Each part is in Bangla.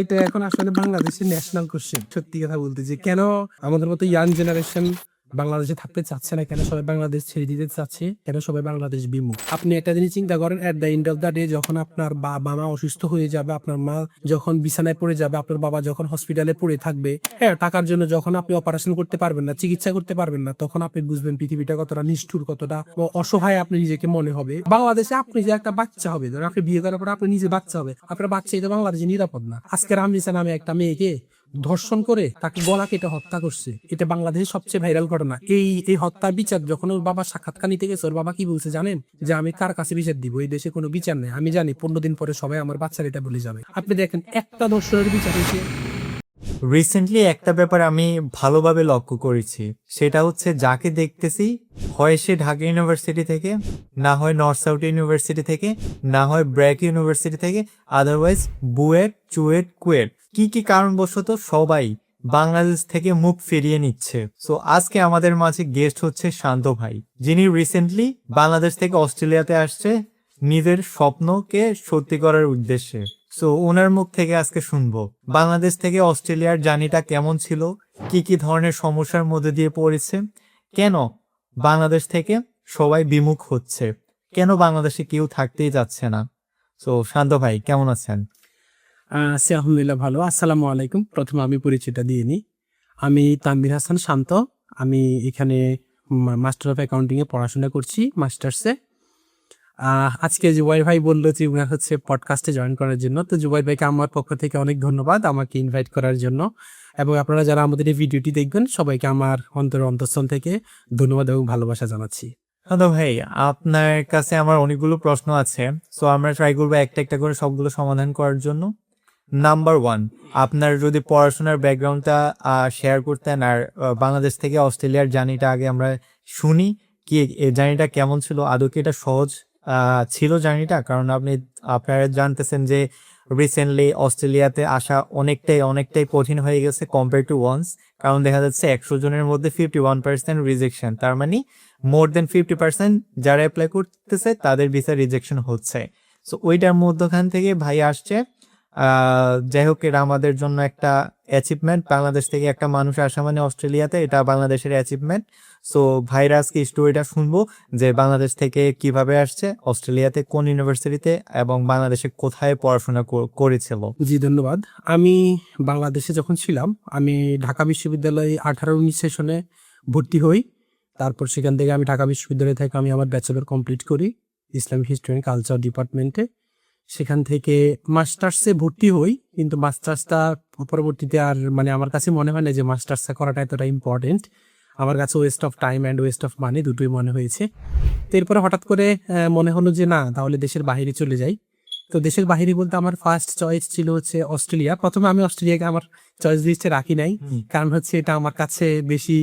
এটা এখন আসলে বাংলাদেশের ন্যাশনাল কোশ্চেন। সত্যি কথা বলতে, যে কেন আমাদের মতো ইয়াং জেনারেশন বাংলাদেশে থাকতে চাচ্ছে না, কেন সবাই বাংলাদেশ ছেড়ে দিতে চাচ্ছে, কেন সবাই বাংলাদেশ বিমুখ। আপনি একটা জিনিস চিন্তা করেন, at the end of the day যখন আপনার বাবা মা অসুস্থ হয়ে যাবে, আপনার মা যখন বিছানায় পড়ে যাবে, আপনার বাবা যখন হসপিটালে পড়ে থাকবে, হ্যাঁ টাকার জন্য যখন আপনি অপারেশন করতে পারবেন না, চিকিৎসা করতে পারবেন না, তখন আপনি বুঝবেন পৃথিবীটা কতটা নিষ্ঠুর, কতটা অসহায় আপনি নিজেকে মনে হবে। বাংলাদেশে আপনি যে একটা বাচ্চা হবে, ধরেন আপনি বিয়ে করার পর আপনি নিজে বাচ্চা হবে, আপনার বাচ্চা এটা বাংলাদেশে নিরাপদ না। আজকে রামনিসা নামে একটা মেয়েকে ধর্ষণ করে তাকে গলা কেটে হত্যা করছে, এটা বাংলাদেশের সবচেয়ে ভাইরাল ঘটনা। এই হত্যার বিচার যখন ওর বাবা সাক্ষাৎকার নিতে গেছে, ওর বাবা কি বলছে জানেন? যে আমি কার কাছে বিচার দিব, এই দেশে কোনো বিচার নেই, আমি জানি 15 দিন পরে সবাই আমার বাচ্চার এটা বলে যাবে। আপনি দেখেন একটা ধর্ষণের বিচার হয়েছে। রিসেন্টলি একটা ব্যাপার আমি ভালোভাবে লক্ষ্য করেছি, সেটা হচ্ছে যাকে দেখতেছি হয় সে ঢাকা ইউনিভার্সিটি থেকে, না হয় নর্থ সাউথ ইউনিভার্সিটি থেকে, না হয় ব্র্যাক ইউনিভার্সিটি থেকে, আদারওয়াইজ বুয়েট, চুয়েট, কুয়েট, কি কারণবশত সবাই বাংলাদেশ থেকে মুখ ফিরিয়ে নিচ্ছে। সো আজকে আমাদের মাঝে গেস্ট হচ্ছে শান্ত ভাই, যিনি রিসেন্টলি বাংলাদেশ থেকে অস্ট্রেলিয়াতে আসছে নিজের স্বপ্নকে সত্যি করার উদ্দেশ্যে। সো ওনার মুখ থেকে আজকে শুনবো বাংলাদেশ থেকে অস্ট্রেলিয়ার জার্নিটা কেমন ছিল, কি ধরনের সমস্যার মধ্যে দিয়ে পড়েছে, কেন বাংলাদেশ থেকে সবাই বিমুখ হচ্ছে, কেন বাংলাদেশে কেউ থাকতেই যাচ্ছে না। সো শান্ত ভাই কেমন আছেন? আলহামদুলিল্লাহ ভালো। আসসালামু আলাইকুম। প্রথমে আমি পরিচয়টা দিয়ে নিই। আমি তানভীর হাসান শান্ত। আমি এখানে মাস্টার অফ অ্যাকাউন্টিং এ পড়াশোনা করছি, মাস্টার্সে। আজকে জুবাইর ভাই বললো যে উনার হচ্ছে পডকাস্টে জয়েন করার জন্য, তো জুবাইর ভাইকে আমার পক্ষ থেকে অনেক ধন্যবাদ আমাকে ইনভাইট করার জন্য, এবং আপনারা যারা আমাদের এই ভিডিওটি দেখবেন সবাইকে আমার অন্তঃস্থল থেকে ধন্যবাদ এবং ভালোবাসা জানাচ্ছি। শান্ত ভাই, আপনার কাছে আমার অনেকগুলো প্রশ্ন আছে, সো আমরা ট্রাই করবো একটা একটা করে সবগুলো সমাধান করার জন্য। নাম্বার 1, আপনার যদি পড়াশোনার ব্যাকগ্রাউন্ডটা শেয়ার করতেন, আর বাংলাদেশ থেকে অস্ট্রেলিয়ার জার্নিটা আগে আমরা শুনি, কি এই জার্নিটা কেমন ছিল, আদৌ কি এটা সহজ ছিল জার্নিটা? কারণ আপনারা জানতেছেন যে রিসেন্টলি অস্ট্রেলিয়াতে আসা অনেকটাই কঠিন হয়ে গেছে কম্পেয়ার টু ওয়ান্স। কারণ দেখা যাচ্ছে 100 জনের মধ্যে 51% রিজেকশন, তার মানে মোর দেন 50% যারা অ্যাপ্লাই করতেছে তাদের ভিসা রিজেকশন হচ্ছে। সো ওইটার মধ্যখান থেকে ভাই আসছে। যাই হোক, এটা আমাদের জন্য একটা অ্যাচিভমেন্ট, বাংলাদেশ থেকে একটা মানুষ আসা মানে অস্ট্রেলিয়াতে, এটা বাংলাদেশের অ্যাচিভমেন্ট। সো ভাইরা আজকে স্টোরিটা শুনবো যে বাংলাদেশ থেকে কিভাবে আসছে, অস্ট্রেলিয়াতে কোন ইউনিভার্সিটিতে, এবং বাংলাদেশে কোথায় পড়াশোনা করেছিল। জি ধন্যবাদ। আমি বাংলাদেশে যখন ছিলাম, আমি ঢাকা বিশ্ববিদ্যালয়ে 18-19 সেশনে ভর্তি হই। তারপর সেখান থেকে আমি ঢাকা বিশ্ববিদ্যালয় থেকে আমি আমার ব্যাচেলর কমপ্লিট করি ইসলামিক হিস্ট্রি অ্যান্ড কালচার ডিপার্টমেন্টে। সেখান থেকে মাস্টার্সে ভর্তি হই, কিন্তু মাস্টার্সটা পরবর্তীতে আর মানে আমার কাছে মনে হয় না যে মাস্টার্সটা করাটা এতটা ইম্পর্টেন্ট। আমার কাছে West of time and West of money দুটোই মনে হয়েছে। তো এরপরে হঠাৎ করে মনে হলো যে না, তাহলে দেশের বাইরে চলে যাই। তো দেশের বাইরে বলতে আমার ফার্স্ট চয়েস ছিল হচ্ছে অস্ট্রেলিয়া। প্রথমে আমি অস্ট্রেলিয়াকে আমার চয়েস লিস্টে রাখি নাই, কারণ হচ্ছে এটা আমার কাছে বেশি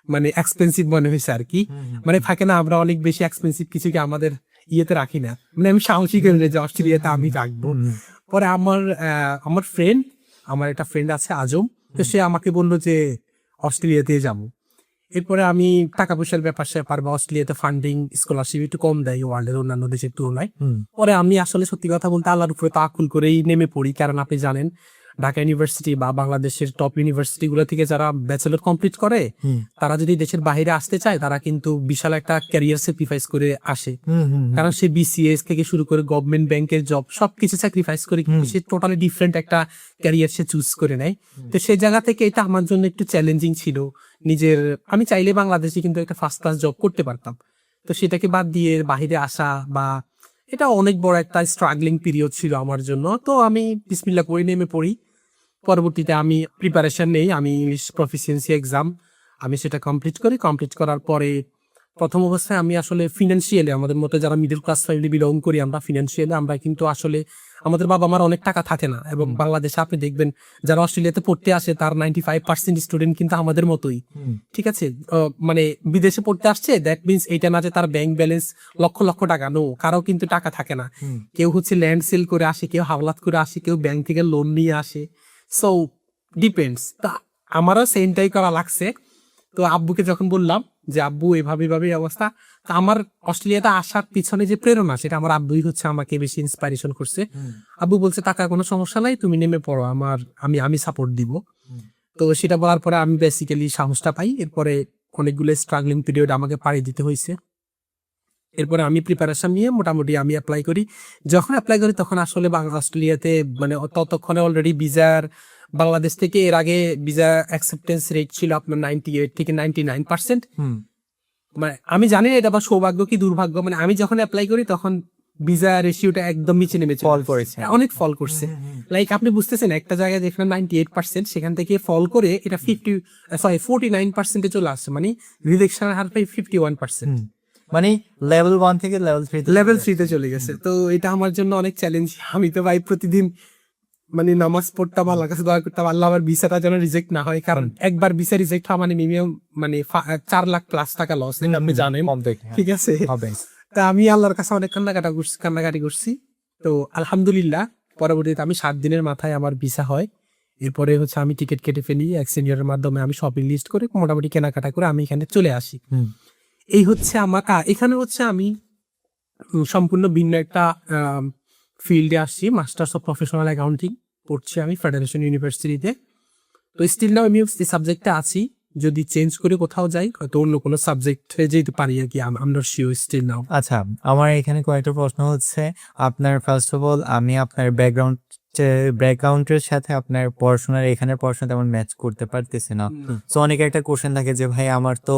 মানে এক্সপেন্সিভ মনে হয়েছে আর কি। মানে থাকে না, আমরা অনেক বেশি এক্সপেন্সিভ কিছুকে আমাদের ইয়েতে রাখি না, মানে আমি সাহসী করি না যে অস্ট্রেলিয়াতে আমি রাখবো। পরে আমার ফ্রেন্ড, আমার একটা ফ্রেন্ড আছে আজম, তো সে আমাকে বললো যে অস্ট্রেলিয়াতে যাবো। এরপরে আমি টাকা পয়সার ব্যাপার স্যাপার বা অস্ট্রেলিয়াতে ফান্ডিং স্কলারশিপ একটু কম দেয় ওয়ার্ল্ডের অন্যান্য দেশের তুলনায়। পরে আমি আসলে সত্যি কথা বলতে আল্লাহর উপরে তাওয়াক্কুল করেই নেমে পড়ি, কারণ আপনি জানেন ঢাকা ইউনিভার্সিটি বা বাংলাদেশের টপ ইউনিভার্সিটি গুলো থেকে যারা ব্যাচেলর কমপ্লিট করে, তারা যদি দেশের বাইরে আসতে চায় তারা কিন্তু বিশাল একটা ক্যারিয়ার স্যাক্রিফাইস করে আসে। কারণ সে বিসিএস থেকে শুরু করে গভর্নমেন্ট ব্যাংকের জব সবকিছু স্যাক্রিফাইস করে সে টোটালি ডিফারেন্ট একটা ক্যারিয়ার সে চুজ করে নেয়। তো সেই জায়গা থেকে এটা আমার জন্য একটু চ্যালেঞ্জিং ছিল। আমি চাইলে বাংলাদেশে কিন্তু একটা ফার্স্ট ক্লাস জব করতে পারতাম, তো সেটাকে বাদ দিয়ে বাইরে আসা বা এটা অনেক বড় একটা স্ট্রাগলিং পিরিয়ড ছিল আমার জন্য। তো আমি বিসমিল্লাহ করে নেমে পড়ি। পরবর্তীতে আমি প্রিপারেশন নেই, আমি ইংলিশ প্রফিসিয়েন্সি এক্সাম আমি সেটা কমপ্লিট করার পরে প্রথম অবস্থায় আমি আসলে ফিনান্সিয়ালি, আমাদের মতো যারা মিডল ক্লাস ফ্যামিলি বিলং করি আমরা, ফিনান্সিয়ালি আমরা কিন্তু আসলে আমাদের বাবা মার অনেক টাকা থাকে না। এবং বাংলাদেশে আপনি দেখবেন যারা অস্ট্রেলিয়াতে পড়তে আসে তার 95% স্টুডেন্ট কিন্তু আমাদের মতোই, ঠিক আছে। মানে বিদেশে পড়তে আসছে, দ্যাট মিনস এইটা না যে তার ব্যাংক ব্যালেন্স লক্ষ লক্ষ টাকা, নো, কারো কিন্তু টাকা থাকে না। কেউ হচ্ছে ল্যান্ড সেল করে আসে, কেউ হাওলাত করে আসে, কেউ ব্যাংক থেকে লোন নিয়ে আসে। So depends. তা আমারও সেমটাই করা লাগছে। তো আব্বুকে যখন বললাম যে আব্বু এভাবে এভাবে অবস্থা, তা আমার অস্ট্রেলিয়াতে আসার পিছনে যে প্রেরণা সেটা আমার আব্বুই হচ্ছে আমাকে বেশি ইন্সপাইরেশন করছে। আব্বু বলছে টাকা কোনো সমস্যা নাই, তুমি নেমে পড়ো, আমি সাপোর্ট দিব। তো সেটা বলার পরে আমি বেসিক্যালি সাহসটা পাই। এরপরে অনেকগুলো স্ট্রাগলিং পিরিয়ড আমাকে পাড়ি দিতে হয়েছে। এরপরে আমি প্রিপারেশন নিয়ে মোটামুটি আমি অ্যাপ্লাই করি। যখন অ্যাপ্লাই করি তখন আসলে অস্ট্রেলিয়াতে মানে ততক্ষণে অলরেডি ভিসার বাংলাদেশ থেকে এর আগে ভিসা অ্যাকসেপ্টেন্স রেট ছিল আপনার 98 থেকে 99%। মানে আমি জানি না এটা বা সৌভাগ্য কি দুর্ভাগ্য, মানে আমি যখন অ্যাপ্লাই করি তখন ভিসা রেশিওটা একদম নিচে নেমেছে, ফল করেছে। অনেক ফল করছে। লাইক আপনি বুঝতেছেন একটা জায়গায় যেখানে 98% সেখান থেকে ফল করে এটা 49% চলে আসছে, মানে রিজেকশনের হার প্রায় 51%। মানে লেভেল 1 থেকে লেভেল 3 তে চলে গেছে। তো এটা আমার জন্য অনেক চ্যালেঞ্জ। আমি তো ভাই প্রতিদিন মানে নামাজ পড়তাম, আল্লাহর কাছে দোয়া করতাম আল্লাহ আমার ভিসাটা যেন রিজেক্ট না হয়, কারণ একবার ভিসা রিজেক্ট হওয়া মানে মিনিমাম মানে 4 লাখ প্লাস টাকা লস, আপনি জানেন। ঠিক আছে, তা আমি আল্লাহর কাছে অনেক কান্নাকাটি করছি। তো আলহামদুলিল্লাহ পরবর্তীতে আমি 7 দিনের মাথায় আমার ভিসা হয়। এরপরে হচ্ছে আমি টিকিট কেটে ফেলি, এক সিনিয়রের মাধ্যমে আমি শপিং লিস্ট করে মোটামুটি কেনাকাটা করে আমি এখানে চলে আসি। এই হচ্ছে আমার এখানে হচ্ছে আমি সম্পূর্ণ ভিন্ন একটা ফিল্ডে আসছি, মাস্টার্স অফ প্রফেশনাল অ্যাকাউন্টিং পড়ছি আমি ফেডারেশন ইউনিভার্সিটিতে। তো স্টিল নাও আমি এই সাবজেক্টে আছি, যদি চেঞ্জ করে কোথাও যাই হয়তো অন্য কোনো সাবজেক্টে যেতে পারি আর কি, আমরা শিওর স্টিল নাও। আচ্ছা, আমার এখানে কয়েকটা প্রশ্ন হচ্ছে আপনার। ফার্স্ট অফ অল আমি আপনার ব্যাকগ্রাউন্ডের সাথে আপনার পড়াশোনার এখানে পড়াশোনা তেমন ম্যাচ করতে পারতেছে না। তো অনেকে একটা কোশ্চেন থাকে যে ভাই আমার তো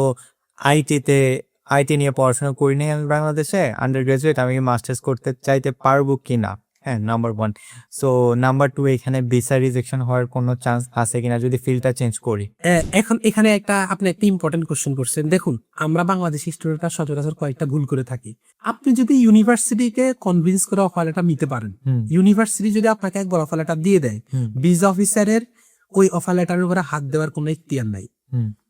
আইটি নিয়ে পড়াশোনা করিনি আমি বাংলাদেশে, আন্ডার গ্রাজুয়েট, আমি মাস্টার্স করতে চাইতে পারবো কিনা? হ্যাঁ, নাম্বার 1। সো নাম্বার 2, এখানে ভিসা রিজেকশন হওয়ার কোনো চান্স আছে কিনা যদি ফিল্ডটা চেঞ্জ করি? এখন এখানে আপনি একটা ইম্পর্টেন্ট কোশ্চেন করছেন। দেখুন, আমরা বাংলাদেশি স্টুডেন্টরা সচরাচর কয়েকটা ভুল করে থাকি। আপনি যদি ইউনিভার্সিটিকে কনভিন্স করে অফার লেটার নিতে পারেন, ইউনিভার্সিটি যদি আপনাকে একবার অফার লেটার দিয়ে দেয়, ভিসা অফিসারের ওই অফার লেটারের উপরে হাত দেওয়ার কোনো ইখতিয়ার নাই।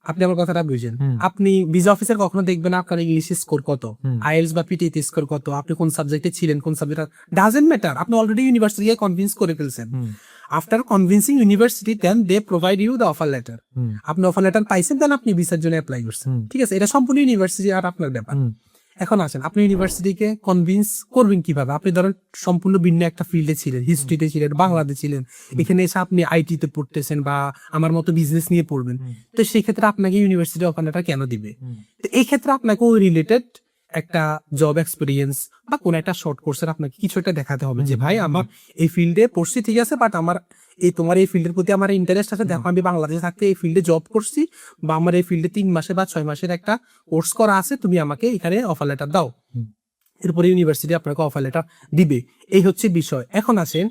আপনি আমার কথাটা বুঝেন। আপনি ভিসা অফিসার কখনো দেখবেন আপনার ইংলিশ স্কোর কত, আইএলটিএস বা পিটিতে স্কোর কত, আপনি কোন সাবজেক্টে ছিলেন, কোন সাবজেক্ট ডাজন্ট ম্যাটার। আপনি অলরেডি ইউনিভার্সিটিকে কনভিন্স করে ফেলছেন। After convincing university then they provide you the offer letter. আপনি অফার লেটার পাইছেন, দেন আপনি ভিসার জন্য অ্যাপ্লাই করছেন। ঠিক আছে, এটা সম্পূর্ণ ইউনিভার্সিটি আর আপনার ব্যাপার। এখন আসেন, আপনি ইউনিভার্সিটিকে কনভিন্স করবেন কিভাবে? আপনি ধরেন সম্পূর্ণ ভিন্ন একটা ফিল্ডে ছিলেন, হিস্ট্রিতে ছিলেন, বাংলাতে ছিলেন, এখানে এসে আপনি আইটিতে পড়তেছেন বা আমার মতো বিজনেস নিয়ে পড়বেন। তো সেক্ষেত্রে আপনাকে ইউনিভার্সিটি অফার লেটার কেন দিবে? তো এই ক্ষেত্রে আপনাকে ওই রিলেটেড একটা জব এক্সপিরিয়েন্স বা কোন একটা শর্ট কোর্সের আপনাকে কিছু একটা দেখাতে হবে যে ভাই আমার এই ফিল্ডে পড়ছি, ঠিক আছে, বাট আমার তোমার এই ফিল্ডের প্রতি আমার ইন্টারেস্ট আছে, দেখো আমি বাংলাদেশে থাকতে এই ফিল্ডে জব করছি বা আমার এই ফিল্ডে 3 মাসে বা 6 মাসের একটা কোর্স করা আছে, তুমি আমাকে এখানে অফার লেটার দাও। এরপরে ইউনিভার্সিটি আপনাকে অফার লেটার দিবে। এই হচ্ছে বিষয়। এখন আসেন,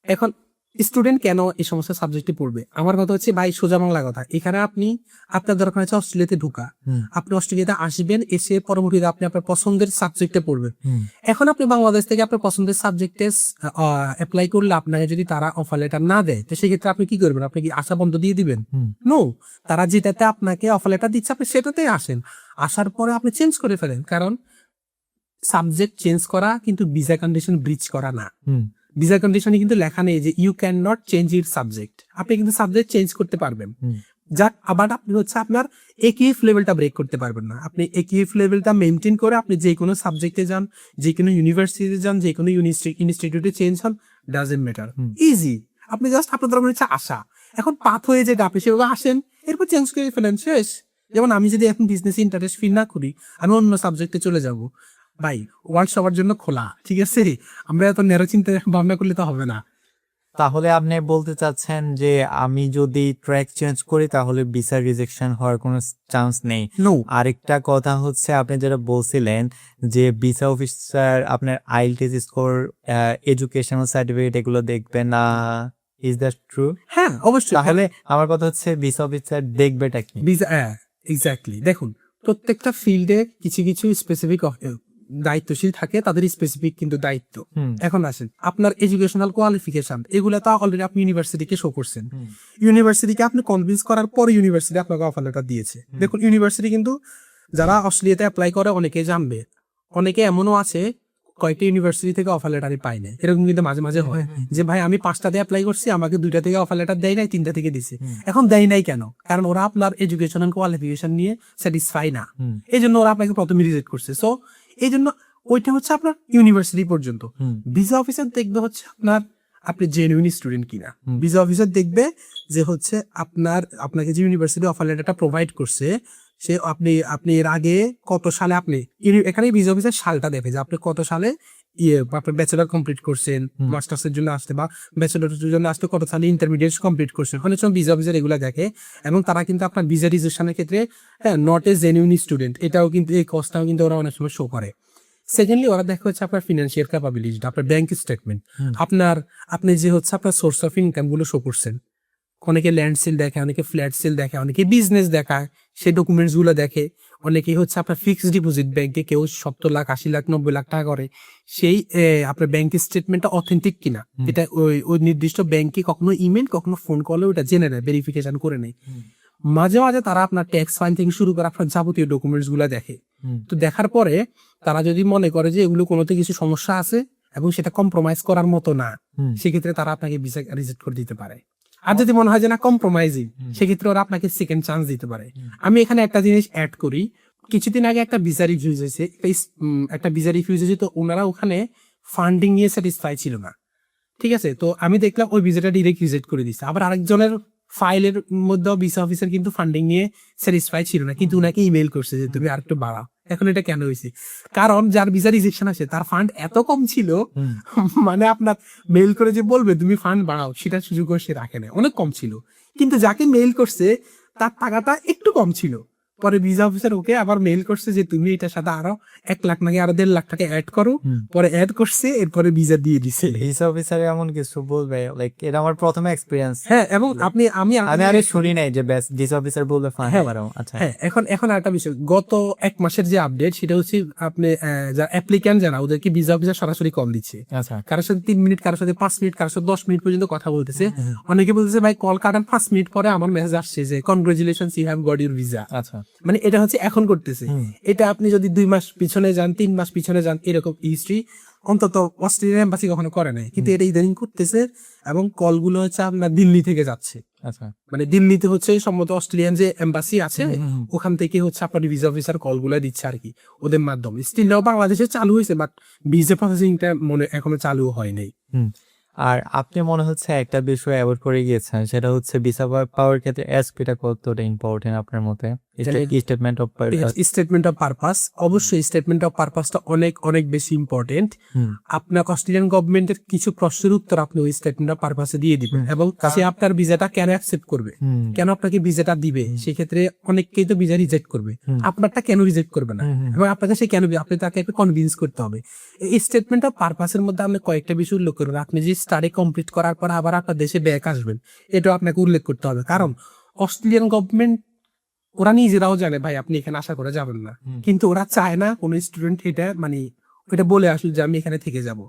এখন স্টুডেন্ট কেন এই সমস্ত সাবজেক্টে পড়বে? আমার কথা হচ্ছে ভাই সোজা বাংলা কথা, এখানে আপনার দরকার হচ্ছে অস্ট্রেলিয়াতে ঢোকা। আপনি অস্ট্রেলিয়াতে আসবেন, এসে পরবর্তীতে আপনি আপনার পছন্দের সাবজেক্টে পড়বেন। এখন আপনি বাংলাদেশ থেকে আপনার পছন্দের সাবজেক্টে অ্যাপ্লাই করলে আপনাকে যদি তারা অফার লেটার না দেয়, তো সেক্ষেত্রে আপনি কি করবেন? আপনি কি আশা বন্ধ দিয়ে দিবেন? নো, তারা যেটাতে আপনাকে অফার লেটার দিচ্ছে আপনি সেটাতেই আসেন। আসার পরে আপনি চেঞ্জ করে ফেলেন, কারণ সাবজেক্ট চেঞ্জ করা কিন্তু ভিসা কন্ডিশন ব্রিচ করা না। ভিসা কন্ডিশনে কিন্তু লেখা নেই যে you can not change your subject. আপনি কিন্তু সাবজেক্ট চেঞ্জ করতে পারবেন, যাক আবার আপনি হচ্ছে আপনার একিএফ লেভেলটা ব্রেক করতে পারবেন না। আপনি একিএফ লেভেলটা মেনটেন করে আপনি যে কোনো সাবজেক্টে যান, যে কোনো ইউনিভার্সিটিতে যান, যে কোনো ইনস্টিটিউটে চেঞ্জ হন, ডাজন্ট ম্যাটার, ইজি। আপনি জাস্ট আপনার দরকার হচ্ছে আশা। এখন পাথ হয়ে যেটা আপনি সেভাবে আসেন, এরপর চেঞ্জ করে ফেলেন, শেষ। যেমন আমি যদি এখন বিজনেস ইন্টারেস্ট ফিল না করি, আমি অন্য সাবজেক্টে চলে যাব। ভাই ওয়ার্ল্ড সবার জন্য খোলা, ঠিক আছে? আমরা এত ন্যারো চিন্তা ভাবনা করলে তো হবে না। তাহলে আপনি বলতে চাচ্ছেন যে আমি যদি ট্র্যাক চেঞ্জ করি তাহলে ভিসা রিজেকশন হওয়ার কোনো চান্স নেই? নো। আরেকটা কথা হচ্ছে, আপনি যেটা বলছিলেন যে ভিসা অফিসার আপনার আইএলটিএস স্কোর, এডুকেশনাল সার্টিফিকেট এগুলো দেখবেন না, ইজ দ্যাট ট্রু? হ্যাঁ অবশ্যই। তাহলে আমার কথা হচ্ছে ভিসা অফিসার দেখবেটা কি? Visa, exactly. দেখুন, প্রত্যেকটা ফিল্ডে কিছু কিছু স্পেসিফিক দায়িত্বশীল থাকে, তাদের স্পেসিফিক কিন্তু দায়িত্ব। এখন আসেন, আপনার এডুকেশনাল কোয়ালিফিকেশন এগুলো তো অলরেডি আপনি ইউনিভার্সিটিকে শো করছেন। ইউনিভার্সিটিকে আপনি কনভিন্স করার পর ইউনিভার্সিটি আপনাকে অফার লেটার দিয়েছে। দেখুন, ইউনিভার্সিটি কিন্তু যারা অস্ট্রেলিয়াতে অ্যাপ্লাই করে অনেকে জানবে, অনেকে এমনও আছে কয়েকটা ইউনিভার্সিটি থেকে অফার লেটারই পাই না, এরকম কিন্তু মাঝে মাঝে হয় যে ভাই আমি 5টাতে অ্যাপ্লাই করছি, আমাকে 2টা থেকে অফার লেটার দেয় নাই, 3টা থেকে দিছে। এখন দেয় নাই কেন? কারণ ওরা আপনার এডুকেশন এন্ড কোয়ালিফিকেশন নিয়ে স্যাটিসফাই না, এই জন্য ওরা আপনাকে প্রথমে রিজেক্ট করছে। সো এই জন্য ওইটা হচ্ছে আপনার ইউনিভার্সিটি পর্যন্ত। ভিসা অফিসার দেখবে হচ্ছে আপনি জেনুইন স্টুডেন্ট কিনা। ভিসা অফিসার দেখবে যে হচ্ছে আপনাকে যে ইউনিভার্সিটি অফার লেটারটা প্রোভাইড করছে সে আপনি এর আগে কত সালে এখানে ভিসা অফিসার সালটা দেখে যে আপনি কত সালে আপনার ব্যাচেলর কমপ্লিট করছেন, মাস্টার্স এর জন্য আসতে বা ব্যাচেলরের জন্য আসতে কত সালে ইন্টারমিডিয়েট কমপ্লিট করছেন, অনেক সময় ভিসা অফিসার এগুলো দেখে। এবং তারা কিন্তু আপনার ভিসা রিজেকশনের ক্ষেত্রে নট এ জেনুইন স্টুডেন্ট, এটাও কিন্তু এই কস্টটাও কিন্তু ওরা অনেক সময় শো করে। সেকেন্ডলি ওরা দেখা হচ্ছে আপনার ফিনান্সিয়াল ক্যাপাবিলিটি, আপনার ব্যাংক স্টেটমেন্ট, আপনি যে হচ্ছে আপনার সোর্স অফ ইনকাম গুলো শো করছেন। অনেকে ল্যান্ড সেল দেখে, অনেকে ফ্ল্যাট সেল দেখে, অনেকে বিজনেস দেখায়, সেই ডকুমেন্টস গুলো দেখে। অনেকেই হচ্ছে আপনার ফিক্সড ডিপোজিট ব্যাংকে কেউ 70 লাখ 80 লাখ 90 লাখ টাকা করে, সেই আপনার ব্যাংক স্টেটমেন্টটা অথেন্টিক কিনা এটা ওই নির্দিষ্ট ব্যাংকে কখনো ইমেল কখনো ফোন কলে ওটা জেনে নেয়, ভেরিফিকেশন করে নেয়। মাঝে মাঝে তারা আপনার ট্যাক্স ফাইল থেকে শুরু করে আপনার যাবতীয় ডকুমেন্টস গুলা দেখে। তো দেখার পরে তারা যদি মনে করে যে এগুলো কোনোতে কিছু সমস্যা আছে এবং সেটা কম্প্রোমাইজ করার মতো না, সেক্ষেত্রে তারা আপনাকে ভিসা রিজেক্ট করে দিতে পারে। আর যদি মনে হয় যে না কম্প্রোমাইজিং, সেক্ষেত্রে ওরা আপনাকে সেকেন্ড চান্স দিতে পারে। আমি এখানে একটা জিনিস অ্যাড করি, কিছুদিন আগে একটা ভিসা রিফিউজ হয়েছে, একটা ভিসা রিফিউজ হয়েছে, তো ওনারা ওখানে ফান্ডিং নিয়ে স্যাটিসফাই ছিল না, ঠিক আছে। তো আমি দেখলাম ওই ভিসাটা ডিরেক্ট রিজেক্ট করে দিচ্ছে। আবার আরেকজনের ফাইলের মধ্যেও ভিসা অফিসার কিন্তু ফান্ডিং নিয়ে স্যাটিসফাই ছিল না, কিন্তু উনাকে ইমেল করছে যে তুমি আরেকটু বাড়াও। এখন এটা কেন হয়েছে? কারণ যার ভিসা রিজেকশন আছে তার ফান্ড এত কম ছিল, মানে আপনার মেইল করে যে বলবে তুমি ফান্ড বাড়াও, সেটা সুযোগ সে রাখে না, অনেক কম ছিল। কিন্তু যাকে মেইল করছে তার টাকাটা একটু কম ছিল, পরে ভিসা অফিসার ওকে আবার মেইল করছে যে তুমি এটার সাথে আরো 1 লাখ নাকি আরো 1.5 লাখ টাকা অ্যাড করো, পরে অ্যাড করছে, এরপরে ভিসা দিয়ে দিছে। ভিসা অফিসার এমন কিছু বলবে, লাইক এটা আমার প্রথম এক্সপেরিয়েন্স। হ্যাঁ, এবং আমি আরে শুনি নাই যে ভিসা অফিসার বলবে ফান্ড বাড়াও। আচ্ছা, হ্যাঁ, এখন আরেকটা বিষয়, গত 1 মাসের যে আপডেট সেটা হচ্ছে আপনি যারা অ্যাপ্লিক্যান্ট যারা ওদেরকে ভিসা অফিসার সরাসরি কল দিচ্ছে। আচ্ছা, কারোর সাথে 3 মিনিট, কারোর সাথে 5 মিনিট, কারোর সাথে 10 মিনিট পর্যন্ত কথা বলতেছে। অনেকে বলতেছে ভাই কল কাটান, 5 মিনিট পরে আমার মেসেজ আসছে যে congratulations you have got your visa. আচ্ছা, মানে এটা হচ্ছে এখন করতেছে। এটা আপনি যদি 2 মাস পিছনে যান, 3 মাস পিছনে যান, এরকম হিস্ট্রি অন্তত অস্ট্রেলিয়ান এম্বাসি কখনো করে নাই, কিন্তু এটা ইদানিং করতেছে। এবং কলগুলো হচ্ছে আপনার দিল্লি থেকে যাচ্ছে। আচ্ছা, মানে দিল্লিতে হচ্ছে সম্ভবত অস্ট্রেলিয়ান যে এম্বাসি আছে ওখান থেকে হচ্ছে আপনার ভিসা অফিসার কলগুলো দিচ্ছে আর কি, ওদের মাধ্যমে। স্টিল নাও বাংলাদেশে চালু হয়েছে, বাট ভিসা প্রসেসিংটা মনে এখনো চালু হয় নাই। আর আপনি মনে হচ্ছে একটা বিষয় অ্যাভয়েড করে গিয়েছেন, সেটা হচ্ছে ভিসা পাওয়ার ক্ষেত্রে এসপিটা কতটা ইম্পর্টেন্ট আপনার মতে? Statement of statement of purpose, অবশ্যই স্টেটমেন্ট অফ পারপাসটা অনেক অনেক বেশি ইম্পর্টেন্ট। আপনার অস্ট্রেলিয়ান গভর্নমেন্টের কিছু প্রশ্নের উত্তর আপনি ওই স্টেটমেন্ট অফ পারপাসে দিয়ে দিবেন, এবং সে আপনার ভিসাটা কেন অ্যাকসেপ্ট করবে, কেন আপনাকে ভিসাটা দিবে। সেক্ষেত্রে অনেককেই তো ভিসা রিজেক্ট করবে, আপনারটা কেন রিজেক্ট করবে না, এবং আপনাকে সে কেন, আপনি তাকে কনভিন্স করতে হবে। এই স্টেটমেন্ট অফ পারপাসের মধ্যে আপনি কয়েকটা বিষয় উল্লেখ করবেন। আপনি যে স্টাডি কমপ্লিট করার পর আবার আপনার দেশে ব্যাক আসবেন, এটাও আপনাকে উল্লেখ করতে হবে। কারণ অস্ট্রেলিয়ান গভর্নমেন্ট ওরা নিজেরাও জানে ভাই আপনি এখানে আশা করে যাবেন না, কিন্তু ওরা চায় না কোনো স্টুডেন্ট এটা এটা বলে আসলে যে আমি এখানে থেকে যাব।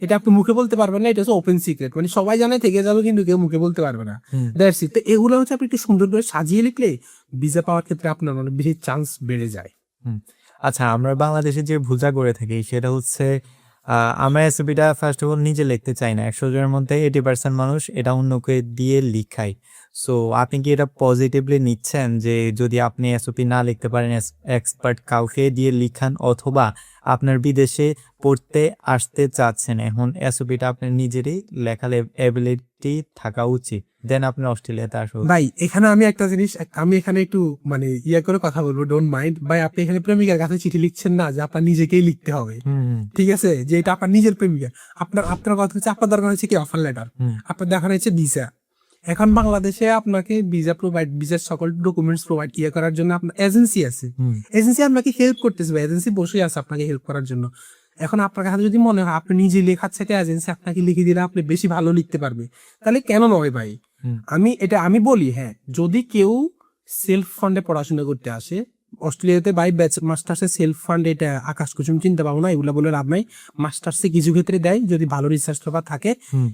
এটা আপনি মুখে বলতে পারবেন না, এটা হচ্ছে ওপেন সিক্রেট, মানে সবাই জানে থেকে যাবে কিন্তু কেউ মুখে বলতে পারবে না। That's it. তো এগুলো হচ্ছে আপনি একটু সুন্দর করে সাজিয়ে লিখলে ভিসা পাওয়ার ক্ষেত্রে আপনার অনেক বেশি চান্স বেড়ে যায়। আচ্ছা, আমরা বাংলাদেশে যে ভুলটা করে থাকি সেটা হচ্ছে আমরা এসওপিটা ফার্স্ট অফ অল নিজে লিখতে চাই না। 100 জনের মধ্যে 80% মানুষ এটা অন্যকে দিয়ে লিখায়। সো আপনি কি এটা পজিটিভলি নিচ্ছেন যে যদি আপনি এসওপি না লিখতে পারেন এক্সপার্ট কাউকে দিয়ে লিখান, অথবা আপনার বিদেশে পড়তে আসতে চাচ্ছেন, এখন এসওপিটা আপনার নিজেরই লেখার এবিলিটি থাকা উচিত, দেন আপনি অস্ট্রেলিয়াতে আসুন। ভাই এখানে আমি একটা জিনিস, আমি এখানে একটু মানে করে কথা বলবো, ডোন্ট মাইন্ড। ভাই আপনি এখানে প্রেমিকার কাছে চিঠি লিখছেন না যে আপনার নিজেকেই লিখতে হবে, ঠিক আছে, যে এটা আপনার নিজের প্রেমিকা। আপনার কথা হচ্ছে আপনার দরকার হচ্ছে কি অফার লেটার, আপনার দেখানো হচ্ছে ভিসা। এখন বাংলাদেশে আপনাকে ভিসার সকল ডকুমেন্টস প্রোভাইড করার জন্য আপনার এজেন্সি আছে, এজেন্সি আপনাকে হেল্প করতেছে, এজেন্সি বসে আছে আপনাকে হেল্প করার জন্য। এখন আপনার কাছে যদি মনে হয় আপনি নিজে লেখার থেকে এজেন্সি আপনাকে লিখে দিলে আপনি বেশি ভালো লিখতে পারবে, তাহলে কেন নয় ভাই। আমি বলি, হ্যাঁ, যদি কেউ সেলফ ফান্ডে পড়াশোনা করতে আসে অস্ট্রেলিয়াতে, বাই মাস্টার্সে সেলফ ফান্ড, এটা আকাশ কুসুম চিন্তা পাবো না, এগুলো বলে লাভ নাই। মাস্টার্সে কিছু ক্ষেত্রে দেয় যদি ভালো রিসার্চ পেপার থাকে,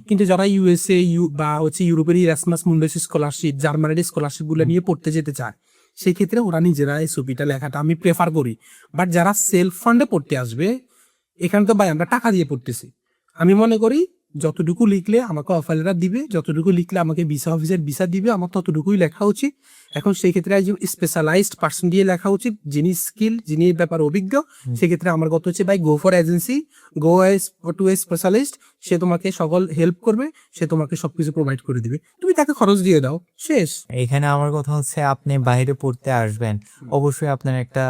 কিন্তু যারা ইউএসএ বা হচ্ছে ইউরোপের ইরাসমাস মুন্ডাস স্কলারশিপ, জার্মানির স্কলারশিপ গুলো নিয়ে পড়তে যেতে চায়, সেই ক্ষেত্রে ওরা নিজেরা এই ছবিটা লেখাটা আমি প্রেফার করি। বাট যারা সেলফ ফান্ডে পড়তে আসবে এখানে তো ভাই আমরা টাকা দিয়ে পড়তেছি। আমি মনে করি যতটুকু লিখলে আমাকে অফার লেটার দিবে, যতটুকু লিখলে আমাকে ভিসা অফিসের ভিসা দিবে, আমার ততটুকুই লেখা উচিত। এখন সেই ক্ষেত্রে একজন স্পেশালাইজড পার্সন দিয়ে লেখা উচিত, যিনি স্কিল, যিনি এই ব্যাপার অভিজ্ঞ। সেক্ষেত্রে আমার কথা হচ্ছে ভাই go for agency, go to a specialist. সে তোমাকে সকল হেল্প করবে, সে তোমাকে সবকিছু প্রোভাইড করে দিবে, তুমি তাকে খরচ দিয়ে দাও, শেষ। এখানে আমার কথা হচ্ছে আপনি বাইরে পড়তে আসবেন, অবশ্যই আপনার একটা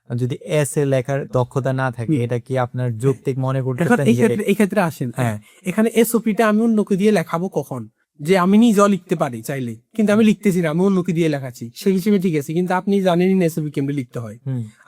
যদি এসে লেখার দক্ষতা না থাকে, এটা কি আপনার যৌক্তিক মনে এখন করতেছেন? এই ক্ষেত্রে আসেন, হ্যাঁ। এখানে এসওপিটা আমি অন্যকে দিয়ে লেখাবো কখন? যে আমি নিজেও লিখতে পারি চাইলে, কিন্তু আমি লিখতেছি না, আমি অন্যকে দিয়ে লেখাচ্ছি, সেই হিসেবে ঠিক আছে। কিন্তু আপনি জানেনই না এসওপি কেমনে লিখতে হয়।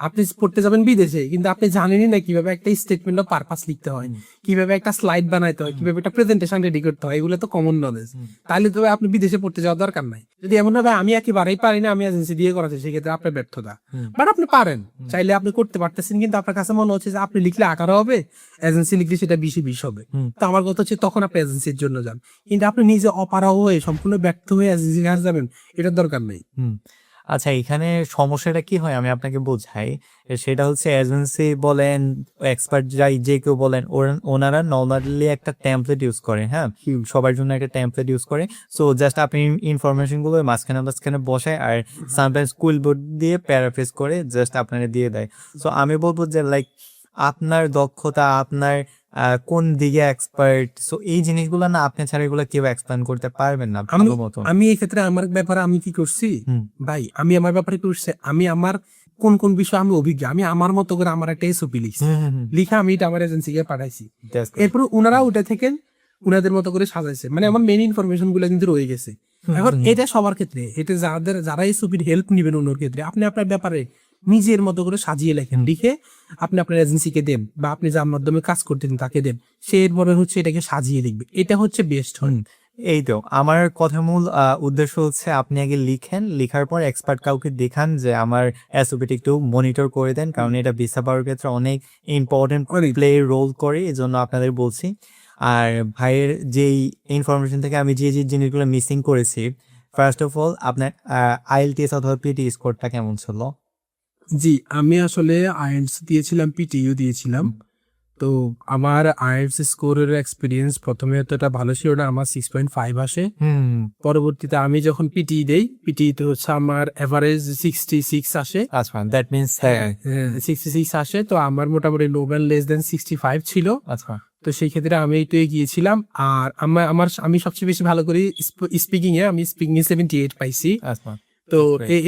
আপনি পড়তে যাবেন বিদেশে, কিন্তু আপনি জানেনই না কিভাবে একটা স্টেটমেন্ট অফ পারপাস লিখতে হয়, কিভাবে একটা স্লাইড বানাইতে হয়, কিভাবে একটা প্রেজেন্টেশন রেডি করতে হয়। এগুলো তো কমন নলেজ। তাহলে তো ভাই আপনি বিদেশে পড়তে যাওয়ার দরকার নাই। যদি এমন হবে আমি একেবারেই পারি না, আমি এজেন্সি দিয়ে করাচ্ছি, সেক্ষেত্রে আপনার ব্যর্থতা। বাট আপনি পারেন, চাইলে আপনি করতে পারতেছেন, কিন্তু আপনার কাছে মনে হচ্ছে যে আপনি লিখলে আকার হবে, এজেন্সি লিখলে সেটা 20-20 হবে। তো আমার কথা হচ্ছে তখন আপনি এজেন্সির জন্য যান। কিন্তু আপনি নিজে অপারা হয়ে সম্পূর্ণ ব্যর্থ হয়ে এজেন্সির কাছে যাবেন, এটার দরকার নেই। আচ্ছা, এখানে সমস্যাটা কি হয় আমি আপনাকে বোঝাই। সেটা হচ্ছে এজেন্সি বলেন, এক্সপার্ট যাই যে কেউ বলেন, ওনারা নর্মালি একটা টেমপ্লেট ইউজ করে। হ্যাঁ, সবার জন্য একটা টেমপ্লেট ইউজ করে। সো জাস্ট আপনি ইনফরমেশন গুলো মাঝখানে বসায়, আর সামটাইমস কুইল বোর্ড দিয়ে প্যারাফ্রেজ করে জাস্ট আপনাকে দিয়ে দেয়। সো আমি বলবো যে লাইক আপনার দক্ষতা, আপনার কোন দিকে এক্সপার্ট, সো এই জিনিসগুলো না আপনি ছাড়া এগুলো কেউ এক্সপ্লেন করতে পারবেন না ভালো মতো। আমি এই ক্ষেত্রে আমার ব্যাপারে আমি কি করছি ভাই, আমি আমার ব্যাপারে করছি, আমি আমার কোন কোন বিষয় আমি অভিজ্ঞ, আমি আমার মতো করে আমার একটা এসওপি লিখছি, লিখা আমি এটা আমার এজেন্সিকে পাঠাইছি। এরপর ওনারা ওটা থেকে উনাদের মতো করে সাজাইছে, মানে আমার মেইন ইনফরমেশন গুলো কিন্তু রয়ে গেছে। এখন এটা সবার ক্ষেত্রে, এটা যারা এসওপির হেল্প নিবেন অন্যর ক্ষেত্রে, আপনি আপনার ব্যাপারে নিজের মতো করে সাজিয়ে লেখেন, লিখে আপনি আপনার এজেন্সিকে দেন, বা আপনি যার মাধ্যমে কাজ করতেন তাকে দেন, সে এরপরে হচ্ছে এটাকে সাজিয়ে লিখবে, এটা হচ্ছে বেস্ট হয়। এই তো আমার কথা মূল উদ্দেশ্য হচ্ছে আপনি আগে লিখেন, লিখার পর এক্সপার্ট কাউকে দেখান যে আমার এসওপিটি একটু মনিটর করে দেন, কারণ এটা ভিসা পাওয়ার ক্ষেত্রে অনেক ইম্পর্টেন্ট প্লে রোল করে, এই জন্য আপনাদের বলছি। আর ভাইয়ের যেই ইনফরমেশন থেকে আমি যে যে জিনিসগুলো মিসিং করেছি, ফার্স্ট অফ অল আপনার আইএলটিএস অথবা পিটি স্কোরটা কেমন ছিল? জি, আমি আসলে আইএলটিএস দিয়েছিলাম, পিটিইউ দিয়েছিলাম। তো আমার আইএলটিএস স্কোরের এক্সপিরিয়েন্স প্রথমে তো এটা ভালো ছিল না, আমার 6.5 আসে। পরবর্তীতে আমি যখন পিটি দেই, পিটিতে হচ্ছে আমার এভারেজ 66 আসে। আচ্ছা, দ্যাট মিনস 66 আসে, তো আমার মোটামুটি লো ব্যান্ড লেস দেন 65 ছিল। আচ্ছা, তো সেই ক্ষেত্রে আমি তো গিয়েছিলাম। আর আমি সবচেয়ে বেশি ভালো করি স্পিকিং এ, আমি স্পিকিং এ 78 পাইছি। আচ্ছা। তো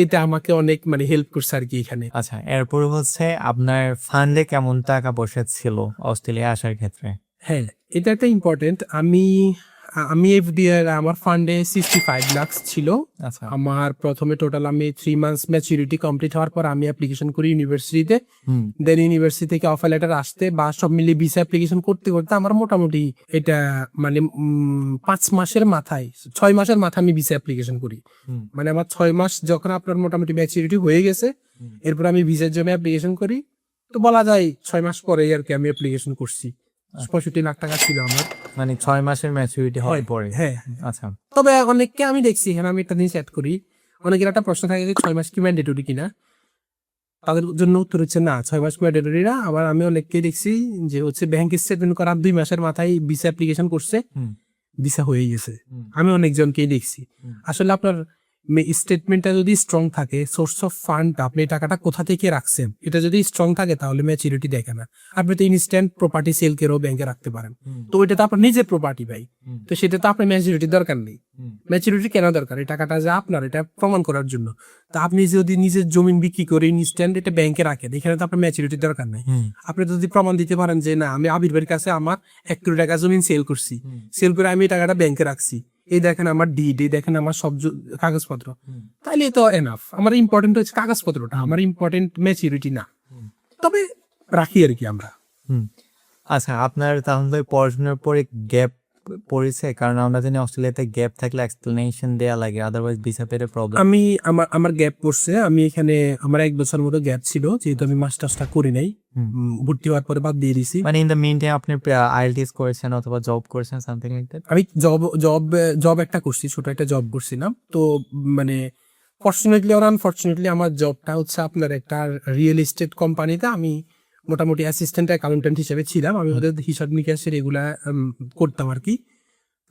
এটা আমাকে অনেক মানে হেল্প করছে আর কি এখানে। আচ্ছা, এরপর হচ্ছে আপনার ফান্ডে কেমন টাকা পয়সা ছিল অস্ট্রেলিয়া আসার ক্ষেত্রে? হ্যাঁ, এটা একটা ইম্পর্টেন্ট। আমি এফডিআর আমার ফান্ডে 65 লাখ ছিল। আচ্ছা, আমার প্রথমে টোটাল আমি 3 মান্থস ম্যাচুরিটি কমপ্লিট হওয়ার পর আমি অ্যাপ্লিকেশন করি ইউনিভার্সিটিতে। দেন ইউনিভার্সিটি থেকে অফার লেটার আসতে বা সব মিলিয়ে ভিসা অ্যাপ্লিকেশন করতে করতে আমার মোটামুটি এটা মানে 5 মাসের মাথায়, 6 মাসের মাথায় আমি ভিসা অ্যাপ্লিকেশন করি। মানে আমার 6 মাস যখন আপনার মোটামুটি ম্যাচুরিটি হয়ে গেছে, এরপর আমি ভিসার জন্য অ্যাপ্লিকেশন করি। তো বলা যায় 6 মাস পরে আর কি আমি অ্যাপ্লিকেশন করছি। 65 লাখ টাকা ছিল আমার, মানে 6 মাসের ম্যাচুরিটি হওয়ার পরে। হ্যাঁ। আচ্ছা, তবে অনেককে আমি দেখছি, এখানে আমি একটা জিনিস অ্যাড করি, অনেকের একটা প্রশ্ন থাকে যে 6 মাস কি ম্যান্ডেটরি কিনা, তাদের জন্য উত্তর হচ্ছে না, 6 মাস ম্যান্ডেটরি না। আবার আমি অনেককে দেখছি যে হচ্ছে ব্যাংক স্টেটমেন্ট করার 2 মাসের মাথায় ভিসা অ্যাপ্লিকেশন করছে, ভিসা হয়ে গেছে। আমি অনেকজনকেই দেখছি। আসলে আপনার স্টেটমেন্টটা যদি স্ট্রং থাকে, সোর্স অফ ফান্ড আপনি টাকাটা কোথা থেকে রাখছেন এটা যদি স্ট্রং থাকে, তাহলে ম্যাচুরিটি দেখে না। আপনি তো ইনস্ট্যান্ট প্রপার্টি সেল করেও ব্যাংকে রাখতে পারেন, তো ওইটা তো আপনার নিজের প্রপার্টি ভাই, তো সেটা তো আপনার ম্যাচুরিটি দরকার নেই। ম্যাচুরিটি কেন দরকার? এই টাকাটা যে আপনার, এটা প্রমাণ করার জন্য। তা আপনি যদি নিজের জমিন বিক্রি করে ইনস্ট্যান্ট এটা ব্যাংকে রাখেন, এখানে তো আপনার ম্যাচুরিটি দরকার নেই। আপনি যদি প্রমাণ দিতে পারেন যে না, আমি আবির ভাইয়ের কাছে আমার 1 কোটি টাকা জমিন সেল করছি, সেল করে আমি এই টাকাটা ব্যাংকে রাখছি, এই দেখেন আমার ডিড, এই দেখেন আমার সব কাগজপত্র, তাহলে তো এনাফ। আমার ইম্পর্টেন্ট হচ্ছে কাগজপত্রটা, আমার ইম্পর্টেন্ট ম্যাচুরিটি না। তবে রাখি আর কি আমরা। আচ্ছা, আপনার তাহলে পড়াশোনার পরে গ্যাপ পড়েছে? কারণ আমরা জানি অস্ট্রেলিয়াতে গ্যাপ থাকলে এক্সপ্লেনেশন দেয়া লাগে, আদারওয়াইজ ভিসা পেতে প্রবলেম। আমার গ্যাপ পড়ছে। আমি এখানে আমার 1 বছর মতো গ্যাপ ছিল, যেহেতু আমি মাস্টার্সটা করি নাই, ভর্তি হওয়ার পরে বাদ দিয়ে দিছি। মানে ইন দ্য মিন টাইম আপনি আইএলটিএস করেছেন অথবা জব করেছেন, সামথিং লাইক দ্যাট? আমি জব একটা করছি, ছোট একটা জব করছিলাম। তো মানে ফরচুনেটলি আর আনফরচুনেটলি আমার জবটা হচ্ছে আপনার একটা রিয়েল এস্টেট কোম্পানিতে। আমি মোটামুটি অ্যাসিস্ট্যান্ট অ্যাকাউন্ট্যান্ট হিসেবে ছিলাম। আমি ওদের হিসাব নিকাশের এগুলা করতাম আর কি।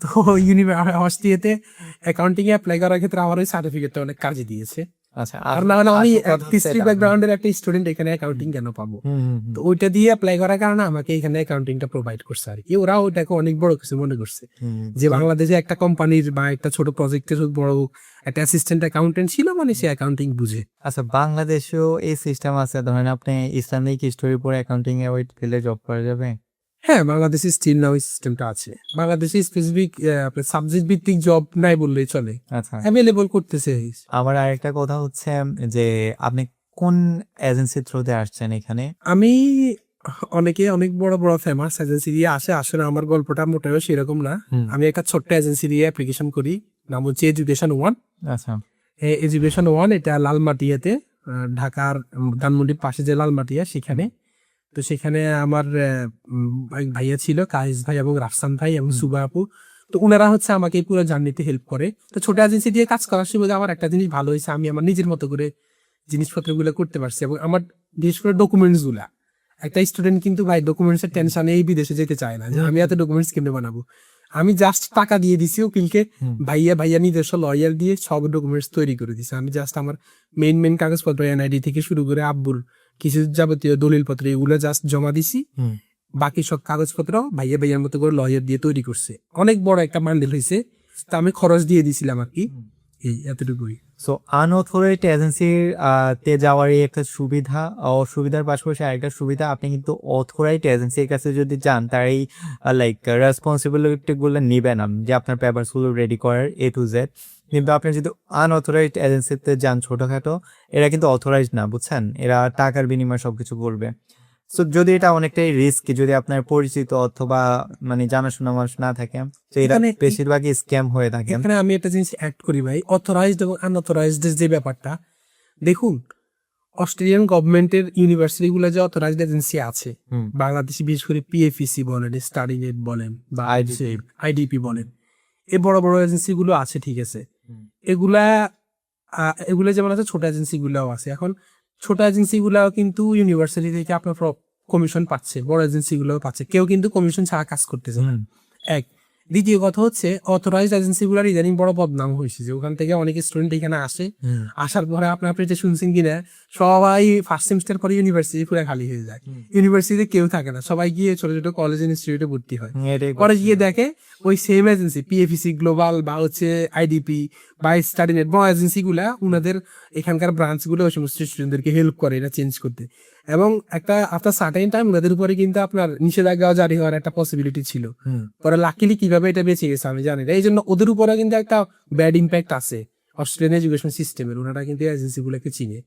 তো ইউনিভার্সিটিতে অ্যাকাউন্টিং এ অ্যাপ্লাই করার ক্ষেত্রে আমার ওই সার্টিফিকেটটা অনেক কাজে দিয়েছে। আচ্ছা, আর না হলে আমি আসল কথা হচ্ছে হিস্ট্রি এটা। ব্যাকগ্রাউন্ডের একটা স্টুডেন্ট এখানে অ্যাকাউন্টিং কেন পাবো? তো ওইটা দিয়ে অ্যাপ্লাই করার কারণে আমাকে এখানে অ্যাকাউন্টিংটা প্রোভাইড করছে আর কি। ওরা ওটাকে অনেক বড় কিছু মনে করছে যে বাংলাদেশে একটা কোম্পানির বা একটা ছোট প্রজেক্টের বড় একটা অ্যাসিস্ট্যান্ট অ্যাকাউন্টেন্ট ছিল মানে সে অ্যাকাউন্টিং বুঝে। আচ্ছা, বাংলাদেশেও এই সিস্টেম আছে, ধরেন আপনি ইসলামিক হিস্টোরি পড়ে অ্যাকাউন্টিং এ ওই ফিল্ডে জব করা যাবে? হ্যাঁ, বাংলাদেশে স্টিল নাও সিস্টেমটা আছে। বাংলাদেশে স্পেসিফিক আপনার সাবজেক্ট ভিত্তিক জব নাই বললেই চলে, আচ্ছা, অ্যাভেলেবল করতেছে। আমার আরেকটা কথা হচ্ছে যে আপনি কোন এজেন্সির থ্রুতে আসছেন এখানে? আমি অনেকে অনেক বড় বড় ফেমাস এজেন্সি দিয়ে আসে, আসলে আমার গল্পটা মোটেও সেরকম না। আমি একটা ছোট্ট এজেন্সি দিয়ে অ্যাপ্লিকেশন করি, নাম হচ্ছে এডুকেশন ওয়ান। আচ্ছা, এডুকেশন ওয়ান এটা লালমাটিয়াতে, ঢাকার ধানমন্ডির পাশে যে লালমাটিয়া সেখানে। তো সেখানে আমার এক ভাইয়া ছিল, কায়েস ভাই এবং রাফসান ভাই এবং সুবা আপু। তো ওনারা হচ্ছে আমাকে পুরো জার্নিতে হেল্প করে। তো ছোট এজেন্সি দিয়ে কাজ করার সুবিধা আমার একটা জিনিস ভালো হয়েছে, আমি আমার নিজের মতো করে জিনিসপত্রগুলো করতে পারছি এবং আমার বিশেষ করে ডকুমেন্টস গুলা। একটা স্টুডেন্ট কিন্তু ভাই ডকুমেন্টস এর টেনশনে এই বিদেশে যেতে চায় না যে আমি এত ডকুমেন্টস কেমনে বানাবো। আমি জাস্ট টাকা দিয়ে দিছি উকিলকে, ভাইয়া নিজস্ব লয়ার দিয়ে সব ডকুমেন্টস তৈরি করে দিছে। আমি জাস্ট আমার মেইন কাগজপত্র এনআইডি থেকে শুরু করে আব্বুর কিছু যাবতীয় দলিলপত্র এগুলো জাস্ট জমা দিছি। বাকি সব কাগজপত্র ভাইয়ার মতো করে লয়ার দিয়ে তৈরি করছে। অনেক বড় একটা বান্ডেল হয়েছে, তা আমি খরচ দিয়ে দিছিলাম আর কি, এই এতটুকুই। সো আনঅথরাইজড এজেন্সির তে যাওয়ারই একটা সুবিধা, অসুবিধার পাশাপাশি আরেকটা সুবিধা, আপনি কিন্তু অথরাইজড এজেন্সির কাছে যদি যান তার এই লাইক রেসপন্সিবিলিটি গুলো নিবে না যে আপনার পেপারস গুলো রেডি করার A to Z। কিন্তু আপনি যদি আনঅথরাইজড এজেন্সিতে যান ছোটখাটো, এরা কিন্তু অথরাইজড না, বুঝছেন, এরা টাকার বিনিময়ে সবকিছু করবে। সো যদি এটা অনেকটাই রিস্কি, যদি আপনার পরিচিত অথবা মানে জানাশোনা মানুষ না থাকে, তো এটা এখানে- বেশিরভাগই স্ক্যাম হয়ে থাকে। এখানে আমি একটা জিনিস অ্যাড করি ভাই, অথরাইজড এবং আনঅথরাইজড যে ব্যাপারটা। দেখুন, অস্ট্রেলিয়ান গভর্নমেন্টের ইউনিভার্সিটি গুলো যে অথরাইজড এজেন্সি আছে, বাংলাদেশে বিশেষ করে পিএফইসি বলেন, স্টাডি নেট বলেন বা আইডিপি বলেন, এই বড় বড় এজেন্সি গুলো আছে, ঠিক আছে। এগুলা এগুলো যেমন আছে, ছোট এজেন্সি গুলাও আছে। এখন ছোট এজেন্সি গুলাও কিন্তু ইউনিভার্সিটি থেকে আপনার কমিশন পাচ্ছে, বড় এজেন্সি গুলাও পাচ্ছে, কেউ কিন্তু কমিশন ছাড়া কাজ করতেছে না। এক, দ্বিতীয় কথা হচ্ছে অথরাইজড এজেন্সি গুলার ইদানিং বড় বদনাম হয়েছে যে ওখান থেকে অনেক স্টুডেন্ট এখানে আসে, আসার পরে আপনি যে শুনছেন কিনা, সবাই ফার্স্ট সেমিস্টার পরে ইউনিভার্সিটি পুরো খালি হয়ে যায়, ইউনিভার্সিটিতে কেউ থাকে না, সবাই গিয়ে ছোট ছোট কলেজ ইনস্টিটিউটে ভর্তি হয়। পরে গিয়ে দেখে ওই সেম এজেন্সি পিএফইসি গ্লোবাল বা হচ্ছে আইডিপি বা স্টাডি নেট বড় এজেন্সি গুলা ওনাদের এখানকার ব্রাঞ্চ গুলো ওই সমস্ত স্টুডেন্টদেরকে হেল্প করে এটা চেঞ্জ করতে। এবং একটা আফটার সার্টেন টাইম ওনাদের উপরে কিন্তু আপনার নিষেধাজ্ঞা জারি হওয়ার একটা পসিবিলিটি ছিল। পরে লাকিলি কিভাবে এটা বেঁচে গেছে আমি জানি না। এই জন্য ওদের উপরে কিন্তু একটা ব্যাড ইম্প্যাক্ট আছে অস্ট্রেলিয়ান এডুকেশন সিস্টেমের। ওনারা কিন্তু এজেন্সি গুলোকে চিনে।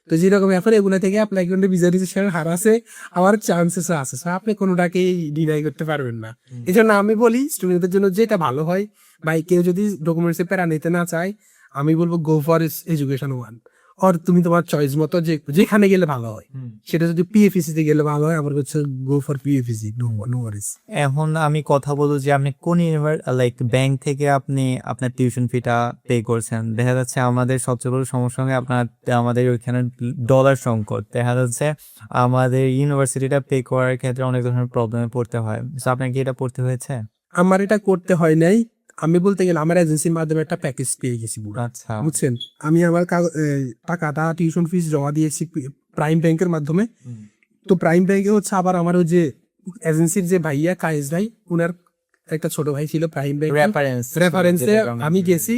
তো যেরকম এখন এগুলো থেকে অ্যাপ্লাই করলে ভিসা রিজেকশনের হার আছে, আমার চান্সেস আছে, আপনি কোনোটাকেই ডিনাই করতে পারবেন না। এই জন্য আমি বলি স্টুডেন্টদের জন্য যেটা ভালো হয়, বা কেউ যদি ডকুমেন্টস এ প্যারা নিতে না চায়, আমি বলবো গো ফর এডুকেশন ওয়ান। আর তুমি তোমার চয়েস মতো যেখানে গেলে ভালো হয়, সেটা যদি পিএফইসি তে গেলে ভালো হয়, আমার হচ্ছে গো ফর পিএফইসি, নো ওয়ারিস। এখন আমি কথা বলবো যে আপনি কোন লাইক ব্যাংক থেকে আপনি আপনার টিউশন ফিটা পে করছেন। দেখা যাচ্ছে আমাদের সবচেয়ে বড় সমস্যা হয় আমাদের ওইখানে ডলার সংকট। দেখা যাচ্ছে আমাদের ইউনিভার্সিটিটা পে করার ক্ষেত্রে অনেক ধরনের প্রবলেমে পড়তে হয়। তো আপনার কি এটা পড়তে হয়েছে? আমার এটা করতে হয় নাই। আমি বলতে গেলে আমার এজেন্সির মাধ্যমে একটা প্যাকেজ পেয়ে গেছি পুরো, আচ্ছা, বুঝছেন। আমি আমার টাকাটা টিউশন ফিস জমা দিয়েছি প্রাইম ব্যাংকের মাধ্যমে। তো প্রাইম ব্যাংকে হচ্ছে আবার আমার ওই যে এজেন্সির যে ভাইয়া কায়েস ভাই, উনার একটা ছোট ভাই ছিল প্রাইম ব্যাংক রেফারেন্সে আমি গেছি।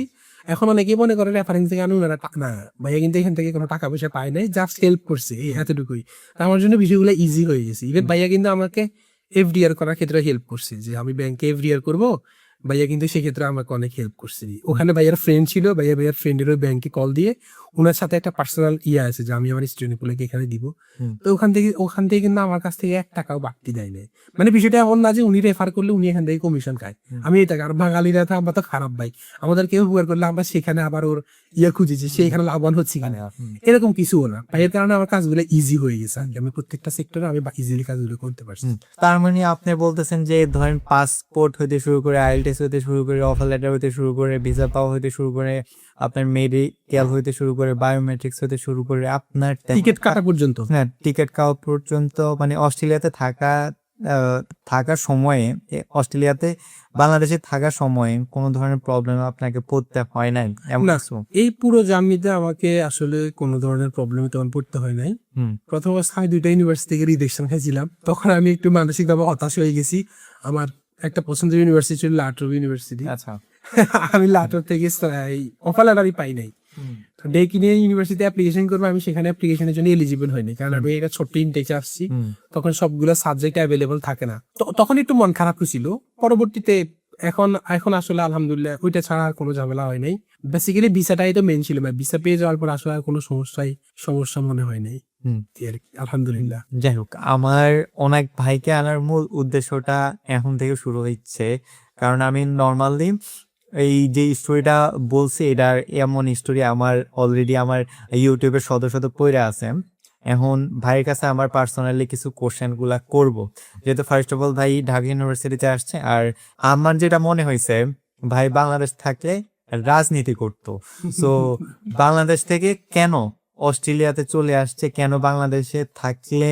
এখন অনেকেই মনে করে রেফারেন্স থেকে আনুন না, ভাইয়া কিন্তু এখান থেকে কোনো টাকা পয়সা পায় নাই, জাস্ট হেল্প করছে, এই এতটুকুই। আমার জন্য বিষয়গুলো ইজি হয়ে গেছে। ইভেন ভাইয়া কিন্তু আমাকে এফডিআর করার ক্ষেত্রে হেল্প করছে, যে আমি ব্যাংকে এফডিআর করবো, ভাইয়া কিন্তু সেক্ষেত্রে আমাকে অনেক হেল্প করছে। ওখানে ভাইয়ার ফ্রেন্ড ছিল, ভাইয়ার ফ্রেন্ডের ওই ব্যাংকে কল দিয়ে ওনার সাথে একটা পার্সোনাল আছে যে আমি আমার স্টুডেন্টগুলোকে এখানে দিব। তো ওখান থেকে কিন্তু আমার কাছ থেকে 1 টাকাও বাড়তি দেয় না। মানে বিষয়টা এমন না যে উনি রেফার করলে উনি এখান থেকে কমিশন খায়, আমি এই টাকা। আর বাঙালিরা তো আমরা তো খারাপ ভাই, আমাদের কেউ উপকার করলে আমরা সেখানে আবার ওর খুঁজেছি, সে এখানে লাভবান হচ্ছে কিনা, এরকম কিছুও না। ভাইয়ের কারণে আমার কাজগুলো ইজি হয়ে গেছে, আমি প্রত্যেকটা সেক্টরে আমি ইজিলি কাজগুলো করতে পারছি। তার মানে আপনি বলতেছেন যে ধরেন পাসপোর্ট হইতে শুরু করে, আইএলটিএস হইতে শুরু করে, অফার লেটার হইতে শুরু করে, ভিসা পাওয়া হইতে শুরু করে, আপনার মেডিকেল হইতে শুরু করে বায়োমেট্রিক্স হইতে শুরু করে আপনার টিকিট কাটা পর্যন্ত। হ্যাঁ, টিকিট কাটা পর্যন্ত, মানে অস্ট্রেলিয়াতে থাকার সময়ে অস্ট্রেলিয়াতে বাংলাদেশে থাকার সময়ে কোনো ধরনের প্রবলেম আপনাকে পড়তে হয় নাই এমন না, কিছু? এই পুরো জার্নিতে আমাকে আসলে কোনো ধরনের প্রবলেমে তেমন পড়তে হয় নাই। হুম। প্রথম অবস্থায় 2টা ইউনিভার্সিটি থেকে রিজেকশন খাইছিলাম, তখন আমি একটু মানসিকভাবে হতাশ হয়ে গেছি। আমার একটা পছন্দের ইউনিভার্সিটি ছিল লাট্রো ইউনিভার্সিটি। আচ্ছা। আমি লাট্রো থেকে অফার লেটারই পাই নাই। ডেকে নিয়ে ইউনিভার্সিটি অ্যাপ্লিকেশন করবো, আমি সেখানে অ্যাপ্লিকেশনের জন্য এলিজিবল হয়নি, কারণ আমি একটা ছোট্ট ইনটেকে আসছি, তখন সবগুলো সাবজেক্ট অ্যাভেলেবল থাকে না। তখন একটু মন খারাপ হয়েছিল। পরবর্তীতে এখন আসলে আলহামদুলিল্লাহ ওইটা ছাড়া আর কোনো ঝামেলা হয় নাই। বেসিক্যালি ভিসাটাই তো মেন ছিল, ভিসা পেয়ে যাওয়ার পর আসলে আর কোনো সমস্যা মনে হয় নাই। আলহামদুলিল্লাহ। যাই হোক, আমার অনেক ভাইকে আনার মূল উদ্দেশ্যটা এখন থেকে শুরু হচ্ছে, কারণ আমি নর্মালি এই যে স্টোরিটা বলছি এটার এমন স্টোরি আমার অলরেডি আমার ইউটিউবের সদস্য পড়ে আছে। এখন ভাইয়ের কাছে আমার পার্সোনালি কিছু কোশ্চেন গুলা করবো, যেহেতু ফার্স্ট অফ অল ভাই ঢাকা ইউনিভার্সিটিতে আসছে। আর আমার যেটা মনে হয়েছে, ভাই বাংলাদেশ থাকলে রাজনীতি করতো। সো বাংলাদেশ থেকে কেন অস্ট্রেলিয়াতে চলে আসছে, কেন বাংলাদেশে থাকলে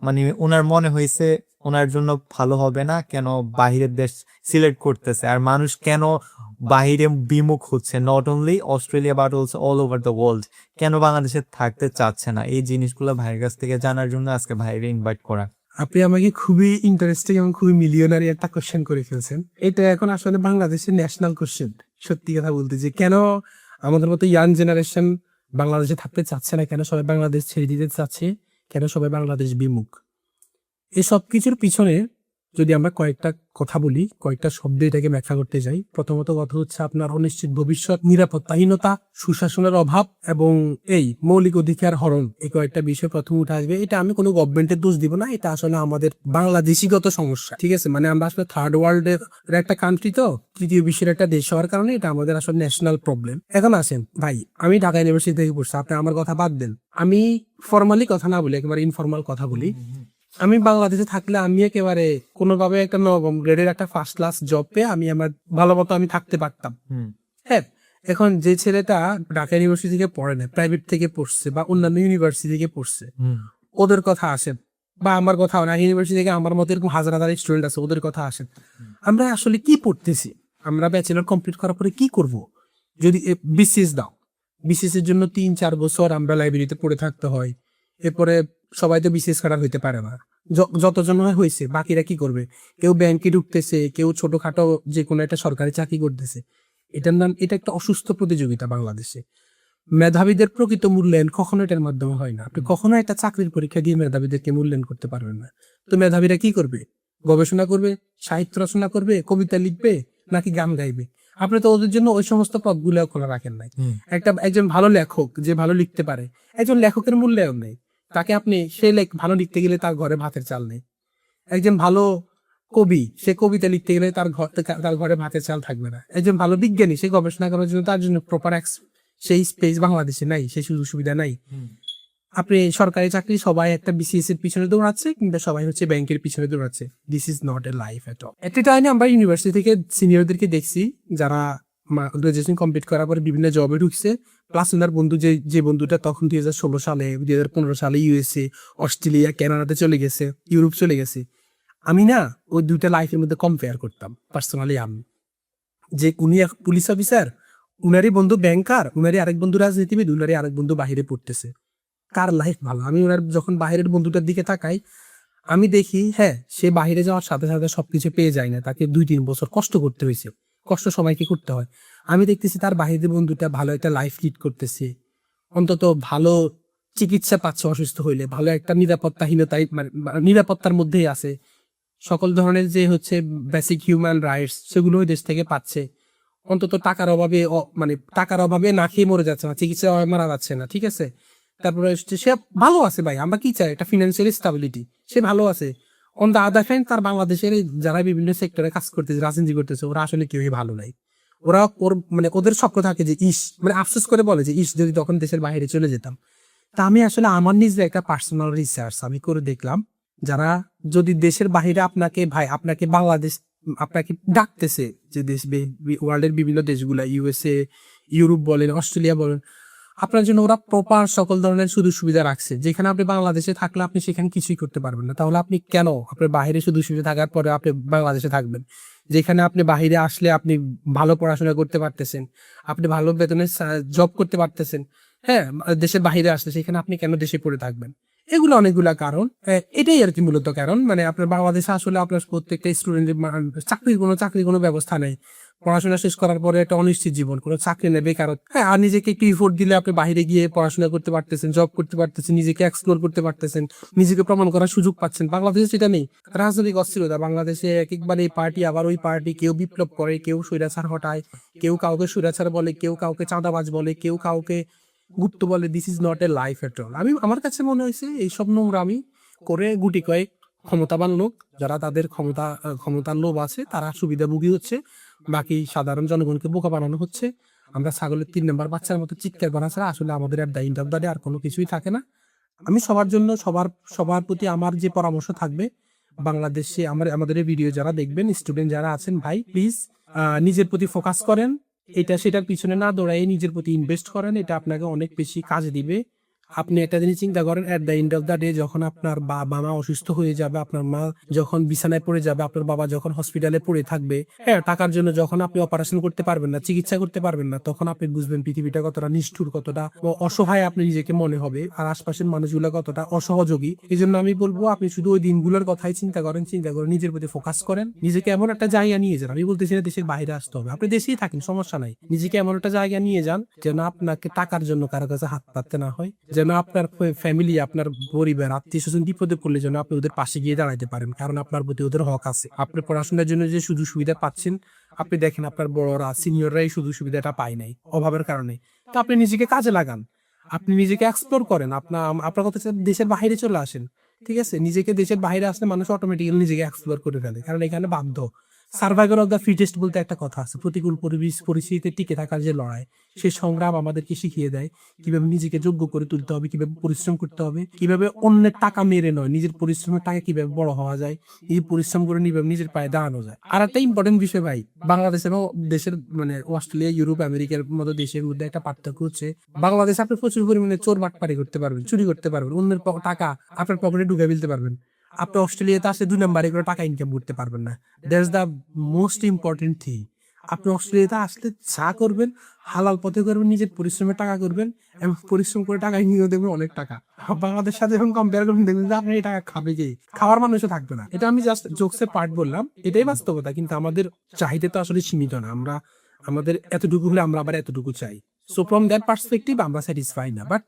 মানে ওনার মনে হয়েছে ওনার জন্য ভালো হবে না, কেন বাহিরের দেশ সিলেক্ট করতেছে, আর মানুষ কেন বাহিরে বিমুখ হচ্ছে, not only Australia but also all over the world, কেন বাংলাদেশে থাকতে চাচ্ছে না, এই জিনিসগুলো ভাইয়ের কাছ থেকে জানার জন্য আজকে ভাইরে ইনভাইট করা। আপনি আমাকে খুবই ইন্টারেস্টিং এবং খুবই মিলিয়নারি একটা কোশ্চেন করে ফেলছেন। এটা এখন আসলে বাংলাদেশের ন্যাশনাল কোশ্চেন। সত্যি কথা বলতে, যে কেন আমাদের মতো ইয়াং জেনারেশন বাংলাদেশে থাকতে চাচ্ছে না, কেন সবাই বাংলাদেশ ছেড়ে দিতে চাচ্ছে, কেন সবাই বাংলাদেশ বিমুখ, এই সব কিছুর পিছনে যদি আমরা কয়েকটা কথা বলি, কয়েকটা শব্দ এটাকে ব্যাখ্যা করতে যাই। প্রথমত কথা হচ্ছে আপনার অনিশ্চিত ভবিষ্যৎ, নিরাপত্তাহীনতা, সুশাসনের অভাব এবং এই মৌলিক অধিকার হরণ, এই কয়েকটা বিষয় প্রথম উঠে আসবে। এটা আমি কোনো গভর্নমেন্টের দোষ দিব না, এটা আসলে আমাদের বাংলাদেশিগত সমস্যা। ঠিক আছে, মানে আমরা আসলে থার্ড ওয়ার্ল্ডের একটা কান্ট্রি, তো তৃতীয় বিশ্বের একটা দেশ হওয়ার কারণে এটা আমাদের আসলে ন্যাশনাল প্রবলেম। এখন আসেন ভাই, আমি ঢাকা ইউনিভার্সিটি থেকে পড়ছি, আপনি আমার কথা বাদ দেন, আমি ফর্মালি কথা না বলি, একেবারে ইনফর্মাল কথা বলি। আমি বাংলাদেশে থাকলে আমি একেবারে কোনোভাবে একটা নবম গ্রেডের একটা ফার্স্ট ক্লাস জব পেয়ে আমি আমার ভালো মতো আমি থাকতে পারতাম। হ্যাঁ, এখন যে ছেলেটা ঢাকা ইউনিভার্সিটি থেকে পড়ে না, প্রাইভেট থেকে পড়ছে বা অন্যান্য ইউনিভার্সিটি থেকে পড়ছে, ওদের কথা আসেন, বা আমার কথা না, ইউনিভার্সিটি থেকে আমার মতো এরকম হাজার হাজার স্টুডেন্ট আছে, ওদের কথা আসেন। আমরা আসলে কি পড়তেছি? আমরা ব্যাচেলর কমপ্লিট করার পরে কি করব? যদি বিসিএস দাও, বিসিএস এর জন্য 3-4 বছর আমরা লাইব্রেরিতে পড়ে থাকতে হয়। এরপরে সবাই তো বিসিএস কাটার হইতে পারে না, যতজন হয়েছে বাকিরা কি করবে? কেউ ব্যাংকে ঢুকতেছে, কেউ ছোটখাটো যে কোনো একটা সরকারি চাকরি করতেছে। এটার নাম, এটা একটা অসুস্থ প্রতিযোগিতা বাংলাদেশে। মেধাবীদের প্রকৃত মূল্যায়ন কখনো এটার মাধ্যমে হয় না। আপনি কখনো একটা চাকরির পরীক্ষা দিয়ে মেধাবীদেরকে মূল্যায়ন করতে পারবেন না। তো মেধাবীরা কি করবে? গবেষণা করবে, সাহিত্য রচনা করবে, কবিতা লিখবে, নাকি গান গাইবে? আপনি তো ওদের জন্য ওই সমস্ত পদগুলো খোলা রাখেন নাই। একজন ভালো লেখক যে ভালো লিখতে পারে, একজন লেখকের মূল্যায়ন নেই। তাকে আপনি ভালো লিখতে গেলে তার ঘরে ভাতের চাল নেই। একজন ভালো কবি, সে কবিতা লিখতে গেলে তার ঘরে ভাতের চাল থাকবে না। একজন ভালো বিজ্ঞানী, সে গবেষণা করার জন্য তার জন্য প্রপার সেই স্পেস বাংলাদেশে নাই, সেই সুযোগ সুবিধা নাই। আপনি সরকারি চাকরি সবাই একটা বিসিএস এর পিছনে দৌড়াচ্ছে, কিংবা সবাই হচ্ছে ব্যাংকের পিছনে দৌড়াচ্ছে। This is not a life at all. একটা টাইমে আমরা ইউনিভার্সিটি থেকে সিনিয়রদেরকে দেখছি যারা গ্রাজুয়েশন কমপ্লিট করার পরে বিভিন্ন জবে ঢুকছে, প্লাস ওনার বন্ধু যে বন্ধুটা তখন 2016 সালে 2015 সালে ইউএসএ, অস্ট্রেলিয়া, কানাডাতে চলে গেছে, ইউরোপ চলে গেছে। আমি না ওই দুইটা লাইফের মধ্যে কম্পেয়ার করতাম পার্সোনালি। আমি যে উনি পুলিশ অফিসার, উনারই বন্ধু ব্যাংকার, উনারই আরেক বন্ধু রাজনীতিবিদ, উনারই আরেক বন্ধু বাহিরে পড়তেছে, কার লাইফ ভালো? আমি ওনার যখন বাহিরের বন্ধুটার দিকে তাকাই, আমি দেখি হ্যাঁ, সে বাহিরে যাওয়ার সাথে সাথে সবকিছু পেয়ে যায় না, তাকে 2-3 বছর কষ্ট করতে হয়েছে। কষ্ট সবাইকে করতে হয়। আমি দেখতেছি তার বাহিরের বন্ধুটা ভালো একটা লাইফ লিড করতেছে, অন্তত ভালো চিকিৎসা পাচ্ছে, অসুস্থ হইলে ভালো একটা নিরাপত্তাহীনতায়, মানে নিরাপত্তার মধ্যেই আছে। সকল ধরনের যে হচ্ছে বেসিক হিউম্যান রাইটস, সেগুলো ওই দেশ থেকে পাচ্ছে। অন্তত টাকার অভাবে না খেয়ে মরে যাচ্ছে না, চিকিৎসা মারা যাচ্ছে না। ঠিক আছে, তারপরে সে ভালো আছে। ভাই, আমরা কি চাই? একটা ফিনান্সিয়াল স্টেবিলিটি, সে ভালো আছে। অন দা আদার হ্যান্ড, তার বাংলাদেশের যারা বিভিন্ন সেক্টরে কাজ করতেছে, রাজনীতি করতেছে, ওরা আসলে কেউই ভালো নাই। ওদের স্বপ্ন থাকে যে আফসোস করে বলে যে যদি তখন দেশের বাইরে চলে যেতাম। তা আমি আসলে আমার নিজের একটা পার্সোনাল রিসার্চ আমি করে দেখলাম, যারা যদি দেশের বাইরে আপনাকে বাংলাদেশ আপনাকে ডাকতেছে, যে দেশ ওয়ার্ল্ডের বিভিন্ন দেশগুলা, ইউএসএ, ইউরোপ বলেন, অস্ট্রেলিয়া বলেন, আপনার জন্য ওরা প্রপার সকল ধরনের সুযোগ সুবিধা রাখছে, যেখানে আপনি বাংলাদেশে থাকলে আপনি সেখানে কিছুই করতে পারবেন না। তাহলে আপনি কেন আপনার বাইরে সুযোগ সুবিধা থাকার পরে আপনি বাংলাদেশে থাকবেন, যেখানে আপনি বাইরে আসলে আপনি ভালো পড়াশোনা করতে পারতেছেন, আপনি ভালো বেতনে জব করতে পারতেছেন। হ্যাঁ, দেশের বাইরে আসলে সেখানে আপনি কেন দেশে পড়ে থাকবেন? এগুলো অনেকগুলা কারণ, এটাই আর কি মূলত কারণ। মানে আপনার বাংলাদেশে আসলে আপনার প্রত্যেকটা স্টুডেন্টের চাকরির কোনো ব্যবস্থা নেই। পড়াশোনা শেষ করার পরে একটা অনিশ্চিত জীবন, কোনো চাকরি নেই, বেকারত্ব। হ্যাঁ, আর নিজেকে একটু ইফোর্ট দিলে আপনি বাইরে গিয়ে পড়াশোনা করতে পারতেছেন, জব করতে পারতেছেন, নিজেকে এক্সপ্লোর করতে পারতেছেন, নিজেকে প্রমাণ করার সুযোগ পাচ্ছেন। বাংলাদেশে সেটা নেই। রাজনৈতিক অস্থিরতা, বাংলাদেশে একবার এই পার্টি আবার ওই পার্টি, কেউ বিপ্লব করে, কেউ স্বৈরাচার হটায়, কেউ কাউকে স্বৈরাচার বলে, কেউ কাউকে চাঁদাবাজ বলে, কেউ কাউকে গুপ্ত বলে। This is not a life at all. আমার কাছে মনে হয়েছে এইসব নোংরামি করে গুটি কয়েক ক্ষমতাবান লোক, যারা তাদের ক্ষমতার লোভ আছে, তারা সুবিধাভোগী হচ্ছে, বাকি সাধারণ জনগণকে বোকা বানানো হচ্ছে। আমরা ছাগলের 3 নম্বর বাচ্চার মতো চিৎকার করা ছাড়া আসলে আমাদের আর the end of the day আর কোনো কিছুই থাকে না। আমি সবার জন্য সবার প্রতি আমার যে পরামর্শ থাকবে, বাংলাদেশে আমাদের এই ভিডিও যারা দেখবেন, স্টুডেন্ট যারা আছেন, ভাই প্লিজ নিজের প্রতি ফোকাস করেন। এটা সেটার পিছনে না দৌড়াই নিজের প্রতি ইনভেস্ট করেন, এটা আপনাকে অনেক বেশি কাজ দিবে। আপনি একটা জিনিস চিন্তা করেন, at the end of the day যখন আপনার বাবা মা অসুস্থ হয়ে যাবে, আপনার মা যখন বিছানায় পড়ে যাবে, আপনার বাবা যখন হসপিটালে পড়ে থাকবে, হ্যাঁ, টাকার জন্য যখন আপনি অপারেশন করতে পারবেন না, চিকিৎসা করতে পারবেন না, তখন আপনি বুঝবেন পৃথিবীটা কতটা নিষ্ঠুর, কতটা অসহায় আপনি নিজেকে মনে হবে, আর আশপাশের মানুষগুলো কতটা অসহযোগী। এই জন্য আমি বলবো, আপনি শুধু ওই দিনগুলোর কথাই চিন্তা করেন নিজের প্রতি ফোকাস করেন, নিজেকে এমন একটা জায়গা নিয়ে যান। আমি বলতেছি না দেশের বাইরে আসতে হবে, আপনি দেশেই থাকেন, সমস্যা নাই। নিজেকে এমন একটা জায়গা নিয়ে যান যেন আপনাকে টাকার জন্য কারো কাছে হাত পাততে না হয়, যেন আপনার ফ্যামিলি, আপনার পরিবার, আত্মীয় স্বজন বিপদে পড়লে যেন আপনি ওদের পাশে গিয়ে দাঁড়াইতে পারেন, কারণ আপনার প্রতি ওদের হক আছে। আপনি পড়াশোনার জন্য যে সুযোগ সুবিধা পাচ্ছেন, আপনি দেখেন আপনার বড়রা, সিনিয়ররা এই সুযোগ সুবিধাটা পায় নাই অভাবের কারণে। তো আপনি নিজেকে কাজে লাগান, আপনি নিজেকে এক্সপ্লোর করেন। আপনার কথা হচ্ছে দেশের বাইরে চলে আসেন, ঠিক আছে? নিজেকে দেশের বাইরে আসলে মানুষ অটোমেটিক্যালি নিজেকে এক্সপ্লোর করে ফেলে, কারণ এখানে বাধ্য। সার্ভাইভাল অফ দ্য ফিটেস্ট বলতে একটা কথা আছে। প্রতিকূল পরিস্থিতিতে টিকে থাকার যে লড়াই, সেই সংগ্রাম আমাদেরকে শিখিয়ে দেয় কিভাবে নিজেকে যোগ্য করে তুলতে হবে, কিভাবে পরিশ্রম করতে হবে, কিভাবে অন্যের টাকা মেরে নয়, নিজের পরিশ্রমের টাকা কিভাবে বড় হওয়া যায়, এই পরিশ্রম করে নিজের পায়ে দাঁড়ানো যায়। আর একটা ইম্পর্টেন্ট বিষয় ভাই, বাংলাদেশ এবং দেশের মানে অস্ট্রেলিয়া, ইউরোপ, আমেরিকার মতো দেশের মধ্যে একটা পার্থক্য হচ্ছে, বাংলাদেশে আপনি প্রচুর পরিমাণে চোর বাটপারি করতে পারবেন, চুরি করতে পারবেন, অন্যের টাকা আপনার পকেটে ঢুকে ফেলতে পারবেন। আপনি অস্ট্রেলিয়াতে আসলে 2 নাম্বারে করে টাকা ইনকাম করতে পারবেন না। That's the most important thing. আপনি অস্ট্রেলিয়াতে আসলে যা করবেন হালাল পথে করবেন, নিজের পরিশ্রমের টাকা করবেন, এবং পরিশ্রম করে টাকা ইনকাম দেখবেন অনেক টাকা। বাংলাদেশের সাথে যখন কম্পেয়ার করবেন, দেখবেন যে আপনার এই টাকা খাবে কি? খাওয়ার মানুষও থাকবে না। এটা আমি জাস্ট জোকসের পার্ট বললাম, এটাই বাস্তবতা। কিন্তু আমাদের চাহিদা তো আসলে সীমিত না। আমাদের এতটুকু হলে আমরা আবার এতটুকু চাই। সো ফ্রম দ্যাট পার্সপেক্টিভ আমরা স্যাটিসফাই না। বাট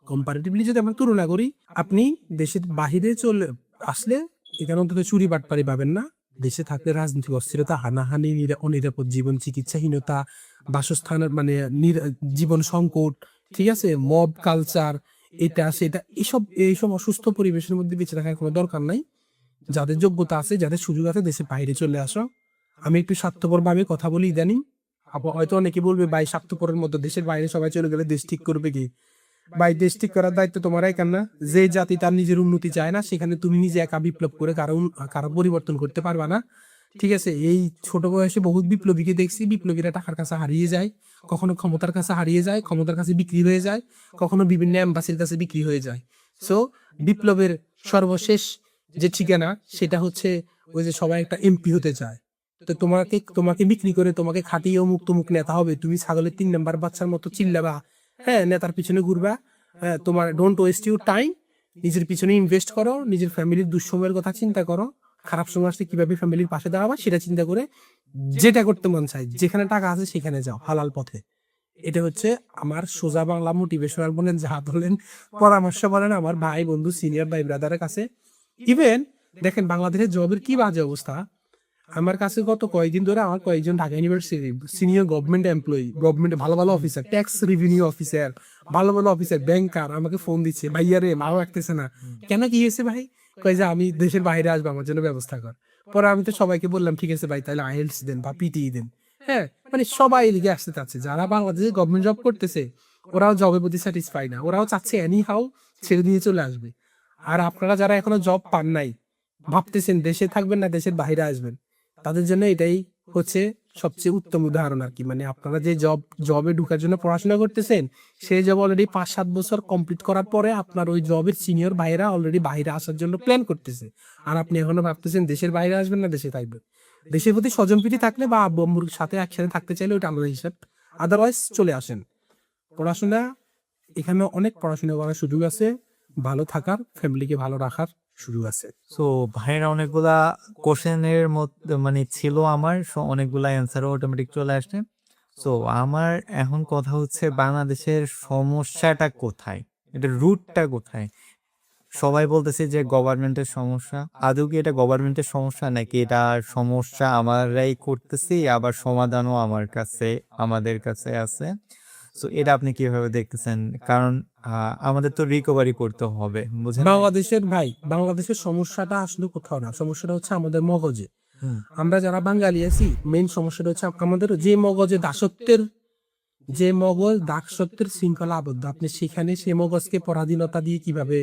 কম্পারেটিভলি যদি আমরা তুলনা করি, আপনি দেশের বাহিরে চলে আসলে এখানে অন্তত চুরি বাটপারি পাবেন না। দেশে থাকলে রাজনৈতিক অস্থিরতা, হানাহানি, অনিরাপদ জীবন, চিকিৎসাহীনতা, বাসস্থানের মানে জীবন সংকট, ঠিক আছে, মব কালচার, এটা সেটা, এইসব অসুস্থ পরিবেশের মধ্যে বেঁচে থাকার কোনো দরকার নাই। যাদের যোগ্যতা আছে, যাদের সুযোগ আছে, দেশের বাইরে চলে আসো। আমি একটু স্বার্থপর ভাবে কথা বলি ইদানিং। হয়তো অনেকে বলবে, ভাই স্বার্থপরের মতো দেশের বাইরে সবাই চলে গেলে দেশ ঠিক করবে কি? ভাই, দেশ ঠিক করার দায়িত্ব তোমার একার না। যে জাতি তার নিজের উন্নতি চায় না, সেখানে তুমি নিজে একা বিপ্লব করে কারো পরিবর্তন করতে পারবা না, ঠিক আছে? এই ছোট বয়সে বহুত বিপ্লবীকে দেখছি, বিপ্লবীরা টাকার কাছে হারিয়ে যায়, কখনো ক্ষমতার কাছে হারিয়ে যায়, ক্ষমতার কাছে বিক্রি হয়ে যায়, কখনো বিভিন্ন এম্বাসির কাছে বিক্রি হয়ে যায়। সো বিপ্লবের সর্বশেষ যে ঠিকানা, সেটা হচ্ছে ওই যে সবাই একটা এমপি হতে চায়। তো তোমাকে বিক্রি করে তোমাকে খাটিয়ে মুক্ত নেতা হবে, তুমি ছাগলের 3 নাম্বার বাচ্চার মতো চিল্লাবা, হ্যাঁ, নেতার পিছনে ঘুরবা। হ্যাঁ, তোমার ডোন্ট ওয়েস্ট ইউর টাইম। নিজের পিছনে ইনভেস্ট করো, নিজের ফ্যামিলির দুঃসময়ের কথা চিন্তা করো, খারাপ সময় আসলে কিভাবে ফ্যামিলির পাশে দাঁড়াবা সেটা চিন্তা করে যেটা করতে মন চায়, যেখানে টাকা আছে সেখানে যাও, হালাল পথে। এটা হচ্ছে আমার সোজা বাংলা মোটিভেশনাল বলেন, যা বলেন, পরামর্শ বলেন আমার ভাই বন্ধু, সিনিয়র ভাই ব্রাদারের কাছে। ইভেন দেখেন বাংলাদেশের জবের কি বাজে অবস্থা। আমার কাছে গত কয়েকদিন ধরে আমার কয়েকজন Dhaka university senior government employee, গভর্নমেন্টের ভালো ভালো অফিসার, ট্যাক্স রেভিনিউ অফিসার, ভালো ভালো অফিসার, ব্যাংকার আমাকে ফোন দিচ্ছে, ভাইয়া রে মাও রাখতেছে না। কেন, কি হয়েছে ভাই? কয় যে আমি দেশের বাইরে আসবো, আমার জন্য ব্যবস্থা কর। পরে আমি তো সবাইকে বললাম, ঠিক আছে ভাই, তাহলে আইএলটিএস দেন বা পিটিই দেন। হ্যাঁ, মানে সবাই এদিকে আসতে চাচ্ছে, যারা বাংলাদেশে গভর্নমেন্ট জব করতেছে ওরাও জবের প্রতি স্যাটিসফাই না, ওরাও চাচ্ছে এনি হাউ ছেড়ে দিয়ে চলে আসবে। আর আপনারা যারা এখনো জব পান নাই, ভাবতেছেন দেশে থাকবেন না দেশের বাইরে আসবেন, তাদের জন্য এটাই হচ্ছে সবচেয়ে উত্তম উদাহরণ আর কি। মানে আপনারা যে জবে ঢুকার জন্য পড়াশোনা করতেছেন, সেই জব অলরেডি 5-7 বছর কমপ্লিট করার পরে আপনার ওই জবের সিনিয়র ভাইরা অলরেডি বাইরে আসার জন্য প্ল্যান করতেছে, আর আপনি এখনো ভাবতেছেন দেশের বাইরে আসবেন না দেশে থাকবেন। দেশের প্রতি স্বজনপ্রীতি থাকলে বা আব্বু আম্মুর সাথে একসাথে থাকতে চাইলে ওইটা আলাদা হিসাব, আদারওয়াইজ চলে আসেন। পড়াশোনা, এখানে অনেক পড়াশোনা করার সুযোগ আছে, ভালো থাকার, ফ্যামিলিকে ভালো রাখার সুযোগ আছে। সো ভাইয়ের অনেকগুলা কোশ্চেনের মধ্যে মানে ছিল আমার, সো অনেকগুলা অ্যান্সারও অটোমেটিক চলে আসছে। সো আমার এখন কথা হচ্ছে বাংলাদেশের সমস্যাটা কোথায়, এটা রুটটা কোথায়? সবাই বলতেছে যে গভর্নমেন্টের সমস্যা। আদৌ কি এটা গভর্নমেন্টের সমস্যা, নাকি এটা সমস্যা আমরাই করতেছি, আবার সমাধানও আমাদের কাছে আছে? সো এটা আপনি কিভাবে দেখতেছেন? কারণ আমাদের তো রিকভারি করতে হবে, বুঝেন? বাংলাদেশের সমস্যাটা আসলে কোথাও না, সমস্যাটা হচ্ছে আমাদের মগজে। হুম, আমরা যারা বাঙালি আছি, মেইন সমস্যাটা হচ্ছে আমাদের যে মগজে দাসত্বের শৃঙ্খলা আবদ্ধ, আপনি সেখানে সেই মগজকে পরাধীনতা দিয়ে কিভাবে,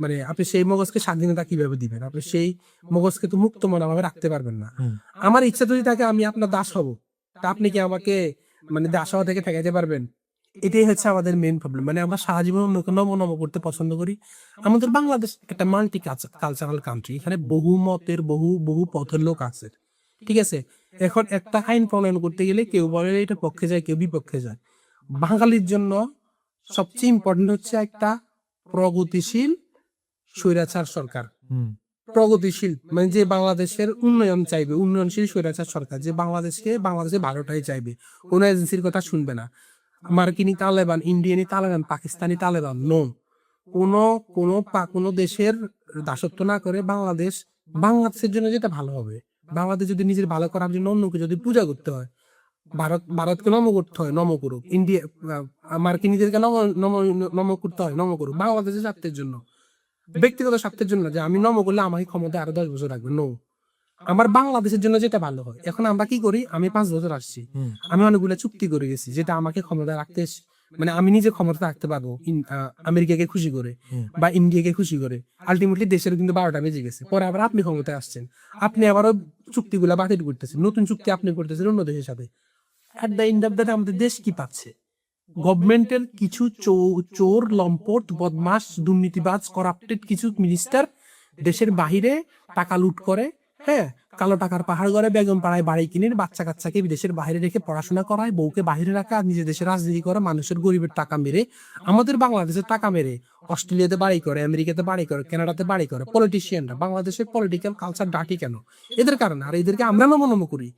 মানে আপনি সেই মগজকে স্বাধীনতা কিভাবে দিবেন? আপনি সেই মগজকে তো মুক্ত মনোভাবে রাখতে পারবেন না। হুম। আমার ইচ্ছা যদি থাকে আমি আপনার দাস হব, তা আপনি কি আমাকে মানে দাস হওয়া থেকে ঠেকাইতে পারবেন? এটাই হচ্ছে আমাদের মেইন প্রবলেম। মানে আমরা সারা জীবন নম নম করতে পছন্দ করি। আমাদের বাংলাদেশ একটা মাল্টি কালচারাল কান্ট্রি, এখানে বহু মতের বহু পথের লোক আছে, ঠিক আছে? এখন একটা আইন প্রণয়ন করতে গেলে কেউ বলে এটা পক্ষে যায়, কেউ বিপক্ষে যায়। বাঙালির জন্য সবচেয়ে ইম্পর্টেন্ট হচ্ছে একটা প্রগতিশীল স্বৈরাচার সরকার। হুম, প্রগতিশীল মানে যে বাংলাদেশের উন্নয়ন চাইবে, উন্নয়নশীল স্বৈরাচার সরকার, যে বাংলাদেশে ভালোটাই চাইবে, কোনো এজেন্সির কথা শুনবে না। মার্কিনী তালেবান, ইন্ডিয়ানি তালেবান, পাকিস্তানি তালেবান, নো। কোনো দেশের দাসত্ব না করে বাংলাদেশের জন্য যেটা ভালো হবে। বাংলাদেশ যদি নিজের ভালো করার জন্য অন্যকে যদি পূজা করতে হয়, ভারতকে নম করতে হয়, নম করুক। মার্কিনীদেরকে নম করতে হয়, নম করুক। বাংলাদেশের স্বার্থের জন্য, ব্যক্তিগত স্বার্থের জন্য, যে আমি নম করলে আমাকে ক্ষমতা আরো 10 বছর রাখবে, নো। আমার বাংলাদেশের জন্য যেটা ভালো হয়। এখন আমরা কি করি, আমি 5 বছর আসছি, হুম, আমি অনেকগুলো চুক্তি করে গেছি যেটা আমাকে ক্ষমতা রাখতে, মানে আমি নিজে ক্ষমতা রাখতে পারবো আমেরিকাকে খুশি করে হুম। বা ইন্ডিয়াকে খুশি করে। আলটিমেটলি দেশের কিন্তু 12টা বেজে গেছে, পরে আবার আপনি ক্ষমতায় আসছেন, আপনি আবারও চুক্তিগুলা বাতিল করতেছেন, নতুন চুক্তি আপনি করতেছেন অন্য দেশের সাথে। At the end of the day আমাদের দেশ কি পাচ্ছে? গভর্নমেন্টের কিছু চোর, লম্পট, বদমাস, দুর্নীতিবাজ, করাপ্টেড কিছু মিনিস্টার দেশের বাহিরে টাকা লুট করে, হ্যাঁ, কালো টাকার পাহাড় গড়ে, বেগম পাড়ায় বাড়ি কিনে বাচ্চা কাচ্চাকে বিদেশের বাইরে রেখে পড়াশোনা করায়, বউকে বাইরে রাখা, আর নিজের দেশে রাজনীতি করে, মানুষের গরিবের টাকা মেরে, আমাদের বাংলাদেশের টাকা মেরে অস্ট্রেলিয়াতে বাড়ি করে, আমেরিকাতে বাড়ি করে, কানাডাতে বাড়ি করে পলিটিশিয়ানরা। বাংলাদেশের পলিটিক্যাল কালচার ডাটি কেন? এদের কারণে। আর এদেরকে আমরা নমনম করি।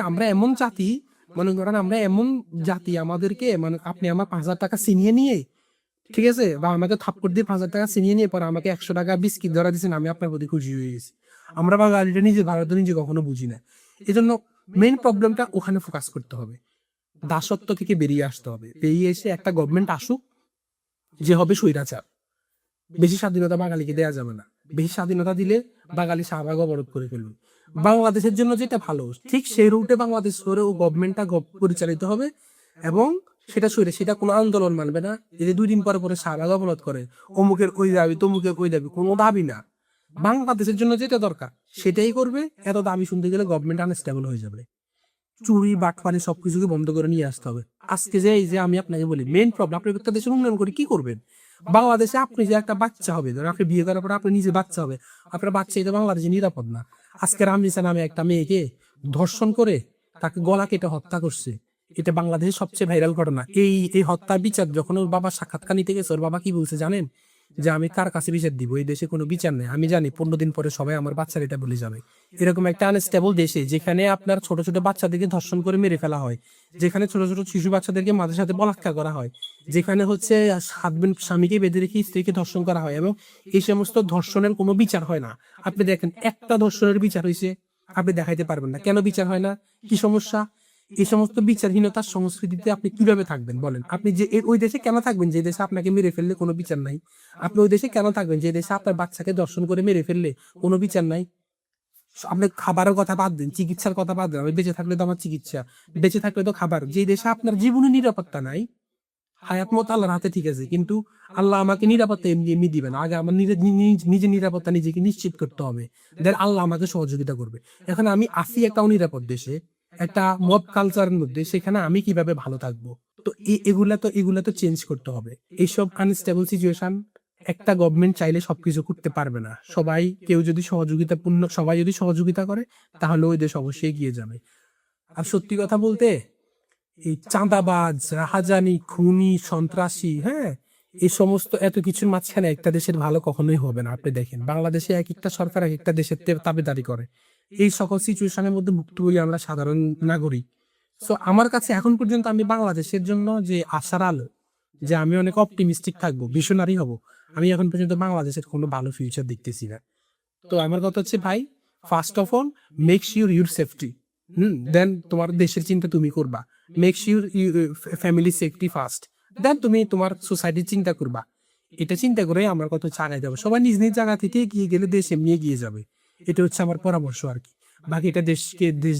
আমরা এমন জাতি, মনে করেন আমরা এমন জাতি, আমাদেরকে মানে আপনি আমার 5,000 টাকা ছিনিয়ে নিয়ে, ঠিক আছে, বা আমাকে থাপ্পড় দিয়ে 5,000 টাকা ছিনিয়ে নিয়ে পরে আমাকে 100 টাকা বিস্কিট ধরা দিচ্ছেন, আমি আপনার প্রতি খুশি হয়ে গেছি। আমরা বাঙালিটা নিজে ভারত নিজে কখনো বুঝি না। এই জন্য মেইন প্রবলেমটা ওখানে ফোকাস করতে হবে, দাসত্ব থেকে বেরিয়ে আসতে হবে। বেরিয়ে এসে একটা গভর্নমেন্ট আসুক যে হবে স্বৈরাচার। বেশি স্বাধীনতা বাঙালিকে দেওয়া যাবে না। বেশি স্বাধীনতা দিলে বাঙালি শাহবাগ অবরোধ করে ফেলবে। বাংলাদেশের জন্য যেটা ভালো, ঠিক সেই রুটে বাংলাদেশ ধরে ও গভর্নমেন্টটা পরিচালিত হবে, এবং সেটা কোনো আন্দোলন মানবে না। যদি 2 দিন পরে পরে শাহবাগ অবরোধ করে, অমুকের ওই দাবি, তমুকের ওই দাবি, কোনো দাবি না। বাংলাদেশের জন্য যেটা দরকার সেটাই করবে। এত দাবি শুনতে গেলে গভর্নমেন্ট আনস্টেবল হয়ে যাবে। চুরি, বাটপানি সবকিছুকে বন্ধ করে নিয়ে আসতে হবে। আজকে যে এই যে আমি আপনাকে বলি মেইন প্রবলেম, আপনি একটা দেশের উন্নয়ন করে কি করবেন? বাংলাদেশে আপনি যে একটা বাচ্চা হবে, ধরেন আপনি বিয়ে করার পর আপনি নিজে বাচ্চা হবে, আপনার বাচ্চা এটা বাংলাদেশে নিরাপদ না। আজকে রামনিসা নামে একটা মেয়েকে ধর্ষণ করে তাকে গলা কেটে হত্যা করছে, এটা বাংলাদেশের সবচেয়ে ভাইরাল ঘটনা। এই হত্যার বিচার যখন ওর বাবা সাক্ষাৎকার নিতে গেছে, ওর বাবা কি বলছে জানেন? যে আমি কার কাছে বিচার দিব, এই দেশে কোনো বিচার নেই। আমি জানি 15 দিন পরে সবাই আমার বাচ্চার এটা বলে যাবে। এরকম একটা আনস্টেবল দেশে, যেখানে আপনার ছোট ছোট বাচ্চাদেরকে ধর্ষণ করে মেরে ফেলা হয়, যেখানে ছোট ছোট শিশু বাচ্চাদেরকে মাঝে সাথে বলাৎকার করা হয়, যেখানে হচ্ছে হাজবেন্ড স্বামীকে বেঁধে রেখে স্ত্রীকে ধর্ষণ করা হয়, এবং এই সমস্ত ধর্ষণের কোনো বিচার হয় না। আপনি দেখেন একটা ধর্ষণের বিচার হয়েছে, আপনি দেখাইতে পারবেন না। কেন বিচার হয় না? কি সমস্যা? এই সমস্ত বিচারহীনতার সংস্কৃতিতে আপনি কিভাবে থাকবেন বলেন? আপনি যে ওই দেশে কেন থাকবেন যে দেশে আপনাকে মেরে ফেললে কোনো বিচার নাই? আপনি ওই দেশে কেন থাকবেন যে দেশে আপনার বাচ্চাকে দর্শন করে মেরে ফেললে কোনো বিচার নাই? আপনি খাবারের কথা বাদ দিন, চিকিৎসার কথা বাদ দিন। আমি বেঁচে থাকলে তো আমার চিকিৎসা, বেঁচে থাকলে তো খাবার। যে দেশে আপনার জীবনে নিরাপত্তা নাই, হায়াত মত আল্লাহর হাতে, ঠিক আছে, কিন্তু আল্লাহ আমাকে নিরাপত্তা এমনি এমনি দিবেন, আগে আমার নিজের নিরাপত্তা নিজেকে নিশ্চিত করতে হবে, দেন আল্লাহ আমাকে সহযোগিতা করবে। এখন আমি আসি একটা অনিরাপদ দেশে, একটা মব কালচারের মধ্যে, সেখানে আমি কিভাবে ভালো থাকবো? তো এগুলা তো চেঞ্জ করতে হবে। এইসব আনস্টেবল সিচুয়েশন একটা গভর্নমেন্ট চাইলে সবকিছু করতে পারবে না। সবাই যদি সহযোগিতা করে, তাহলে ওই দেশ অবশ্যই এগিয়ে যাবে। আর সত্যি কথা বলতে, এই চাঁদাবাজ, রাহাজানি, খুনি, সন্ত্রাসী, হ্যাঁ, এই সমস্ত এত কিছুর মাঝখানে একটা দেশের ভালো কখনোই হবে না। আপনি দেখেন বাংলাদেশে এক একটা সরকার এক একটা দেশের দাবিদারি করে। এই সকল সিচুয়েশনের মধ্যে ভুক্তভোগী আমরা সাধারণ নাগরিক। সো আমার কাছে এখন পর্যন্ত আমি বাংলাদেশের জন্য যে আশার আলো, যে আমি অনেক অপটিমিস্টিক থাকবো, ভিশনারি হব, আমি এখন পর্যন্ত বাংলাদেশের কোনো ভালো ফিউচার দেখতেছি না। তো আমার কথা হচ্ছে ভাই, first of all make sure your safety, then তোমার দেশের চিন্তা তুমি করবা। Make sure family safety first, then তুমি তোমার সোসাইটির চিন্তা করবা। এটা চিন্তা করে আমরা কত আগায় যাবো। সবাই নিজ নিজ জায়গা থেকে এগিয়ে গেলে দেশ এমনি এগিয়ে যাবে। এটা হচ্ছে আমার পরামর্শ আর কি। বাকি এটা দেশ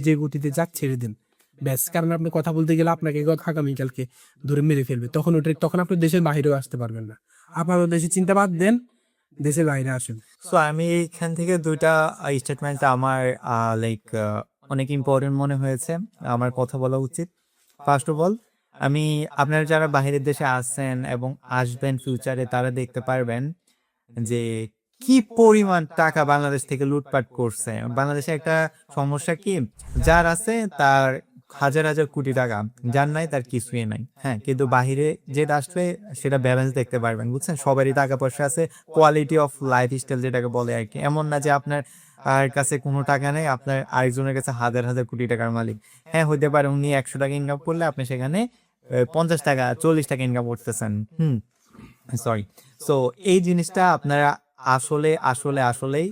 যে গতিতে যাক ছেড়ে দিন ব্যাস। কারণ আপনি কথা বলতে গেলে আপনাকে আগামীকালকে ধরে মেরে ফেলবে, তখন আপনি দেশের বাইরেও আসতে পারবেন না। আপনার দেশের চিন্তা বাদ দেন, দেশের বাইরে আসেন। সো আমি এখান থেকে দুইটা স্টেটমেন্ট আমার লাইক অনেক ইম্পর্টেন্ট মনে হয়েছে, আমার কথা বলা উচিত। ফার্স্ট অফ অল, আমি আপনারা যারা বাইরের দেশে আসছেন এবং আসবেন ফিউচারে, তারা দেখতে পারবেন যে কি পরিমাণ টাকা বাংলাদেশ থেকে লুটপাট করছে। বাংলাদেশে একটা সমস্যা কি, যার আছে তার হাজার হাজার কোটি টাকা, যার নাই তার কিছুই নাই। হ্যাঁ, কিন্তু বাহিরে যেটা আসলে সেটা ব্যালেন্স দেখতে পারবেন, বুঝছেন? সবারই টাকা পয়সা আছে, কোয়ালিটি অফ লাইফ স্টাইল যেটাকে বলে আর কি। এমন না যে আপনার আর কাছে কোনো টাকা নেই, আপনার আরেকজনের কাছে হাজার হাজার কোটি টাকার মালিক। হ্যাঁ, হইতে পারে উনি 100 টাকা ইনকাম করলে আপনি সেখানে 50 টাকা 40 টাকা ইনকাম করতেছেন। সরি। সো এই জিনিসটা আপনারা আসলে আসলে আসলেই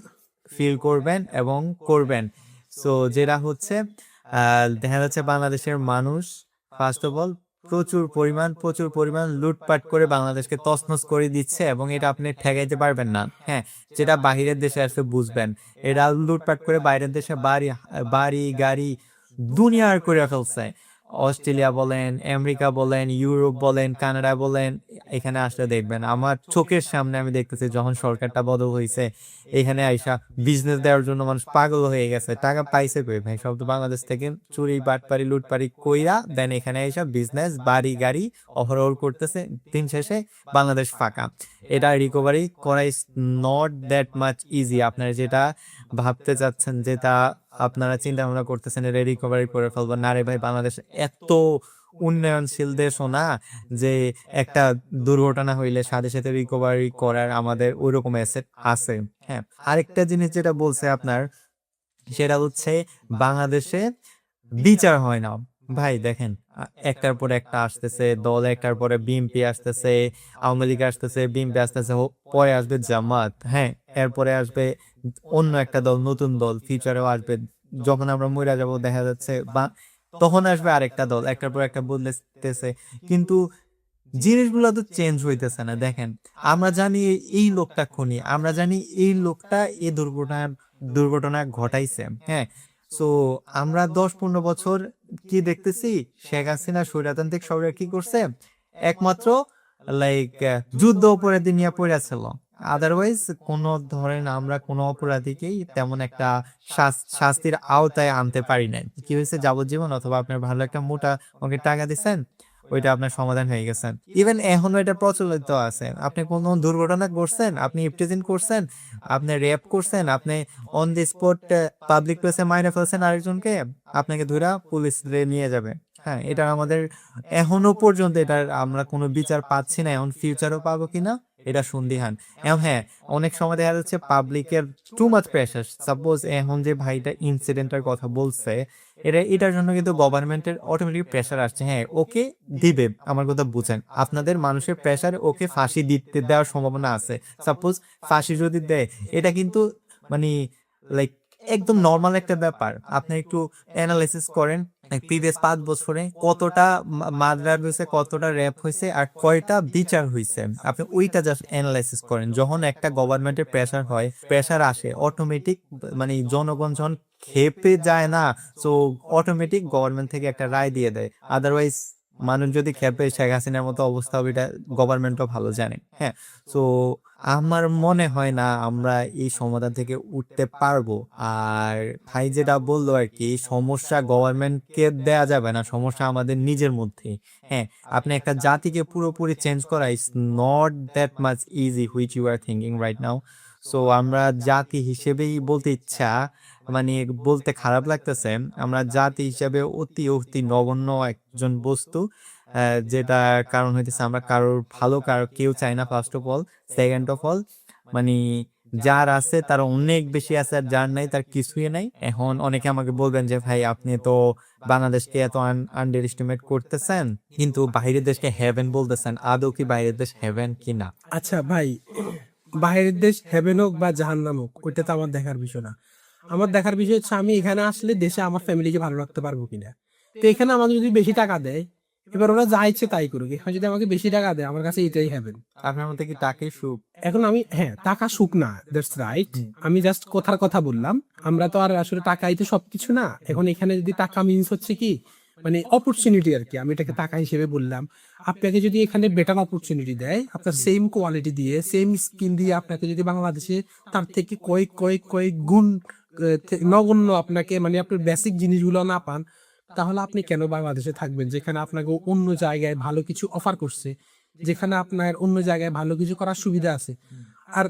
ফিল করবেন এবং করবেন। সো যেটা হচ্ছে দেখা যাচ্ছে বাংলাদেশের মানুষ ফার্স্ট অফ অল প্রচুর পরিমাণ লুটপাট করে বাংলাদেশকে তছনছ করে দিচ্ছে, এবং এটা আপনি ঠেকাইতে পারবেন না। হ্যাঁ, যেটা বাহিরের দেশে আসলে বুঝবেন, এরা লুটপাট করে বাইরের দেশে বাড়ি গাড়ি দুনিয়ার করে ফেলছে। অস্ট্রেলিয়া বলেন, আমেরিকা বলেন, ইউরোপ বলেন, কানাডা বলেন, এখানে আসলে দেখবেন আমার চোখের সামনে আমি দেখতেছি যখন সরকারটা বদল হয়েছে, এখানে আইসা বিজনেস দেওয়ার জন্য মানুষ পাগল হয়ে গেছে। টাকা পাইছে কই ভাই? সব তো বাংলাদেশ থেকে চুরি বাটপারি লুটপারি কইরা দেন এখানে আইসা বিজনেস বাড়ি গাড়ি অহরহ করতেছে। দিন শেষে বাংলাদেশ ফাঁকা। এটা রিকভারি করা is not that much easy. আপনারা যেটা ভাবতে চাচ্ছেন, যেটা আপনারা চিন্তা ভাবনা করতেছেন এটা রিকভারি করে ফেলবো, না রে ভাই। বাংলাদেশ এত উন্নয়নশীল দেশও না যে একটা দুর্ঘটনা হইলে সাথে সাথে রিকভারি করার আমাদের ওইরকম অ্যাসেট আছে। হ্যাঁ, আরেকটা জিনিস যেটা বলছে আপনার, সেটা হচ্ছে বাংলাদেশে বিচার হয় না। ভাই দেখেন, একটার পর একটা আসতেছে দল, একটার পরে বিএনপি আসতেছে, আওয়ামী লীগ আসতেছে, বিএনপি আসতেছে, পরে আসবে জামাত। হ্যাঁ, এরপরে আসবে অন্য একটা দল, নতুন দল, ফিউচারেও আসবে। যখন আমরা মরে যাব দেখা যাচ্ছে বা তখন আসবে আরেকটা দল, একটার পর একটা বদলেতেছে, কিন্তু জিনিসগুলো তো চেঞ্জ হইতেছে না। দেখেন, আমরা জানি এই লোকটা খুনি, আমরা জানি এই লোকটা এই দুর্ঘটনা ঘটাইছে। হ্যাঁ, সো আমরা 10-15 বছর কি দেখতেছি, শেখ হাসিনা স্বৈরতান্ত্রিক সরকার কি করছে, একমাত্র লাইক যুদ্ধ অপরাধী নিয়ে পড়েছিল। আদারওয়াইজ কোনো ধরেন আমরা কোনো অপরাধীকেই তেমন একটা শাস্তির আওতায় আনতে পারি নাই। কি হয়েছে, যাবজ্জীবন অথবা আপনার ভালো একটা মোটা অঙ্কের টাকা দিচ্ছেন, ওইটা আপনার সমাধান হয়ে গেছেন। ইভেন এখনো এটা প্রচলিত আছে। আপনি কোনো দুর্ঘটনা করছেন, আপনি ইপটিজিং করছেন, আপনি রেপ করছেন, আপনি অন দি স্পট পাবলিক প্লেসে মাইরে ফেলছেন আরেকজনকে, আপনাকে ধরে পুলিশ নিয়ে যাবে। হ্যাঁ, এটা আমাদের এখনো পর্যন্ত এটার আমরা কোনো বিচার পাচ্ছি না। এখন ফিউচারও পাবো কিনা এটা সন্দিহান। হ্যাঁ, অনেক সময় দেখা যাচ্ছে পাবলিকের টু মাচ প্রেশার। সাপোজ এখন যে ভাইটা ইনসিডেন্টের কথা বলছে, এটার জন্য কিন্তু গভর্নমেন্টের অটোমেটিক প্রেশার আসছে। হ্যাঁ, ওকে দিবে, আমার কথা বুঝেন। আপনাদের মানুষের প্রেশারে ওকে ফাঁসি দিতে দেওয়ার সম্ভাবনা আছে। সাপোজ ফাঁসি যদি দেয়, এটা কিন্তু মানে লাইক একদম নর্মাল একটা ব্যাপার। আপনি একটু অ্যানালাইসিস করেন প্রিভিয়াস 5 বছরে কতটা মার্ডার হয়েছে, কতটা রেপ হয়েছে, আর কয়টা বিচার হয়েছে। আপনি ওইটা জাস্ট অ্যানালাইসিস করেন। যখন একটা গভর্নমেন্টের প্রেশার হয়, প্রেশার আসে, অটোমেটিক মানে জনগণ যখন খেপে যায় না, সো অটোমেটিক গভর্নমেন্ট থেকে একটা রায় দিয়ে দেয়। আদারওয়াইজ মানুষ যদি খেপে শেখ হাসিনার মতো অবস্থা হবে, এটা গভর্নমেন্টও ভালো জানে। হ্যাঁ, তো আমার মনে হয় না আমরা এই সমাধান থেকে উঠতে পারবো। আর ভাই যেটা বললো আর কি, সমস্যা গভর্নমেন্টকে দেয়া যাবে না, সমস্যা আমাদের নিজের মধ্যে। হ্যাঁ, আপনি একটা জাতিকে পুরোপুরি চেঞ্জ করা is not that much easy which you are thinking right now. So আমরা জাতি হিসেবেই বলতে ইচ্ছা, মানে বলতে খারাপ লাগতেছে, আমরা জাতি হিসেবে অতি অতি নগণ্য একজন বস্তু। যেটার কারণ হইতেছে আমরা কারোর ভালো কেউ চাই না, first of all. Second of all, মানে যার আছে তার অনেক বেশি আছে, আর যার নাই তার কিছুই নাই। এখন অনেকে আমাকে বলবেন যে ভাই আপনি তো বাংলাদেশকে এত আন্ডার এস্টিমেট করতেছেন, কিন্তু বাইরের দেশকে হেভেন বলতেছেন, আদৌ কি বাইরের দেশ হেভেন কিনা? আচ্ছা ভাই, বাইরের দেশ হেভেন হোক বা জাহান্নাম হোক, ওইটা তো আমার দেখার বিষয় না। আমার দেখার বিষয় হচ্ছে আমি এখানে আসলে দেশে আমার ফ্যামিলিকে ভালো রাখতে পারবো কিনা। তো এখানে আমাকে যদি বেশি টাকা দেয়, এবার ওরা যা ইচ্ছে তাই করুক, এখানে যদি আমাকে বেশি টাকা দেয় আমার কাছে এটাই হেভেন। আপনার মধ্যে কি টাকাই সুখ? এখন আমি, হ্যাঁ, টাকা সুখ না, দ্যাটস রাইট। আমি জাস্ট কথার কথা বললাম, আমরা তো আর আসলে টাকাই তো সবকিছু না। এখন এখানে যদি টাকা মিন্স হচ্ছে কি, মানে অপরচুনিটি আর কি, আমি এটাকে টাকা হিসেবে বললাম। আপনাকে যদি এখানে বেটার অপরচুনিটি দেয়, আপনার সেম কোয়ালিটি দিয়ে, সেম স্কিল দিয়ে আপনাকে যদি বাংলাদেশে তার থেকে কয়েক কয়েক কয়েক গুণ নগণ্য আপনাকে, মানে আপনার বেসিক জিনিসগুলো না পান, তাহলে আপনি কেন বাংলাদেশে থাকবেন, যেখানে আপনাকে অন্য জায়গায় ভালো কিছু অফার করছে, যেখানে আপনার অন্য জায়গায় ভালো কিছু করার সুবিধা আছে। আর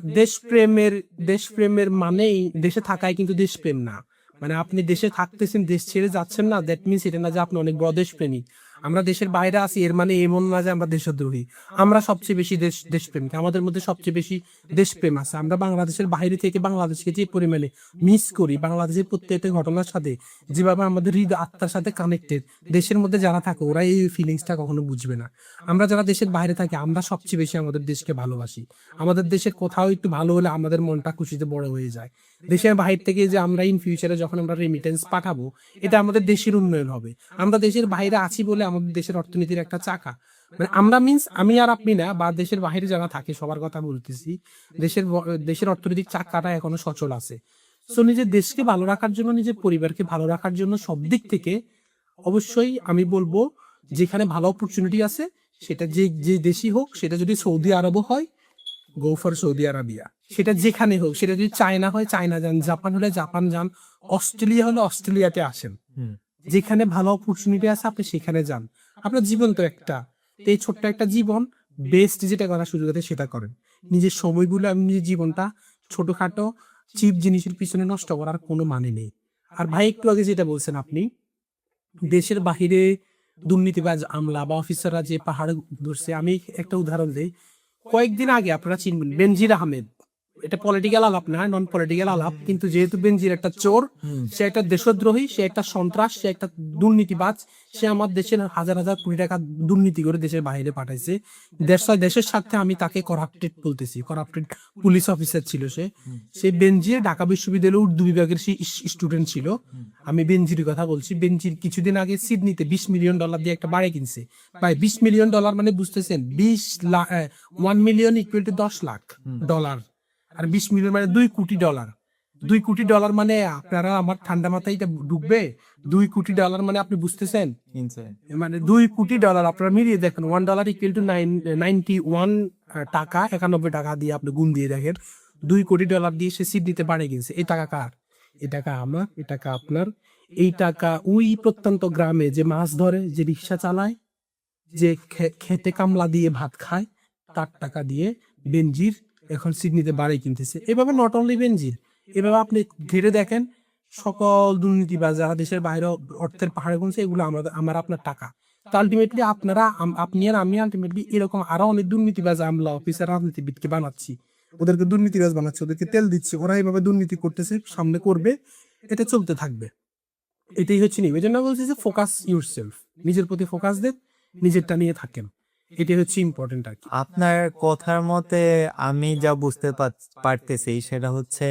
দেশপ্রেমের মানেই দেশে থাকাই কিন্তু দেশপ্রেম না। মানে আপনি দেশে থাকতেছেন, দেশ ছেড়ে যাচ্ছেন না, দ্যাট মিনস এটা না যে আপনি অনেক বড় দেশপ্রেমী। আমরা দেশের বাইরে আছি এর মানে এমন না যে আমরা দেশদ্রোহী। আমরা সবচেয়ে বেশি দেশপ্রেমিক, আমাদের মধ্যে সবচেয়ে বেশি দেশপ্রেম আছে। আমরা বাংলাদেশের বাইরে থেকে বাংলাদেশকে যে পরিমাণে মিস করি, বাংলাদেশের প্রত্যেকটা ঘটনার সাথে যেভাবে আমাদের হৃদয় আত্মার সাথে কানেক্টেড, দেশের মধ্যে যারা থাকে ওরা এই ফিলিংসটা কখনো বুঝবে না। আমরা যারা দেশের বাইরে থাকি আমরা সবচেয়ে বেশি আমাদের দেশকে ভালোবাসি। আমাদের দেশের কোথাও একটু ভালো হলে আমাদের মনটা খুশিতে বড় হয়ে যায়। দেশের বাইরে থেকে যে আমরা ইন ফিউচারে যখন আমরা রেমিটেন্স পাঠাবো, এটা আমাদের দেশের উন্নয়ন হবে। আমরা দেশের বাইরে আছি বলে আমাদের দেশের অর্থনীতির একটা চাকা, মানে আমরা মিন্স আমি আর আপনি না, বা দেশের বাইরে যারা থাকে সবার কথা বলতেছি, দেশের অর্থনৈতিক চাকাটা এখনো সচল আছে। সো নিজের দেশকে ভালো রাখার জন্য, নিজের পরিবারকে ভালো রাখার জন্য সব দিক থেকে অবশ্যই আমি বলবো, যেখানে ভালো অপরচুনিটি আছে, সেটা যে যে দেশই হোক, সেটা যদি সৌদি আরবও হয়, গো ফর সৌদি আরবিয়া। সেটা যেখানে হোক, সেটা যদি চায়না হয় চায়না যান, জাপান হলে জাপান যান, অস্ট্রেলিয়া হলে অস্ট্রেলিয়াতে আসেন। যেখানে ভালো অপরচুনিটি আছে আপনি সেখানে যান। আপনার জীবন তো একটা, তো এই ছোট্ট একটা জীবন, বেস্ট যেটা করার সুযোগ আছে সেটা করেন। নিজের সময়গুলো, আমি নিজের জীবনটা ছোটখাটো চিপ জিনিসের পিছনে নষ্ট করার কোনো মানে নেই। আর ভাই একটু আগে যেটা বলছেন আপনি, দেশের বাহিরে দুর্নীতিবাজ আমলা বা অফিসাররা যে পাহাড় ধরছে, আমি একটা উদাহরণ দিই। কয়েকদিন আগে আপনারা চিনবেন বেনজির আহমেদ, এটা পলিটিক্যাল আলাপ না, নন পলিটিক্যাল আলাপ, কিন্তু যেহেতু বেনজির একটা চোর, সে একটা দেশদ্রোহী, সে একটা সন্ত্রাস, সে একটা দুর্নীতিবাজ, সে আমার দেশের হাজার হাজার কোটি টাকা দুর্নীতি করে দেশের বাইরে পাঠাইছে। দেশের সাথে আমি তাকে করাপ্টেড বলতেছি, করাপ্টেড পুলিশ অফিসার ছিল সে। সে বেনজির ঢাকা বিশ্ববিদ্যালয়ে উর্দু বিভাগের স্টুডেন্ট ছিল। আমি বেনজির কথা বলছি। বেনজির কিছুদিন আগে সিডনিতে $20 মিলিয়ন দিয়ে একটা বাড়ি কিনছে। ভাই $20 মিলিয়ন মানে বুঝতেছেন, 20 lakh, 1 million equal to $10 lakh. আর 20 মিলিয়ন মানে $2 কোটি। $2 কোটি মানে আপনারা আমার ঠান্ডা মাথায় এটা ঢুকবে। $2 কোটি মানে আপনি বুঝতেছেন, মানে $2 কোটি আপনারা মিলিয়ে দেখেন, $1 ইকুয়াল টু 91 টাকা, 91 টাকা দিয়ে আপনি গুণ দিয়ে দেখেন। $2 কোটি দিয়ে সে সিডনিতে বাড়ি কিনছে। এই টাকা কার? এই টাকা আমার, এই টাকা আপনার। এই টাকা ওই প্রত্যন্ত গ্রামে যে মাছ ধরে, যে রিক্সা চালায়, যে খেতে কামলা দিয়ে ভাত খায়, তার টাকা দিয়ে বেনজির এখন সিডনিতে বাড়ি কিনতেছে। এভাবে নট অনলি বেনজির, এভাবে আপনি ঘেরে দেখেন সকল দুর্নীতিবাজ যারা দেশের বাইরে অর্থের পাহাড়ে গুনছে, এগুলো আমার আপনার টাকা। তো আলটিমেটলি আপনারা, আপনি আর আমি আলটিমেটলি এরকম আরো অনেক দুর্নীতিবাজ আমলা অফিসার রাজনীতিবিদকে বানাচ্ছি, ওদেরকে দুর্নীতিবাজ বানাচ্ছে, ওদেরকে তেল দিচ্ছে, ওরা এইভাবে দুর্নীতি করতেছে, সামনে করবে, এটা চলতে থাকবে। এটাই হচ্ছে নিয়ম। এই জন্য বলছি যে ফোকাস ইউরসেলফ, নিজের প্রতি ফোকাস দেন, নিজেরটা নিয়ে থাকেন, এটাই হচ্ছে ইম্পর্টেন্ট আর কি। আপনার কথার মতে আমি যা বুঝতে পারতেছি সেটা হচ্ছে,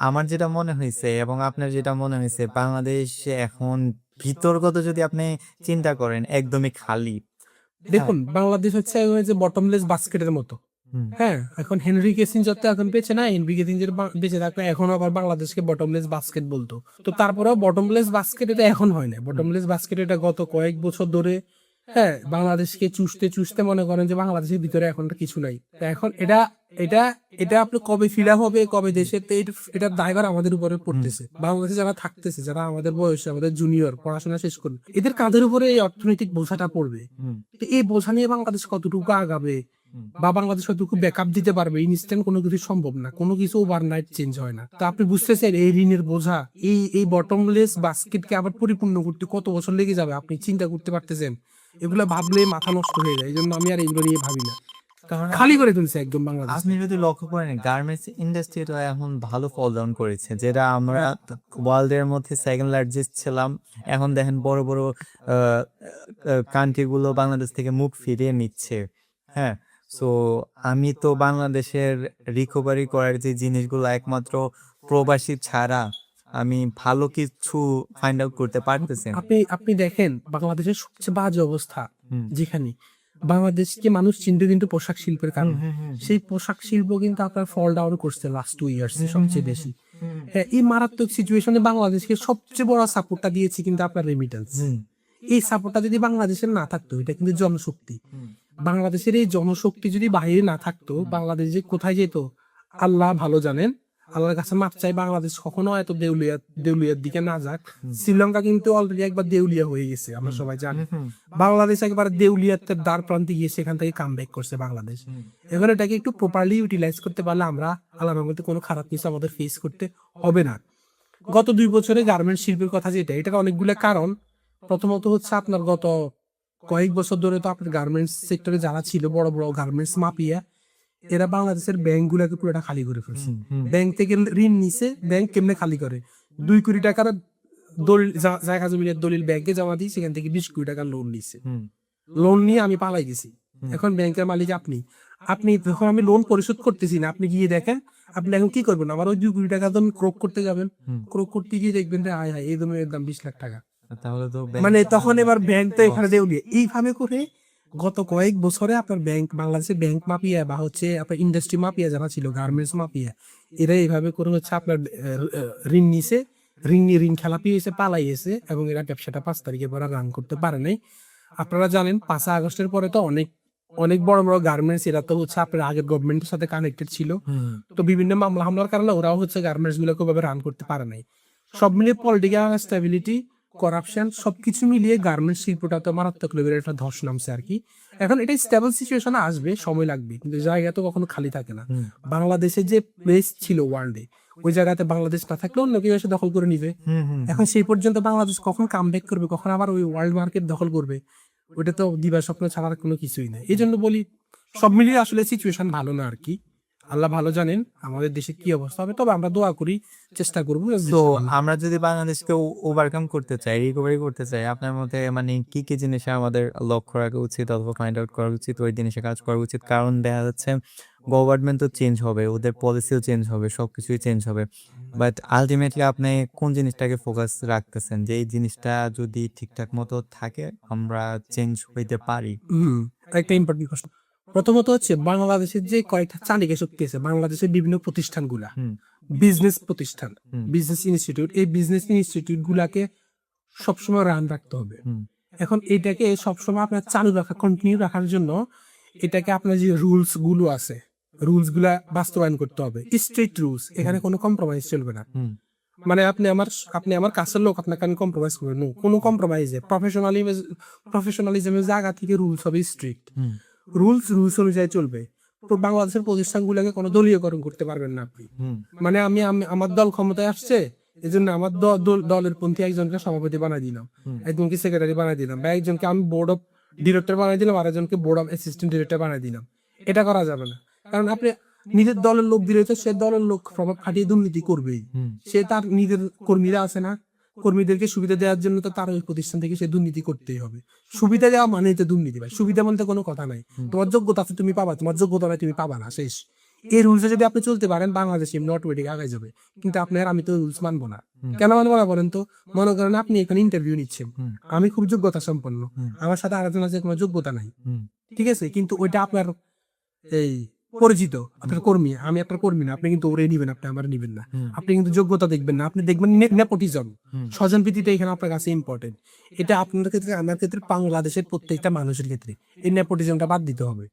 আমার যেটা মনে হয়েছে এবং আপনার যেটা মনে হয়েছে, বাংলাদেশ এখন ভিতরগত যদি আপনি চিন্তা করেন একদমই খালি। দেখুন, বাংলাদেশ হচ্ছে যে বটমলেস বাস্কেটের মতো। হ্যাঁ, এখন হেনরি কিসিঞ্জার তো এখন বেঁচে না, হেনরি কিসিঞ্জার বেঁচে থাকলে এখন আবার বাংলাদেশকে বটমলেস বাস্কেট বলতো। তো তারপরেও বটমলেস বাস্কেট এটা এখন হয় না, বটমলেস বাস্কেট এটা গত কয়েক বছর ধরে হ্যাঁ, বাংলাদেশকে চুষতে চুষতে মনে করেন যে বাংলাদেশের ভিতরে এখন তো কিছু নাই। তো এখন এটা এটা এটা আপনি কবে ফিল আপ হবে, কবে দেশে, তো এটার দায়ভার আমাদের উপরে পড়তেছে। বাংলাদেশে যারা থাকতেছে, যারা আমাদের বয়সে, আমাদের জুনিয়র পড়াশোনা শেষ করবে, এদের কাঁধের উপরে এই অর্থনৈতিক বোঝাটা পড়বে। তো এই বোঝা নিয়ে বাংলাদেশ কতটুকু আগাবে বা বাংলাদেশ কতটুকু ব্যাকআপ দিতে পারবে, ইনস্ট্যান্ট কোনো কিছু সম্ভব না, কোনো কিছু ওভারনাইট চেঞ্জ হয় না। তো আপনি বুঝতেছেন এই ঋণের বোঝা, এই বটমলেস বাস্কেটকে আবার পরিপূর্ণ করতে কত বছর লেগে যাবে, আপনি চিন্তা করতে পারতেছেন? এগুলো ভাবলে মাথা নষ্ট হয়ে যায়, এই জন্য আমি আর এগুলো নিয়ে ভাবি না। কারণ খালি করে তুলছে একদম বাংলাদেশ। আপনি যদি লক্ষ্য করেন গার্মেন্টস ইন্ডাস্ট্রিটা এখন ভালো ফল ডাউন করেছে, যেটা আমরা ওয়ার্ল্ডের মধ্যে সেকেন্ড লার্জেস্ট ছিলাম, এখন দেখেন বড় বড় কান্ট্রি গুলো বাংলাদেশ থেকে মুখ ফিরিয়ে নিচ্ছে। হ্যাঁ, সো আমি তো বাংলাদেশের রিকভারি করার যে জিনিসগুলো একমাত্র প্রবাসী ছাড়া আমি ভালো কিছু ফাইন্ড আউট করতে পারতেছি না। আপনি দেখেন বাংলাদেশের সবচেয়ে বাজে অবস্থা হুম। যেখানে বাংলাদেশকে মানুষ চিনতে কিন্তু পোশাক শিল্পের কারণে, সেই পোশাক শিল্প কিন্তু আপনার ফল ডাউন করছে লাস্ট 2 ইয়ার্স সবচেয়ে বেশি। হ্যাঁ, এই মারাত্মক সিচুয়েশনে বাংলাদেশকে সবচেয়ে বড় সাপোর্টটা দিয়েছে কিন্তু আপনার রেমিটেন্স। এই সাপোর্টটা যদি বাংলাদেশের না থাকতো, এটা কিন্তু জনশক্তি, বাংলাদেশের এই জনশক্তি যদি বাইরে না থাকতো, বাংলাদেশ যে কোথায় যেত আল্লাহ ভালো জানেন। আল্লাহর কাছে মাপ চাই বাংলাদেশ কখনো এত দেউলিয়ার দিকে না যাক। শ্রীলঙ্কা কিন্তু অলরেডি একবার দেউলিয়া হয়ে গেছে, আমরা সবাই জানি। বাংলাদেশ একবার দেউলিয়ার দ্বার প্রান্তে গিয়ে সেখান থেকে কামব্যাক করছে বাংলাদেশ। এখন এটাকে একটু প্রপারলি ইউটিলাইজ করতে পারলে আমরা আল্লাহর মধ্যে কোনো খারাপ কিছু আমাদের ফেস করতে হবে না। গত 2 বছরে গার্মেন্টস শিল্পের কথা যেটা, এটার অনেকগুলো কারণ। প্রথমত হচ্ছে আপনার গত কয়েক বছর ধরে তো আপনার গার্মেন্টস সেক্টরে যারা ছিল বড় বড় গার্মেন্টস মাফিয়া, এরা বাংলাদেশের ব্যাংক গুলাকে পুরোটা খালি করে ফেলছে। ব্যাংক থেকে ঋণ নিছে, ব্যাংক কেমনে খালি করে, 2 কোটি টাকার দলিল, জায়গা জমিনের দলিল ব্যাংকে জমা দিয়ে সেখান থেকে 20 কোটি টাকা লোন নিছে। লোন নিয়ে আমি পালাই গেছি, এখন ব্যাংকের মালিক আপনি। যখন আমি লোন পরিশোধ করতেছি না, আপনি গিয়ে দেখেন আপনি এখন কি করবেন, আমার ওই 2 কোটি টাকা তো ক্রোক করতে যাবেন, ক্রোক করতে গিয়ে দেখবেন যে হায় হায় এই দমের দাম 20 লাখ টাকা। তাহলে তো মানে তখন এবার ব্যাংক তো এখানে দেউলিয়া। এইভাবে করে গত কয়েক বছরে আপনার ব্যাংক, বাংলাদেশের ব্যাংক মাফিয়া বা হচ্ছে আপনার ইন্ডাস্ট্রি মাফিয়া যারা ছিল, গার্মেন্টস মাফিয়া, এরা এইভাবে করে হচ্ছে আপনার ঋণ নিছে, ঋণ নিয়ে ঋণ খেলাপি হয়েছে, পালাইয়েছে, এবং এরা ব্যবসাটা 5 তারিখের পরে রান করতে পারে নাই। আপনারা জানেন 5 আগস্টের পরে তো অনেক অনেক বড় বড় গার্মেন্টস, এরা তো হচ্ছে আপনার আগের গভর্নমেন্টের সাথে কানেক্টেড ছিল, তো বিভিন্ন মামলা হামলার কারণে ওরাও হচ্ছে গার্মেন্টস গুলোকে ওভাবে রান করতে পারে নাই। সব মিলিয়ে পলিটিক্যাল স্টেবিলিটি, করাপশন, সবকিছু মিলিয়ে গার্মেন্টস শিল্পটা তো মারাত্মক লেভেলের একটা ধস নামছে আর কি। এখন এটা স্টেবল সিচুয়েশনে আসবে, সময় লাগবে, কিন্তু জায়গা তো কখনো খালি থাকে না। বাংলাদেশের যে প্লেস ছিল ওয়ার্ল্ডে, ওই জায়গাতে বাংলাদেশ না থাকলে অন্য কেউ এসে দখল করে নিবে। এখন সেই পর্যন্ত বাংলাদেশ কখন কামব্যাক করবে, কখন আবার ওই ওয়ার্ল্ড মার্কেট দখল করবে, ওইটা তো দিবা স্বপ্ন ছাড়ার কোনো কিছুই নাই। এই জন্য বলি সব মিলিয়ে আসলে সিচুয়েশন ভালো না আর কি। আল্লাহ ভালো জানেন আমাদের দেশে কি অবস্থা হবে, তবে আমরা দোয়া করি, চেষ্টা করবো। তো আমরা যদি বাংলাদেশকে ওভারকাম করতে চাই, রিকভারি করতে চাই, আপনার মতে মানে কি কি জিনিসে আমাদের লক্ষ্য রাখা উচিত অথবা ফাইন্ড আউট করা উচিত, ওই জিনিসে কাজ করা উচিত? কারণ দেখা যাচ্ছে গভর্নমেন্ট তো চেঞ্জ হবে, ওদের পলিসিও চেঞ্জ হবে, সবকিছুই চেঞ্জ হবে, বাট আলটিমেটলি আপনি কোন জিনিসটাকে ফোকাস রাখতেছেন যে এই জিনিসটা যদি ঠিকঠাক মতো থাকে আমরা চেঞ্জ হইতে পারি? একটা ইম্পর্টেন্ট কোশ্চেন। প্রথমত হচ্ছে বাংলাদেশের যে কয়েকটা চালিকা শক্তি আছে, বাংলাদেশের বিভিন্ন প্রতিষ্ঠানগুলা, বিজনেস প্রতিষ্ঠান, বিজনেস ইনস্টিটিউট, এই বিজনেস ইনস্টিটিউট গুলাকে সবসময় রান রাখতে হবে। এখন এটাকে সবসময় আপনার চালু রাখা, কন্টিনিউ রাখার জন্য এটাকে আপনার যে রুলস গুলো আছে, রুলস গুলা বাস্তবায়ন করতে হবে, স্ট্রিক্ট রুলস, এখানে কোনো কম্প্রোমাইজ চলবে না। মানে আপনি আমার কাছের লোক, আপনাকে আমি কম্প্রোমাইজ করবেন না, কোনো কম্প্রোমাইজে প্রফেশনালিজমের জায়গা থেকে রুলস হবে স্ট্রিক্ট, রুলস অনুযায়ী চলবে। তো বাংলাদেশের প্রতিষ্ঠানগুলোকে কোনো দলীয়করণ করতে পারবেন না আপনি। মানে আমি আমার দল ক্ষমতায় আসছে, এই জন্য আমার দলের পন্থী একজনকে সভাপতি বানাই দিলাম, একজনকে সেক্রেটারি বানাই দিলাম, বা একজনকে আমি বোর্ড অফ ডিরেক্টর বানাই দিলাম, আর একজনকে বোর্ড অফ অ্যাসিস্ট্যান্ট ডিরেক্টর বানাই দিলাম। এটা করা যাবে না, কারণ আপনি নিজের দলের লোক দিলে তো সে দলের লোক প্রভাব খাটিয়ে দুর্নীতি করবেই। সে তার নিজের কর্মীরা আছে না, কর্মীদেরকে সুবিধা দেওয়ার জন্য তো তার ওই প্রতিষ্ঠান থেকে সে দুর্নীতি করতেই হবে। সুবিধা দেওয়া মানে তো দুর্নীতি ভাই, সুবিধা বলতে কোনো কথা নাই। তোমার যোগ্যতা আছে তুমি পাবা, তোমার যোগ্যতা নাই তুমি পাবা না, শেষ। এই রুলসে যদি আপনি চলতে পারেন, বাংলাদেশ এমনি অটোমেটিক আগে যাবে। কিন্তু আমি তো রুলস মানবো না। কেন মানবো না বলেন তো? মনে করেন আপনি এখানে ইন্টারভিউ নিচ্ছেন, আমি খুব যোগ্যতা সম্পন্ন, আমার সাথে আরেকজন আছে কোনো যোগ্যতা নাই, ঠিক আছে, কিন্তু ওইটা আপনার এই পরিচিত, আপনার কর্মী, আমি আপনার কর্মী না, আপনি কিন্তু ওরে নিবেন, আপনি আমার নিবেন না। আপনি কিন্তু যোগ্যতা দেখবেন না, আপনি দেখবেন নেপোটিজম, স্বজনপ্রীতিটা এখানে আপনার কাছে ইম্পর্টেন্ট। এটা আপনার ক্ষেত্রে, আমার ক্ষেত্রে, বাংলাদেশের প্রত্যেকটা মানুষের ক্ষেত্রে এই নেপোটিজমটা বাদ দিতে হবে।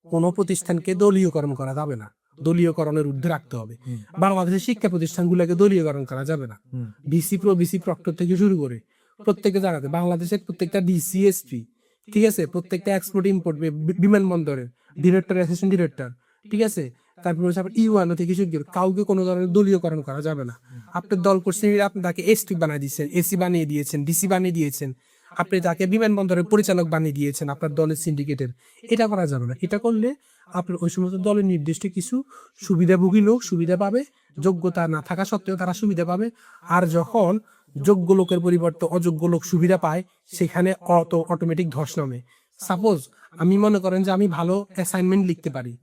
কোনো প্রতিষ্ঠানকে দলীয়করণ করা যাবে না, দলীয়করণের ঊর্ধ্বে রাখতে হবে। বাংলাদেশের শিক্ষা প্রতিষ্ঠানগুলোকে দলীয়করণ করা যাবে না। ভিসি প্রো ভিসি প্রক্টর থেকে শুরু করে প্রত্যেকটা জায়গাতে বাংলাদেশের প্রত্যেকটা ডিসি এসপি, ঠিক আছে, প্রত্যেকটা এক্সপোর্ট ইম্পোর্ট বিমানবন্দরের ডিরেক্টর, অ্যাসিস্ট্যান্ট ডিরেক্টর, ঠিক আছে, তারপর হচ্ছে আপনার ইউএনও থেকে শুরু করে কাউকে কোনো ধরনের দলীয়করণ করা যাবে না। আপনার দল করছেন, আপনি তাকে এসপি বানিয়ে দিয়েছেন, এসি বানিয়ে দিয়েছেন, ডিসি বানিয়ে দিয়েছেন, আপনি তাকে বিমানবন্দরের পরিচালক বানিয়ে দিয়েছেন আপনার দলের সিন্ডিকেটের। এটা করা যাবে না। এটা করলে আপনার ওই সমস্ত দলের নির্দিষ্ট কিছু সুবিধাভোগী লোক সুবিধা পাবে, যোগ্যতা না থাকা সত্ত্বেও তারা সুবিধা পাবে। আর যখন যোগ্য লোকের পরিবর্তে অযোগ্য লোক সুবিধা পায়, সেখানে অটোমেটিক ধস নামে। সাপোজ আমি মনে করেন যে আমি ভালো অ্যাসাইনমেন্ট লিখতে পারি,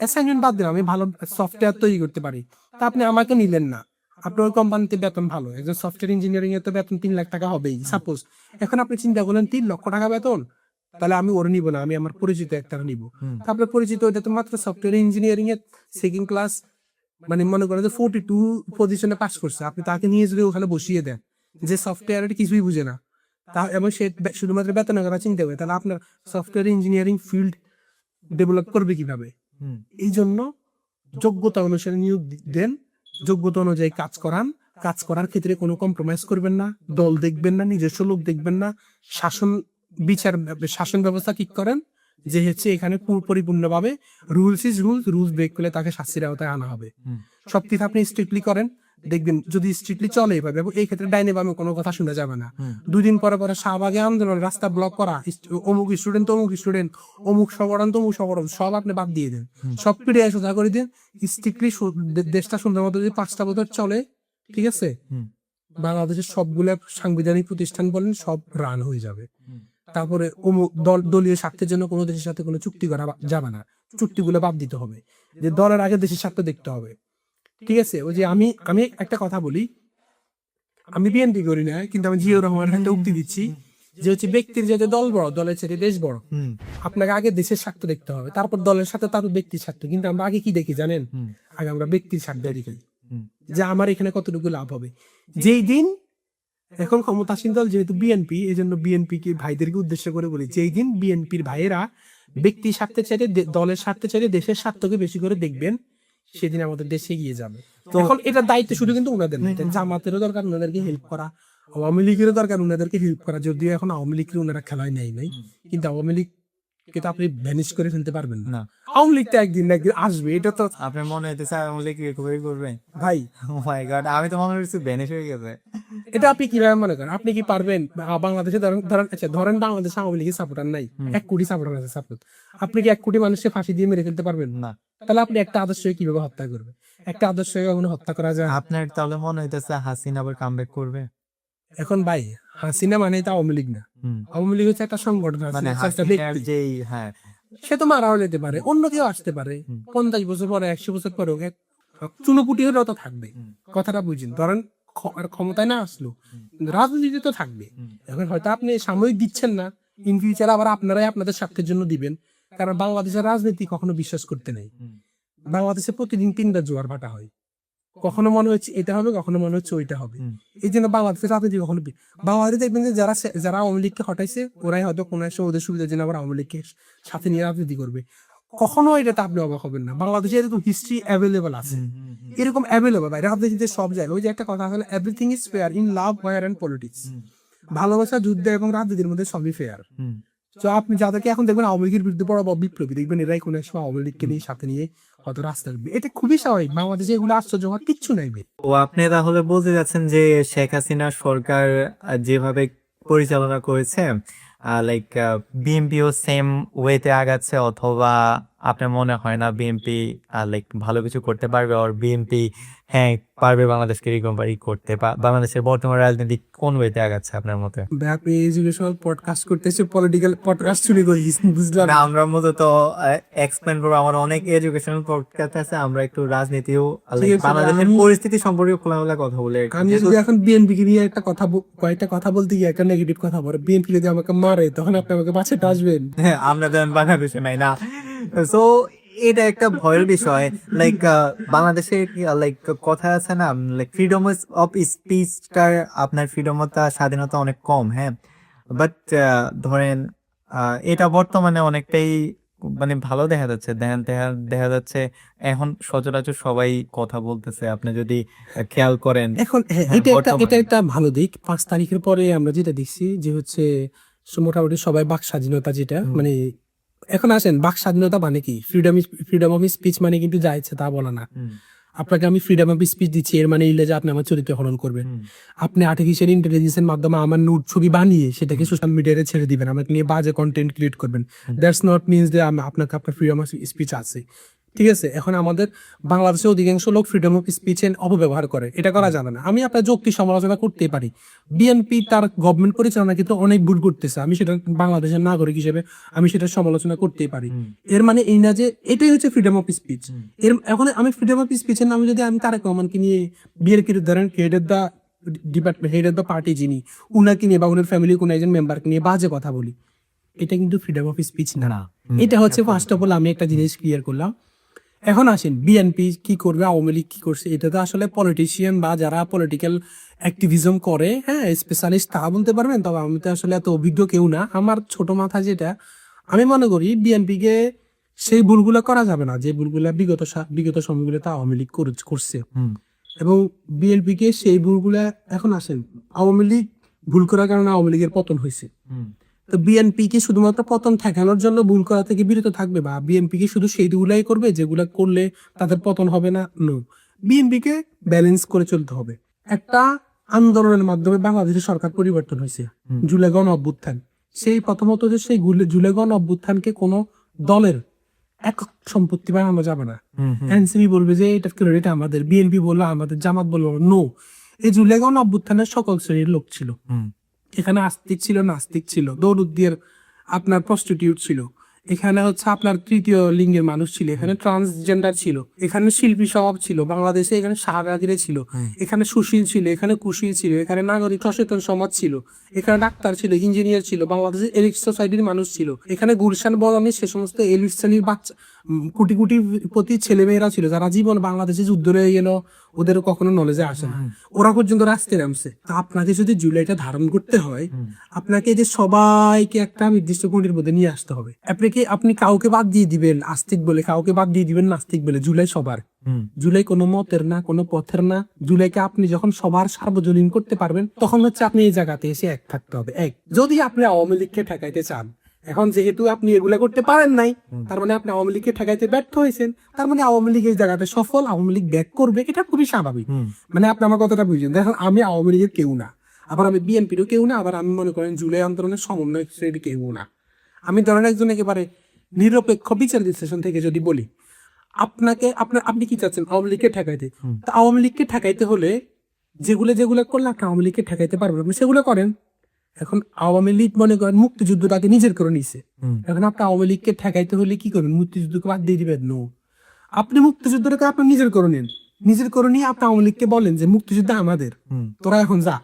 অ্যাসাইনমেন্ট বাদ দিন, আমি ভালো সফটওয়্যার তৈরি করতে পারি, তা আপনি আমাকে নিলেন না। আপনার ওই কোম্পানিতে বেতন ভালো, একজন সফটওয়্যার ইঞ্জিনিয়ারিং এর তো বেতন 3 লাখ টাকা হবেই সাপোজ। এখন আপনি চিন্তা করলেন 3 লক্ষ টাকা বেতন, তাহলে আমি ওর নিব না, আমি আমার পরিচিত একটা নিব। তারপরে পরিচিত ওইটা তো মাত্র সফটওয়্যার ইঞ্জিনিয়ারিং এর সেকেন্ড ক্লাস, মানে মনে করেন যে 42 পজিশনে পাস করছে, আপনি তাকে নিয়ে যদি ওখানে বসিয়ে দেন, যে সফটওয়্যারের কিছুই বুঝে না, তা এবং সে শুধুমাত্র বেতনের কথা চিন্তা করে, তাহলে আপনার সফটওয়্যার ইঞ্জিনিয়ারিং ফিল্ড ডেভেলপ করবে কিভাবে? এই জন্য যোগ্যতা অনুসারে নিয়োগ দেন, যোগ্যতা অনুযায়ী কাজ করান, কাজ করার ক্ষেত্রে কোনো কম্প্রোমাইজ করবেন না, দল দেখবেন না, নিজস্ব লোক দেখবেন না, শাসন ব্যবস্থা ঠিক করেন যে হচ্ছে এখানে পরিপূর্ণভাবে rules is rules, rules break করলে তাকে শাস্তির আওতায় আনা হবে। সবকিছু আপনি স্ট্রিক্টলি করেন, দেখবেন যদি স্ট্রিক্টলি চলে এভাবে, এবং এই ক্ষেত্রে ডাইনে বামে কোনো কথা শোনা যাবে না। 2 দিন পরে পরে শাহবাগে আন্দোলন, রাস্তা ব্লক করা, অমুক স্টুডেন্ট তমুক স্টুডেন্ট, অমুক সংগঠন তমুক সংগঠন, সব আপনি বাদ দিয়ে দেন, সব পিড়িয়ে সোজা করে দিন। স্ট্রিক্টলি দেশটা সুন্দর মতো যদি 5টা বছর চলে, ঠিক আছে, বাংলাদেশের সবগুলো সাংবিধানিক প্রতিষ্ঠান বলেন সব রান হয়ে যাবে। তারপরে দলীয় স্বার্থের জন্য কোনো দেশের সাথে কোনো চুক্তি করা যাবে না, চুক্তিগুলো বাদ দিতে হবে, যে দলের আগে দেশের স্বার্থ দেখতে হবে, ঠিক আছে। ওই যে আমি একটা কথা বলি, আমি বিএনপি করি না, কিন্তু আমি জিয়াউর রহমানের একটা উক্তি দিচ্ছি, যে হচ্ছে ব্যক্তির যাতে দল বড়, দলের সাথে দেশ বড়। আপনাকে আগে দেশের স্বার্থ দেখতে হবে, তারপর দলের সাথে, তারপর ব্যক্তির স্বার্থ। কিন্তু আমরা আগে কি দেখি জানেন? আগে আমরা ব্যক্তির স্বার্থ দেখি, যে আমার এখানে কতটুকু লাভ হবে। যেই দিন এখন ক্ষমতাসীন দল যেহেতু বিএনপি, এই জন্য বিএনপি কে ভাইদেরকে উদ্দেশ্য করে বলি, যেই দিন বিএনপির ভাইয়েরা ব্যক্তির স্বার্থে চাইলে, দলের স্বার্থে চাইলে দেশের স্বার্থকে বেশি করে দেখবেন, সেদিন আমাদের দেশ এগিয়ে যাবে। তো এখন এটার দায়িত্ব শুধু কিন্তু ওনাদের না, জামাতেরও দরকার ওনাদেরকে হেল্প করা, আওয়ামী লীগেরও দরকার ওনাদেরকে হেল্প করা। যদিও এখন আওয়ামী লীগকে ওনারা খেলায় নেই, কিন্তু আওয়ামী লীগকে তো আপনি ভ্যানিশ করে ফেলতে পারবেন না। আওয়ামী লীগ তো একদিন না একদিন আসবে, এটা তো আপনার মনে হইতেছে আওয়ামী লীগ রিকভারি করবে? ভাই ও মাই গড, আমি তো মনে হচ্ছে ভ্যানিশ হয়ে গেছে। এটা আপনি কিভাবে মনে করেন? আপনি কি পারবেন? বাংলাদেশে ধরেন বাংলাদেশে আওয়ামী লীগের সাপোর্টার নাই, 1 কোটি সাপোর্টার আছে সাপোর্ট, আপনি কি 1 কোটি মানুষকে ফাঁসি দিয়ে মেরে ফেলতে পারবেন না। তাহলে আপনি একটা আদর্শকে কিভাবে হত্যা করবেন? একটা আদর্শকে কখনো হত্যা করা যায়? আপনার তাহলে মনে হইতেছে হাসিনা আবার কামব্যাক করবে? এখন ভাই হাসিনা মানে তো আওয়ামী লীগ না, আওয়ামী লীগ হচ্ছে একটা সংগঠন, মানে একটা হাসিনার ব্যক্তি। যেই, হ্যাঁ, সে তো মারাও যেতে পারে, অন্য কেউ আসতে পারে, 50 বছর পরে, 100 বছর পরে চুনোপুটি হলেও তো থাকবে। কথাটা বুঝেন, ধরেন ক্ষমতায় না আসলো, রাজনীতি তো থাকবে। এখন হয়তো আপনি সাময়িক দিচ্ছেন না, ইন ফিউচার আবার আপনারাই আপনাদের স্বার্থের জন্য দিবেন। কারণ বাংলাদেশের রাজনীতি কখনো বিশ্বাস করতে নেই। বাংলাদেশে প্রতিদিন 3টা জোয়ার ভাটা হয়, কখনো মনে হচ্ছে এটা হবে, কখনো মনে হচ্ছে ওইটা হবে। এই জন্য বাংলাদেশের রাজনীতি কখনো, বাংলাদেশে দেখবেন যে যারা আওয়ামী লীগকে হটাইছে, ওরাই হয়তো কোনো এক সময় ওদের সুবিধার জন্য আবার আওয়ামী লীগকে সাথে নিয়ে রাজনীতি করবে। কখনো এটাতে আপনি অবাক হবেন না, বাংলাদেশে এরকম হিস্ট্রি অ্যাভেলেবল আছে, এরকম অ্যাভেলেবল ভাই, রাজনীতিতে সব জায়গায়। ওই যে একটা কথা আছে, everything is fair in love, war and politics. ভালোবাসা, যুদ্ধ এবং রাজনীতির মধ্যে সবই ফেয়ার। তো আপনি যাদেরকে এখন দেখবেন আওয়ামী লীগের বিরুদ্ধে বড় বড় বিপ্লবী, দেখবেন এরাই কোনো এক সময় আওয়ামী লীগকে নিয়ে সাথে নিয়ে হয়তো রাস্তা আসবে। এটা খুবই স্বাভাবিক, বাংলাদেশে এগুলো আশ্চর্য হওয়ার কিচ্ছু নাই। ও আপনি তাহলে বলতে যাচ্ছেন যে শেখ হাসিনা সরকার যেভাবে পরিচালনা করেছে, লাইক বিএনপিও সেম ওয়েতে আগাচ্ছে, অথবা আপনার মনে হয় না বিএনপি লাইক ভালো কিছু করতে পারবে? আর বিএনপি হ্যাঁ পারবে বাংলাদেশকে রিকভারি করতে? বাংলাদেশের বর্তমান রাজনীতি কোন ওয়েতে আগাচ্ছে আপনার মতে? আপনি এডুকেশনাল পডকাস্ট করতেছে, পলিটিক্যাল পডকাস্ট শুরু করিস, বুঝলাম না, আমরা মূলত এক্সপ্লেন করবো, আমার অনেক এডুকেশনাল পডকাস্ট আছে, আমরা একটু রাজনীতিও বাংলাদেশের পরিস্থিতি সম্পর্কে খোলামেলা কথা বলে। আমি যদি এখন বিএনপি কে নিয়ে একটা কথা, কয়েকটা কথা বলতে গিয়ে একটা নেগেটিভ কথা বলে, বিএনপি যদি আমাকে মারে, তখন আপনি আমাকে পাশে আসবেন? হ্যাঁ, আমরা দেন বাংলাদেশে নাই না। সো এটা একটা ভয়ের বিষয়। লাইক বাংলাদেশে লাইক কথা আছে না, লাইক ফ্রিডম অফ স্পিচটার আপনার ফ্রিডমতা স্বাধীনতা অনেক কম, হ্যাঁ। বাট ধরেন এটা বর্তমানে অনেকটাই মানে ভালো দেখা যাচ্ছে। দেখা যাচ্ছে এখন সচরাচর সবাই কথা বলতেছে, আপনি যদি খেয়াল করেন। এখন হ্যাঁ, এটা বর্তমানে। একটা ভালো দিক। 5 তারিখের পরে আমরা যেটা দেখছি যে হচ্ছে মোটামুটি সবাই বাক স্বাধীনতা যেটা মানে এখন আসেন বাক স্বাধীনতা মানে কি, ফ্রিডম অফ স্পিচ মানে কিন্তু যা ইচ্ছে তা বলা না। আপনাকে আমি ফ্রিডম অফ স্পিচ দিচ্ছি, এর মানে ইলে যে আপনি আমার চরিত্র হরণ করবেন। আপনি আর্টিফিশিয়াল ইন্টেলিজেন্সের মাধ্যমে আমার নোট ছবি বানিয়ে সেটাকে সোশ্যাল মিডিয়াতে ছেড়ে দিবেন, আমাকে নিয়ে বাজে কন্টেন্ট ক্রিয়েট করবেন। দ্যাটস নট মিনস যে আপনাকে আপনার ফ্রিডম অফ স্পিচ আছে। ঠিক আছে, এখন আমাদের বাংলাদেশে অধিকাংশ লোক ফ্রিডম অফ স্পিচের অপব্যবহার করে, এটা করা যাবে না। আমি আপনার যুক্তি সমালোচনা করতে পারি, বিএনপি তার গভর্নমেন্ট পরিচালনা কিন্তু অনেক ভুল করতেছে, আমি সেটা বাংলাদেশের নাগরিক হিসেবে আমি সেটা সমালোচনা করতেই পারি। এর মানে এই না যে এটাই হচ্ছে ফ্রিডম অফ স্পিচ। এর এখন আমি ফ্রিডম অফ স্পিচের নামে যদি আমি তারেক রহমানকে নিয়ে বিএনপি ধরেন head of the department, head of the party যিনি, উনাকে নিয়ে বা উনার ফ্যামিলির কোনো একজন মেম্বারকে নিয়ে বাজে কথা বলি, এটা কিন্তু ফ্রিডম অফ স্পিচ না। এটা হচ্ছে ফার্স্ট অফ অল আমি একটা জিনিস ক্লিয়ার করলাম। এখন আসেন বিএনপি কি করবে, আওয়ামী লীগ কি করছে, এটা তো আসলে পলিটিশিয়ান বা যারা পলিটিক্যাল অ্যাক্টিভিজম করে, হ্যাঁ, স্পেশালিস্ট তারা বলতে পারবেন। তবে আমি তো আসলে এত অভিজ্ঞ কেউ না। আমার ছোট মাথা যেটা, আমি মনে করি বিএনপিকে সেই ভুলগুলো করা যাবে না যে ভুলগুলো বিগত সময়গুলো তা আওয়ামী লীগ করছে, এবং বিএনপিকে সেই ভুলগুলা, এখন আসেন আওয়ামী লীগ ভুল করার কারণে আওয়ামী লীগের পতন হয়েছে। তো বিএনপি কি শুধুমাত্র পতন ঠেকানোর জন্য ভুল করা থেকে বিরত থাকবে, বা বিএনপি কি শুধু সেইগুলাই করবে যেগুলা করলে তাদের পতন হবে না? নো, বিএনপিকে ব্যালেন্স করে চলতে হবে। একটা আন্দোলনের মাধ্যমে বাংলাদেশের সরকার পরিবর্তন হয়েছে, জুলাই গণ অভ্যুত্থান। সেই প্রথমত যে সেই জুলাই গণ অভ্যুত্থানকে কোনো দলের একক সম্পত্তি বানানো যাবে না। এনসিপি বলবে যে এটা ক্রেডিট আমাদের, বিএনপি বললো আমাদের, জামাত বললো নো। এই জুলাই গণ অভ্যুত্থানের সকল শ্রেণীর লোক ছিল, এখানে আস্তিক ছিল, নাস্তিক ছিল, দৌলুদ্দিয়ার আপনার প্রস্টিটিউট ছিল, এখানে হচ্ছে আপনার তৃতীয় লিঙ্গের মানুষ ছিল, এখানে ট্রান্সজেন্ডার ছিল, এখানে শিল্পী স্বভাব ছিল বাংলাদেশে, এখানে শাহবাগিরে ছিল, এখানে সুশীল ছিল, এখানে কুশীল ছিল, এখানে নাগরিক সচেতন সমাজ ছিল, এখানে ডাক্তার ছিল, ইঞ্জিনিয়ার ছিল, বাংলাদেশের এলিট সোসাইটির মানুষ ছিল, এখানে গুলশান বলানি সে সমস্ত এলিট শ্রেণীর বাচ্চা কোটি কোটি প্রতি ছেলেমেয়েরা ছিল যারা জীবন বাংলাদেশে যুদ্ধ রয়ে গেল, ওদের কখনো নলেজে আসে না, ওরা পর্যন্ত রাস্তায় নামছে। তা আপনাকে যদি জুলাইটা ধারণ করতে হয়, আপনাকে যে সবাইকে একটা নির্দিষ্ট কোটির মধ্যে নিয়ে আসতে হবে। আপনি কাউকে বাদ দিয়ে দিবেন আস্তিক বলে, কাউকে বাদ দিয়ে দিবেন নাস্তিক বলে, জুলাই সবার। জুলাই কোনো মতের না, কোনো পথের না। জুলাইকে আপনি যখন সবার সার্বজনীন করতে পারবেন, তখন হচ্ছে আপনি এই জায়গাতে এসে এক থাকতে হবে। এক, যদি আপনি আওয়ামী লীগকে ঠেকাইতে চান, এখন যেহেতু আপনি এগুলা করতে পারেন নাই, তার মানে আপনি আওয়ামী লীগকে ঠেকাইতে ব্যর্থ হয়েছেন, তার মানে আওয়ামী লীগ এই জায়গাতে সফল, আওয়ামী লীগ ব্যাক করবে, এটা খুবই স্বাভাবিক। মানে আপনি আমার কথাটা বুঝছেন। দেখেন, আমি আওয়ামী লীগের কেউ না, আবার আমি বিএনপিরও কেউ না, আবার আমি মনে করেন জুলাই আন্দোলনের সমন্বয় কেউ না। আমি ধরেন একজন একেবারে নিরপেক্ষ বিচার বিশ্লেষণ থেকে যদি বলি, আপনি কি চাচ্ছেন আওয়ামী লীগকে ঠেকাইতে? তা আওয়ামী লীগকে ঠেকাইতে হলে যেগুলো করলে আপনি আওয়ামী লীগকে ঠেকাইতে পারবেন, আপনি সেগুলো করেন। এখন আওয়ামী লীগ মনে করেন মুক্তিযুদ্ধটাকে নিজের করে নিছে, এখন আপনি আওয়ামী লীগকে ঠেকাইতে হলে কি করবেন? মুক্তিযুদ্ধকে বাদ দিয়ে দিবেন? নো, আপনি মুক্তিযুদ্ধটাকে আপনি নিজের করে নিন, নিজের করে নিয়ে আপনি আওয়ামী লীগকে বলেন যে মুক্তিযুদ্ধ আমাদের, তোরা এখন যা।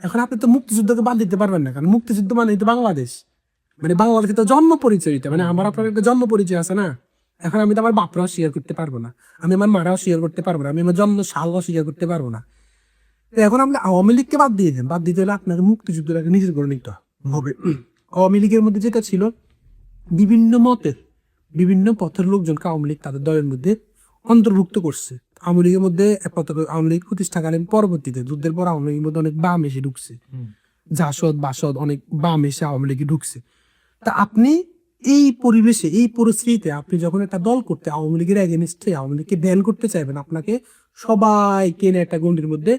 এখন আপনি তো মুক্তিযুদ্ধকে বাদ দিতে পারবেন না, কারণ মুক্তিযুদ্ধ মানে তো বাংলাদেশ, মানে বাংলাদেশে তো জন্ম পরিচয়, মানে আমার আপনার একটা জন্ম পরিচয় আছে না। এখন আমি তো আমার বাপরাও স্বীকার করতে পারবো না, আমি আমার মারাও স্বীকার করতে পারবো না, আমি আমার জন্ম সালও স্বীকার করতে পারবো না। এখন আপনি আওয়ামী লীগকে বাদ দিয়ে দেন, বাদ দিতে হলে আপনাকে মুক্তিযুদ্ধটাকে নিজের করে নিতে হবে। আওয়ামী লীগের মধ্যে যেটা ছিল, বিভিন্ন মতের বিভিন্ন পথের লোকজনকে আওয়ামী লীগ তাদের দলের মধ্যে অন্তর্ভুক্ত করছে। আওয়ামী লীগের মধ্যে আওয়ামী লীগ প্রতিষ্ঠাকালীন পরবর্তীতে যুদ্ধের পর আওয়ামী লীগের মধ্যে অনেক বাম এসে ঢুকছে, জাসদ বাসদ অনেক বাম এসে আওয়ামী লীগে ঢুকছে। তা আপনি এই পরিবেশে, এই পরিস্থিতিতে আপনি যখন একটা দল করতে আওয়ামী লীগের এগেনস্টে আওয়ামী লীগকে ব্যান করতে চাইবেন, আপনাকে সবাইকে এনে একটা গণ্ডির মধ্যে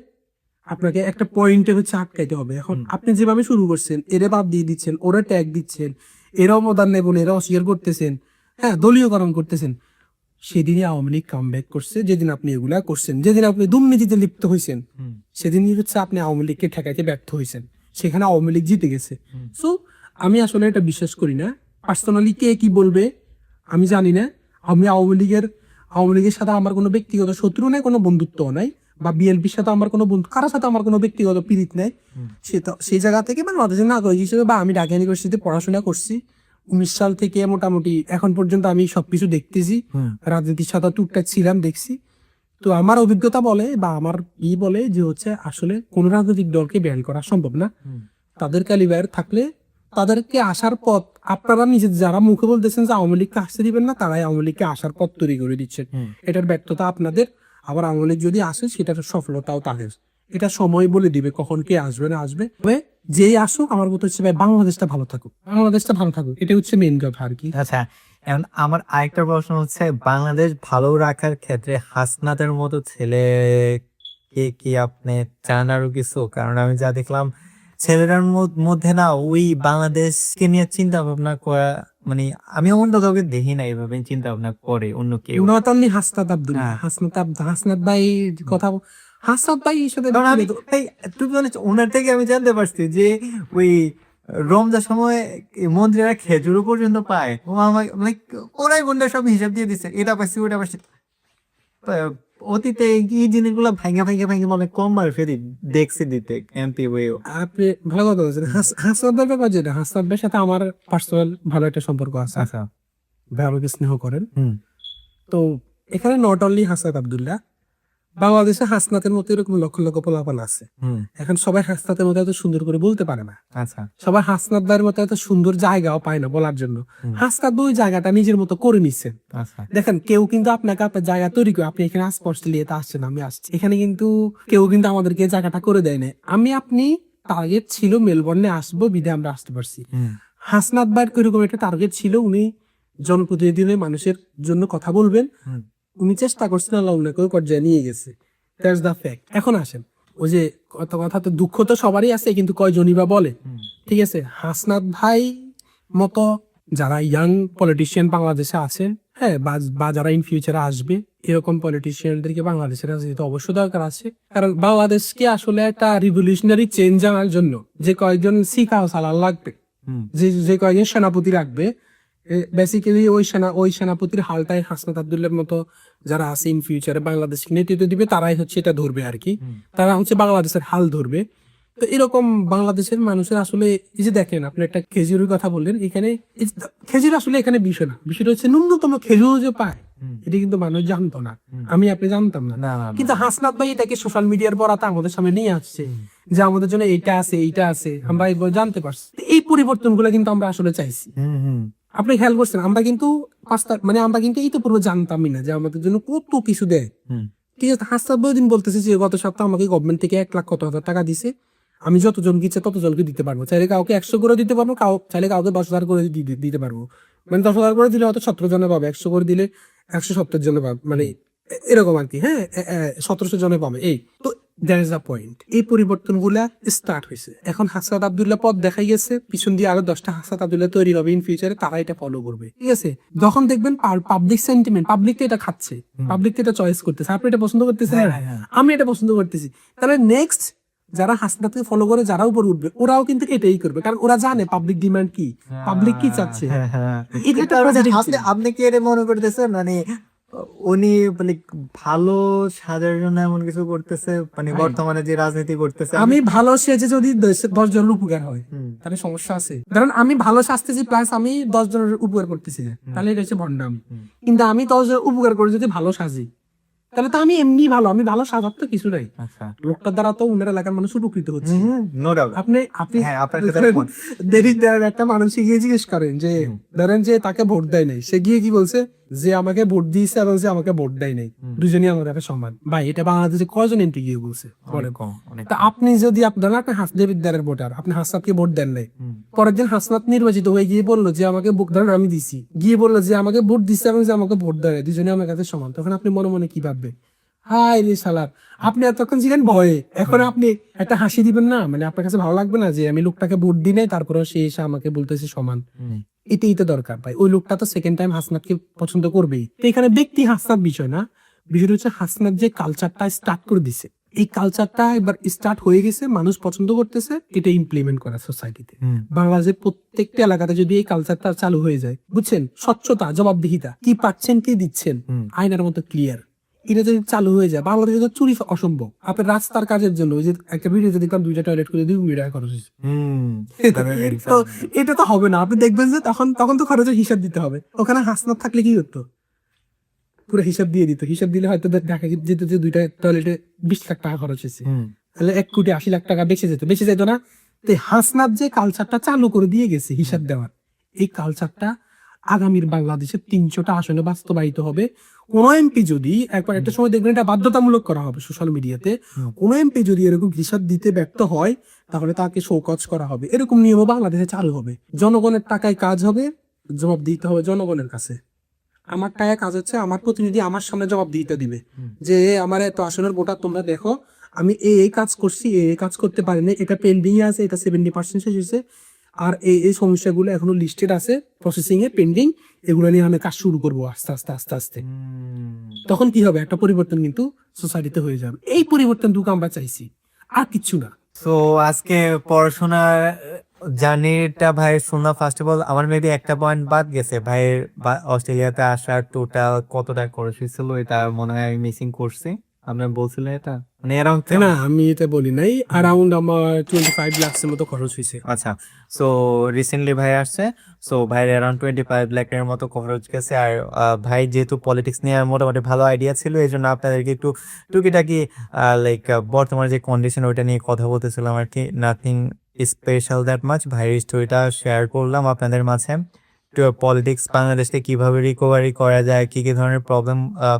আপনাকে একটা পয়েন্টে হচ্ছে আটকাইতে হবে। এখন আপনি যেভাবে শুরু করছেন, এরা বাদ দিয়ে দিচ্ছেন, ওরা ট্যাগ দিচ্ছেন, এরাও অবদান নেই বলে এরা অস্বীকার করতেছেন, হ্যাঁ, দলীয়করণ করতেছেন। সেদিনই আওয়ামী লীগ কাম ব্যাক করছে, যেদিন আপনি এগুলা করছেন, যেদিন আপনি দুর্নীতিতে লিপ্ত হয়েছেন, সেদিনই হচ্ছে আপনি আওয়ামী লীগকে ঠেকাইতে ব্যর্থ হয়েছেন, সেখানে আওয়ামী লীগ জিতে গেছে। সো আমি আসলে এটা বিশ্বাস করি না। পার্সোনালি কে কি বলবে আমি জানি না। আমি আওয়ামী লীগের সাথে আমার কোনো ব্যক্তিগত শত্রু নাই, কোনো বন্ধুত্ব নাই, বা বিএনপির সাথে আমার কোনো বন্ধু, কারোর সাথে আমার কোনো ব্যক্তিগত পীড়িত নাই। সেই জায়গা থেকে বাংলাদেশের নাগরিক হিসেবে, বা আমি ঢাকা ইউনিভার্সিটিতে পড়াশোনা করছি, 2019 সাল থেকে মোটামুটি এখন পর্যন্ত আমি সবকিছু দেখতেছি, রাজনীতির সাথে টুকটাক ছিলাম, দেখছি। তো আমার অভিজ্ঞতা বলে বা আমার বলে যে হচ্ছে আসলে কোন রাজনৈতিক দলকে ব্যান করা সম্ভব না। তাদের ক্যালিবার থাকলে তাদেরকে আসার পথ, আপনারা নিজে যারা মুখে বলতেছেন যে আওয়ামী লীগকে আসতে দিবেন না, তারাই আওয়ামী লীগকে আসার পথ তৈরি করে দিচ্ছেন। এটার ব্যর্থতা আপনাদের। আবার আওয়ামী লীগ যদি আসে সেটার সফলতাও তাদের। এটা সময় বলে দিবে কখন কে আসবে না আসবে। তবে যেই আসুক, আমার মতো হচ্ছে ভাই বাংলাদেশটা ভালো থাকুক, বাংলাদেশটা ভালো থাকুক, এটা হচ্ছে মেইন কথা আর কি। আচ্ছা, এখন আমার আরেকটা প্রশ্ন হচ্ছে, বাংলাদেশ ভালো রাখার ক্ষেত্রে হাসনাতের মতো ছেলেকে কি আপনি চান আরো কিছু? কারণ আমি যা দেখলাম ছেলেটার মধ্যে না ওই বাংলাদেশকে নিয়ে চিন্তা ভাবনা করা, মানে আমি অন্য কাউকে দেখি না এইভাবে চিন্তা ভাবনা করে অন্য কেউ। নট অনলি হাসনাত আব্দুল, হ্যাঁ। হাসনাত ভাই কথা, হাসনাত ভাই সাথে কারণ আমি তুমি ওনার থেকে আমি জানতে পারছি যে ওই রমজান সময় মন্ত্রীরা খেজুরও পর্যন্ত পায়। ও আমাকে মানে ওরাই বন্ধুরা সব হিসাব দিয়ে দিচ্ছে, এটা পাচ্ছি ওটা পাচ্ছি। অতীতে এই জিনিসগুলো ভাঙ্গা মানে কম বার ফেরি দেখছি দিতে এমপি ওয়েও। আপনি ভালো কথা বলছেন। হাসনাত ভাই ব্যাপার যেটা, হাসনাত ভাইয়ের সাথে আমার পার্সোনাল ভালো একটা সম্পর্ক আছে, আচ্ছা। ভাই আমাকে স্নেহ করেন। হুম। তো এখানে নট অনলি হাসনাত আব্দুল্লাহ, বাংলাদেশে হাসনাতের মতো এরকম লক্ষ লক্ষ পোলাপান আছে। এখন সবাই হাসনাতের মতো এত সুন্দর করে বলতে পারে না। আচ্ছা। সবাই হাসনাত ভাইয়ের মতো এত সুন্দর জায়গাও পায় না বলার জন্য। হাসনাত ভাই ওই জায়গাটা নিজের মতো করে নিচ্ছেন। আচ্ছা। দেখেন, কেউ কিন্তু আপনাকে আপনার জায়গা তৈরি করে, আপনি এখানে আসলে এটা আসছেন, আমি আসছি এখানে, কিন্তু কেউ কিন্তু আমাদেরকে জায়গাটা করে দেয় না। আমি আপনি টার্গেট ছিল মেলবোর্নে আসবো, বিধে আমরা আসতে পারছি। হাসনাত ভাইয়ের কিরকম একটা টার্গেট ছিল, উনি জনপ্রতিনিধি হয়ে মানুষের জন্য কথা বলবেন, উনি চেষ্টা করছেন, আল্লাহ উনাকে ওই পর্যায়ে নিয়ে গেছে। That's the fact. এখন আসেন, ওই যে কথা তো দুঃখ তো সবারই আছে, কিন্তু কয়জনই বা বলে। ঠিক আছে, হাসনাত ভাই মতো যারা ইয়াং পলিটিশিয়ান বাংলাদেশে আছেন, হ্যাঁ, বা যারা ইন ফিউচারে আসবে, এরকম পলিটিশিয়ানদেরকে বাংলাদেশের রাজনীতি অবশ্যই দরকার আছে। কারণ বাংলাদেশকে আসলে একটা রিভলিউশনারি চেঞ্জ আনার জন্য যে কয়েকজন শিখা সালার লাগবে, যে কয়েকজন সেনাপতি লাগবে, বেসিক্যালি ওই সেনাপতির হালটাই হাসনাত আব্দুল্লাহর মতো যারা আছে ইন ফিউচারে বাংলাদেশকে নেতৃত্ব দিবে, তারাই হচ্ছে এটা ধরবে আর কি। তারা হচ্ছে বাংলাদেশের হাল ধরবে। তো এরকম বাংলাদেশের মানুষের আসলে, এই যে দেখেন, আপনি একটা খেজুরের কথা বললেন, এখানে খেজুর আসলে এখানে বিষয় না, বিষয়টা হচ্ছে ন্যূনতম খেজুর যে পায়, এটা কিন্তু মানুষ জানতো না, আমি আপনি জানতাম না। কিন্তু হাসনাত ভাই এটাকে সোশ্যাল মিডিয়ার পরাতে আমাদের সামনে নিয়ে আসছে যে আমাদের জন্য এইটা আছে, এইটা আছে, আমরা এগুলো জানতে পারছি। এই পরিবর্তনগুলো কিন্তু আমরা আসলে চাইছি। আপনি খেয়াল করছেন, আমরা কিন্তু আমরা কিন্তু ইতিপূর্বে জানতামই না যে আমাদের জন্য কত কিছু দেয়। ঠিক আছে, হাসনাত ভাই দিন বলতেছে যে গত সপ্তাহে আমাকে গভর্নমেন্ট থেকে 1 লাখ কত হাজার টাকা দিছে, আমি যতজন গিয়েছে ততজনকে দিতে পারবো, চাইলে কাউকে 100 করে দিতে পারবো, চাইলে কাউকে 10,000 করে দিতে পারবো। মানে 10,000 করে দিলে হয়তো 17 জনে পাবে, 100 করে দিলে 170 জনে পাবে, মানে এরকম আর কি। হ্যাঁ, 1700 জনে পাবে। এই তো দ্যাট ইজ দ্য পয়েন্ট। এই পরিবর্তনগুলা স্টার্ট হয়েছে। এখন হাসনাত আব্দুল্লাহ পথ দেখাই গেছে, পিছন দিয়ে আরো 10টা হাসনাত আব্দুল্লাহ তৈরি হবে ইন ফিউচারে, তারা এটা ফলো করবে। ঠিক আছে, যখন দেখবেন পাবলিক সেন্টিমেন্ট, পাবলিক তো এটা খাচ্ছে, পাবলিক তো এটা চয়েস করতেছে, আপনি এটা পছন্দ করতেছেন, আমি এটা পছন্দ করতেছি, তাহলে নেক্সট যারা হাসনাতকে ফলো করে যারা উপরে উঠবে, ওরাও কিন্তু এটাই করবে, কারণ ওরা জানে পাবলিক ডিমান্ড কি, পাবলিক কি চাচ্ছে। আপনি কি এটা মনে করতেছেন মানে উনি মানে ভালো সাজার জন্য এমন কিছু করতেছে, মানে বর্তমানে যে রাজনীতি করতেছে? আমি ভালো সেজে যদি 10 জনের উপকার হয় তাহলে সমস্যা আছে। কারণ আমি ভালো সাজতেছি প্লাস আমি 10 জনের উপকার করতেছি, তাহলে এটা হচ্ছে ভণ্ডাম। কিন্তু আমি 10 জনের উপকার করে যদি ভালো সাজি, তাহলে তো আমি এমনি ভালো, আমি ভালো সাজার তো কিছু নাই। লোকটার দ্বারা তো উনার এলাকার মানুষ উপকৃত হচ্ছে। আপনি একটা মানুষ গিয়ে জিজ্ঞেস করেন যে ধরেন যে তাকে ভোট দেয় নাই, সে গিয়ে কি বলছে, যে আমাকে ভোট দিয়েছে এবং যে আমাকে ভোট দেয় নাই, দুজনই আমাদের একটা সমান। ভাই, এটা বাংলাদেশে কয়জন এমপি গিয়ে বলছে? তা আপনি যদি আপনার হাসনাত ভোটার, আপনি হাসনাতকে ভোট দেন নাই, পরের দিন হাসনাত নির্বাচিত হয়ে গিয়ে বললো যে আমাকে ধরেন আমি দিছি, গিয়ে বললো যে আমাকে ভোট দিচ্ছে এবং যে আমাকে ভোট দেয়, দুজনে আমার কাছে সমান, তখন আপনি মনে মনে কি ভাববে? হাই রে সালার, আপনি এতক্ষণ ছিলেন ভয়ে, এখন আপনি একটা হাসি দিবেন না? মানে আপনার কাছে ভালো লাগবে না যে আমি লোকটাকে ভোট দিই নাই, তারপরে সে এসে আমাকে বলতেছে সমান? এটাই তো দরকার ভাই। ওই লোকটা তো সেকেন্ড টাইম হাসনাতকে পছন্দ করবেই। তো এখানে ব্যক্তি হাসনাত বিষয় না, বিষয়টা হচ্ছে হাসনাত যে কালচারটা স্টার্ট করে দিছে, এই কালচারটা এবার স্টার্ট হয়ে গেছে, মানুষ পছন্দ করতেছে, এটা ইমপ্লিমেন্ট করা সোসাইটিতে। বাংলাদেশের প্রত্যেকটা এলাকাতে যদি এই কালচারটা চালু হয়ে যায়, বুঝছেন, স্বচ্ছতা, জবাবদিহিতা, কি পাচ্ছেন কি দিচ্ছেন, আয়নার মতো ক্লিয়ার, এটা যদি চালু হয়ে যায়, বাংলাদেশে তো চুরি অসম্ভব। আপনার রাস্তার কাজের জন্য ওই যে একটা ভিডিওতে দেখলাম 2টা টয়লেট করে 2 কোটি টাকা খরচ হয়েছে। তো এটা তো হবে না। আপনি দেখবেন যে তখন তখন তো খরচের হিসাব দিতে হবে। ওখানে হাসনাত থাকলে কি করতো, পুরো হিসাব দিয়ে দিত। হিসাব দিলে হয়তো দেখা যেত যে 2টা টয়লেটে 20 লাখ টাকা খরচ হয়েছে, তাহলে 1,80,00,000 টাকা বেঁচে যেত না। তো হাসনাত যে কালচারটা চালু করে দিয়ে গেছে হিসাব দেওয়ার, এই কালচারটা আগামীর বাংলাদেশের 300টা আসনে বাস্তবায়িত হবে। কোন এমপি যদি একবার একটা সময় দেখবেন এটা বাধ্যতামূলক করা হবে সোশ্যাল মিডিয়াতে, কোন এমপি যদি এরকম হিসাব দিতে ব্যর্থ হয় তাহলে তাকে শোকজ করা হবে। এরকম নিয়মও বাংলাদেশে চালু হবে। জনগণের টাকায় কাজ হবে, জবাব দিতে হবে জনগণের কাছে। আমার টাকায় কাজ হচ্ছে, আমার প্রতিনিধি আমার সামনে জবাব দিতে দিবে যে আমার এত আসনের ভোটার তোমরা দেখো, আমি এই কাজ করছি, এই কাজ করতে পারিনি, এটা পেন্ডিং এ আছে, এটা 70% শেষ হয়েছে, আর এই সমস্যাগুলো এখনো লিস্টেড আছে, প্রসেসিং এ পেন্ডিং, এগুলো নিয়ে আমি কাজ শুরু করবো আস্তে আস্তে আস্তে আস্তে। তখন কি হবে, একটা পরিবর্তন কিন্তু সোসাইটিতে হয়ে যাবে। এই পরিবর্তনটুকু আমরা চাইছি, আর কিচ্ছু না। তো আজকে পড়াশোনার জার্নিটা ভাই শুনলাম। ফার্স্ট অফ অল আমার মেবি একটা পয়েন্ট বাদ গেছে, ভাইয়ের অস্ট্রেলিয়াতে আসার টোটাল কত টাকা খরচ হয়েছিল, এটা মনে হয় আমি মিসিং করছি। আপনার বলছিলেন এটা মানে অ্যারাউন্ড? না, আমি এটা বলি নাই। অ্যারাউন্ড আমার 25 লাখের মতো খরচ হয়েছে। আচ্ছা, সো রিসেন্টলি ভাই আসছে, সো ভাইয়ের অ্যারাউন্ড 25 লাখের মতো খরচ গেছে। আর ভাই যেহেতু পলিটিক্স নিয়ে মোটামুটি ভালো আইডিয়া ছিল, এই জন্য আপনাদেরকে একটু টুকিটাকি লাইক বর্তমানে যে কন্ডিশন ওইটা নিয়ে কথা বলতেছিলাম আর কি। Nothing special that much. ভাইয়ের স্টোরিটা শেয়ার করলাম আপনাদের মাঝে। পলিটিক্স বাংলাদেশকে কিভাবে রিকভারি করা যায়, কি কি ধরনের প্রবলেম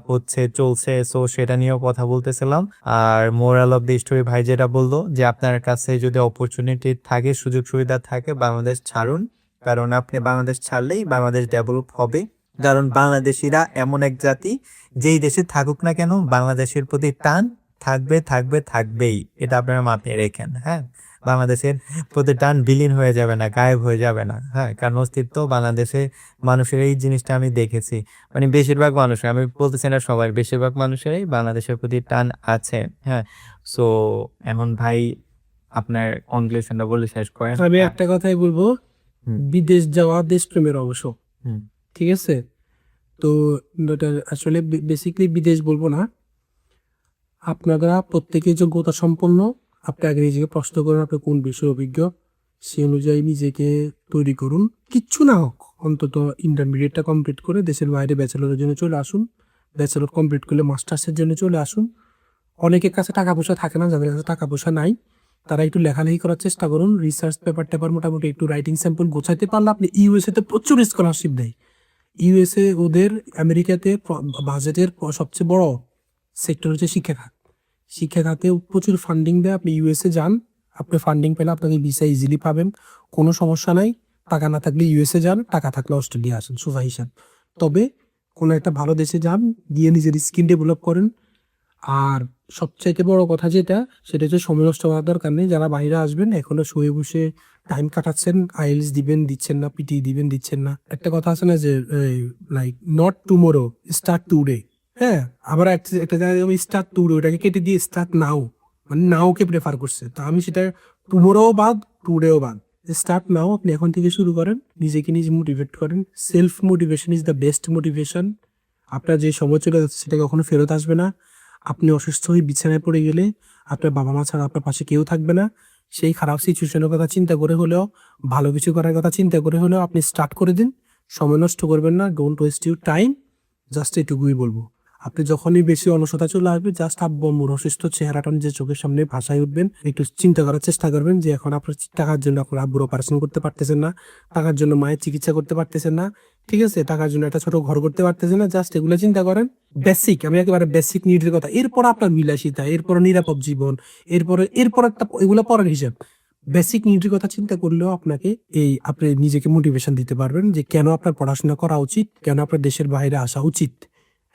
হচ্ছে চলছে, সো সেটা নিয়েও কথা বলতেছিলাম। আর মোরাল অফ দি স্টোরি ভাই যেটা বললো যে আপনার কাছে যদি অপরচুনিটি থাকে, সুযোগ সুবিধা থাকে, বাংলাদেশ ছাড়ুন। কারণ আপনি বাংলাদেশ ছাড়লেই বাংলাদেশ ডেভেলপ হবে। কারণ বাংলাদেশিরা এমন এক জাতি, যেই দেশে থাকুক না কেন বাংলাদেশের প্রতি টান থাকবে থাকবে থাকবেই। এটা আপনারা মাথায় রেখেন। হ্যাঁ, বাংলাদেশের প্রতি টান বিলীন হয়ে যাবে না, গায়েব হয়ে যাবে না। হ্যাঁ, কারণ অস্তিত্ব বাংলাদেশে মানুষের এই জিনিসটা আমি দেখেছি। মানে বেশিরভাগ মানুষের, আমি বলতেছি না সবাই, বেশিরভাগ মানুষেরই বাংলাদেশের প্রতি টান আছে। হ্যাঁ, সো এখন ভাই আপনার কনক্লুশনটা বলে শেষ করেন। আমি একটা কথাই বলবো, বিদেশ যাওয়া দেশপ্রেমের অংশ। ঠিক আছে, তো এটা আসলে বেসিক্যালি বিদেশ বলবো না, আপনারা প্রত্যেকে যোগ্যতা সম্পন্ন। আপনি আগে নিজেকে প্রশ্ন করুন আপনি কোন বিষয়ে অভিজ্ঞ, সে অনুযায়ী নিজেকে তৈরি করুন। কিচ্ছু না হোক, অন্তত ইন্টারমিডিয়েটটা কমপ্লিট করে দেশের বাইরে ব্যাচেলরের জন্য চলে আসুন। ব্যাচেলর কমপ্লিট করলে মাস্টার্সের জন্য চলে আসুন। অনেকের কাছে টাকা পয়সা থাকে না, যাদের কাছে টাকা পয়সা নাই তারা একটু লেখালেখি করার চেষ্টা করুন। রিসার্চ পেপার মোটামুটি একটু রাইটিং স্যাম্পল গোছাইতে পারলে আপনি ইউএসএ তে প্রচুর স্কলারশিপ দেয়। ইউএসএ ওদের আমেরিকাতে বাজেটের সবচেয়ে বড় সেক্টর হচ্ছে শিক্ষা খাত। শিক্ষা খাতে প্রচুর ফান্ডিং দেয়। আপনি ইউএসএ যান, আপনি ফান্ডিং পেলে আপনাকে ভিসা ইজিলি পাবেন, কোনো সমস্যা নাই। টাকা না থাকলে ইউএসএ যান, টাকা থাকলে অস্ট্রেলিয়া আসেন, সোজা হিসাব। তবে কোনো একটা ভালো দেশে যান, গিয়ে নিজের স্কিল ডেভেলপ করেন। আর সবচাইতে বড় কথা যেটা, সেটা হচ্ছে সময় নষ্ট করার দরকার নেই। যারা বাইরে আসবেন এখনো শুয়ে বসে টাইম কাটাচ্ছেন, আইএলটিএস দিবেন দিচ্ছেন না, পিটি দিবেন দিচ্ছেন না। একটা কথা আছে না যে like not tomorrow start today. হ্যাঁ, আবার একটা জায়গায় স্টার্ট টুডে ওটাকে কেটে দিয়ে স্টার্ট নাও, মানে নাওকে প্রেফার করছে। তো আমি সেটা টুমোরো বাদ টুডেও বাদ, স্টার্ট নাও। আপনি এখন থেকে শুরু করেন, নিজেকে নিজে মোটিভেট করেন। Self motivation is the best motivation. আপনার যে সময় চলে যাচ্ছে সেটা কখনো ফেরত আসবে না। আপনি অসুস্থ হয়ে বিছানায় পড়ে গেলে আপনার বাবা মা ছাড়া আপনার পাশে কেউ থাকবে না। সেই খারাপ সিচুয়েশনের কথা চিন্তা করে হলেও, ভালো কিছু করার কথা চিন্তা করে হলেও আপনি স্টার্ট করে দিন। সময় নষ্ট করবেন না, don't waste your time. Just এটুকুই বলবো। আপনি যখনই বেশি অলসতা চলে আসবে, জাস্ট আব্বুর অসুস্থ চেহারাটা নিজের চোখের সামনে ভাসায় উঠবেন। একটু চিন্তা করার চেষ্টা করবেন যে এখন আপনার টাকার জন্য আপনার আব্বুর অপারেশন করতে পারতেছেন না, টাকার জন্য মায়ের চিকিৎসা করতে পারতেছেন না, ঠিক আছে, টাকার জন্য একটা ছোট ঘর করতে পারতেছেন না। জাস্ট এগুলো চিন্তা করেন, বেসিক, আমি একেবারে বেসিক নিডের কথা। এরপর আপনার বিলাসিতা, এরপর নিরাপদ জীবন, এরপর একটা এগুলো পরের হিসাব। বেসিক নিডের কথা চিন্তা করলেও আপনাকে আপনি নিজেকে মোটিভেশন দিতে পারবেন যে কেন আপনার পড়াশোনা করা উচিত, কেন আপনার দেশের বাইরে আসা উচিত।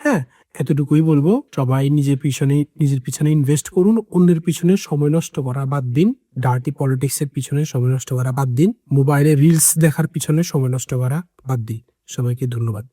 হ্যাঁ, এতটুকুই বলবো। সবাই নিজের পিছনে ইনভেস্ট করুন। অন্যের পিছনে সময় নষ্ট করা বাদ দিন। ডার্টি পলিটিক্সের পিছনে সময় নষ্ট করা বাদ দিন। মোবাইলে রিলস দেখার পিছনে সময় নষ্ট করা বাদ দিন। সবাইকে ধন্যবাদ।